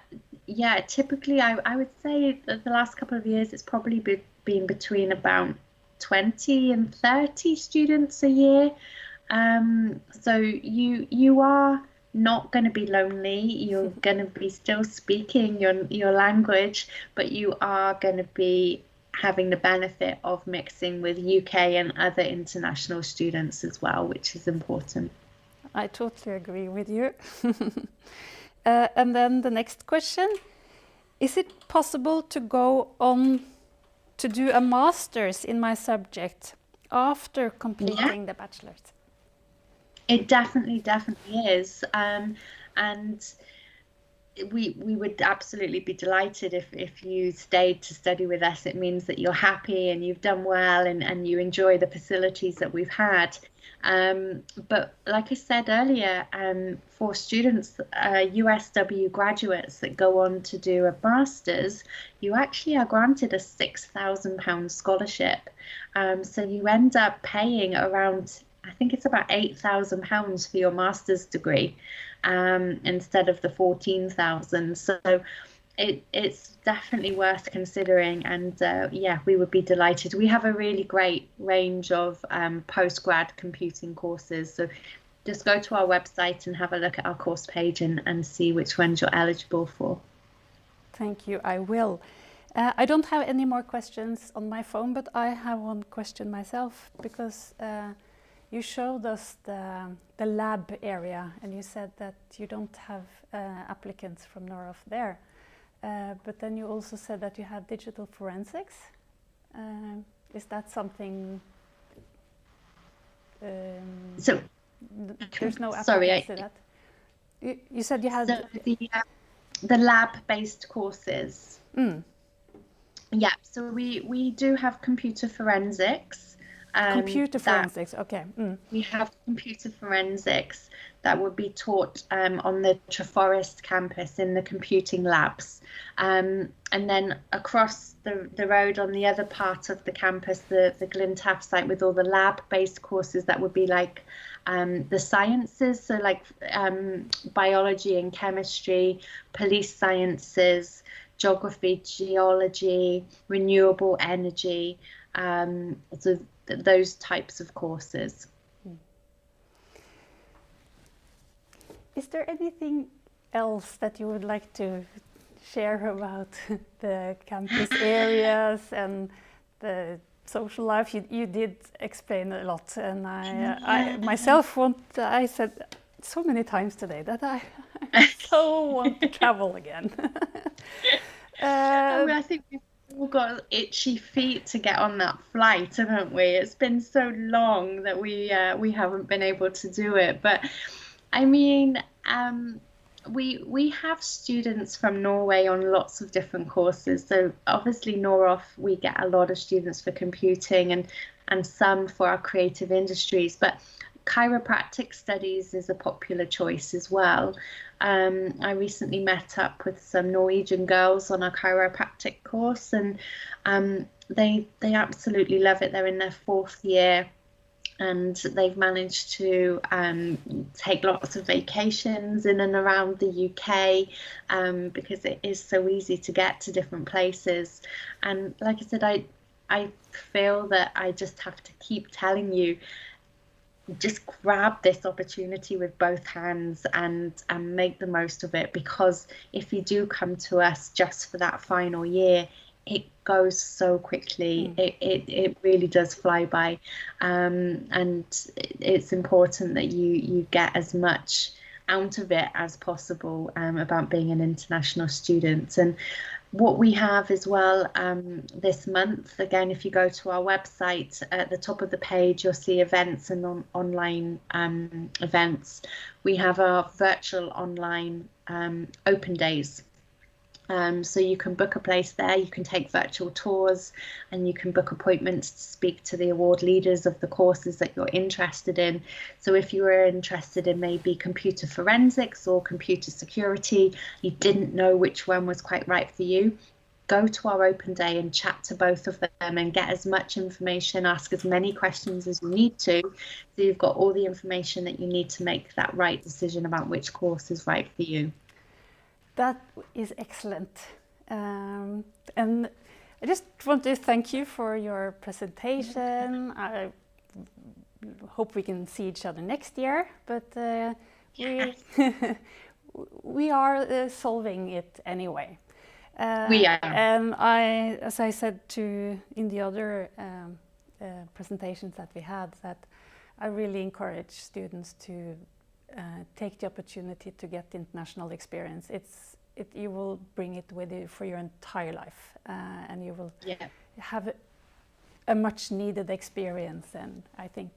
yeah, typically I would say that the last couple of years it's probably been between about 20 and 30 students a year. So you are not going to be lonely. You're going to be still speaking your language, but you are going to be having the benefit of mixing with UK and other international students as well, which is important. I totally agree with you. And then the next question, is it possible to go on to do a master's in my subject after completing the bachelor's? It definitely is. And we would absolutely be delighted if you stayed to study with us. It means that you're happy and you've done well, and you enjoy the facilities that we've had. But like I said earlier, for students, USW graduates that go on to do a master's, you actually are granted a £6,000 scholarship. So you end up paying around, I think it's about £8,000 for your master's degree, instead of the 14,000. So it's definitely worth considering, and we would be delighted. We have a really great range of postgrad computing courses, so just go to our website and have a look at our course page and see which ones you're eligible for. Thank you, I will. I don't have any more questions on my phone, but I have one question myself, because you showed us the lab area, and you said that you don't have applicants from Noroff there. But then you also said that you have digital forensics. Is that something? So there's no applicants to that. You said you had the lab-based courses. Yeah, so we do have computer forensics. Computer forensics, okay. We have computer forensics that would be taught on the Treforest campus in the computing labs. And then across the road on the other part of the campus, the Glintaf site with all the lab-based courses, that would be like the sciences, so like biology and chemistry, police sciences, geography, geology, renewable energy, so those types of courses. Is there anything else that you would like to share about the campus areas and the social life? You did explain a lot, and I myself I said so many times today that I so want to travel again. I think we've all got itchy feet to get on that flight, haven't we? It's been so long that we haven't been able to do it. But I mean, We have students from Norway on lots of different courses. So obviously Noroff, we get a lot of students for computing and some for our creative industries, but chiropractic studies is a popular choice as well. I recently met up with some Norwegian girls on a chiropractic course, and they absolutely love it. They're in their 4th year, and they've managed to take lots of vacations in and around the UK because it is so easy to get to different places. And like I said, I feel that I just have to keep telling you, just grab this opportunity with both hands and make the most of it, because if you do come to us just for that final year, it goes so quickly. It really does fly by, and it's important that you get as much out of it as possible about being an international student. And what we have as well this month, again, if you go to our website, at the top of the page you'll see events and online events. We have our virtual online open days. So you can book a place there, you can take virtual tours, and you can book appointments to speak to the award leaders of the courses that you're interested in. So if you were interested in maybe computer forensics or computer security, you didn't know which one was quite right for you, go to our open day and chat to both of them and get as much information, ask as many questions as you need to, so you've got all the information that you need to make that right decision about which course is right for you. That is excellent. And I just want to thank you for your presentation. I hope we can see each other next year, but we are solving it anyway. We are. And as I said in the other presentations that we had, that I really encourage students to take the opportunity to get international experience. You will bring it with you for your entire life, and you will have a much needed experience. And I think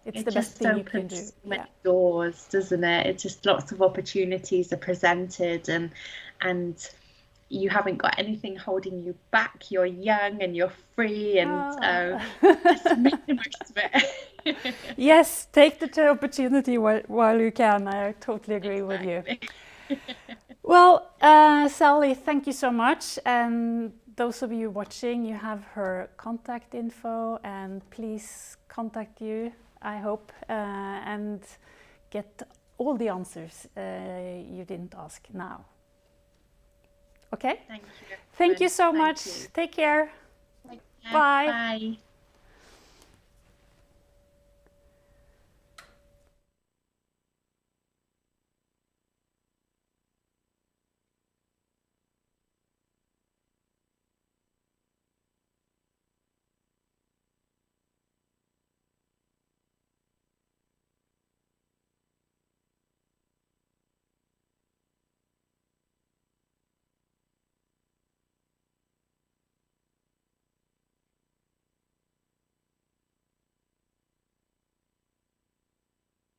it's the best thing you can do. It many doors, doesn't it? It's just lots of opportunities are presented, and you haven't got anything holding you back. You're young and you're free, and just make the most of it. Yes, take the opportunity while you can. I totally agree with you. Well, Sally, thank you so much. And those of you watching, you have her contact info, and please contact you, I hope, and get all the answers you didn't ask now. Okay? Thank you. Thank you so much. Take care. Bye. Bye.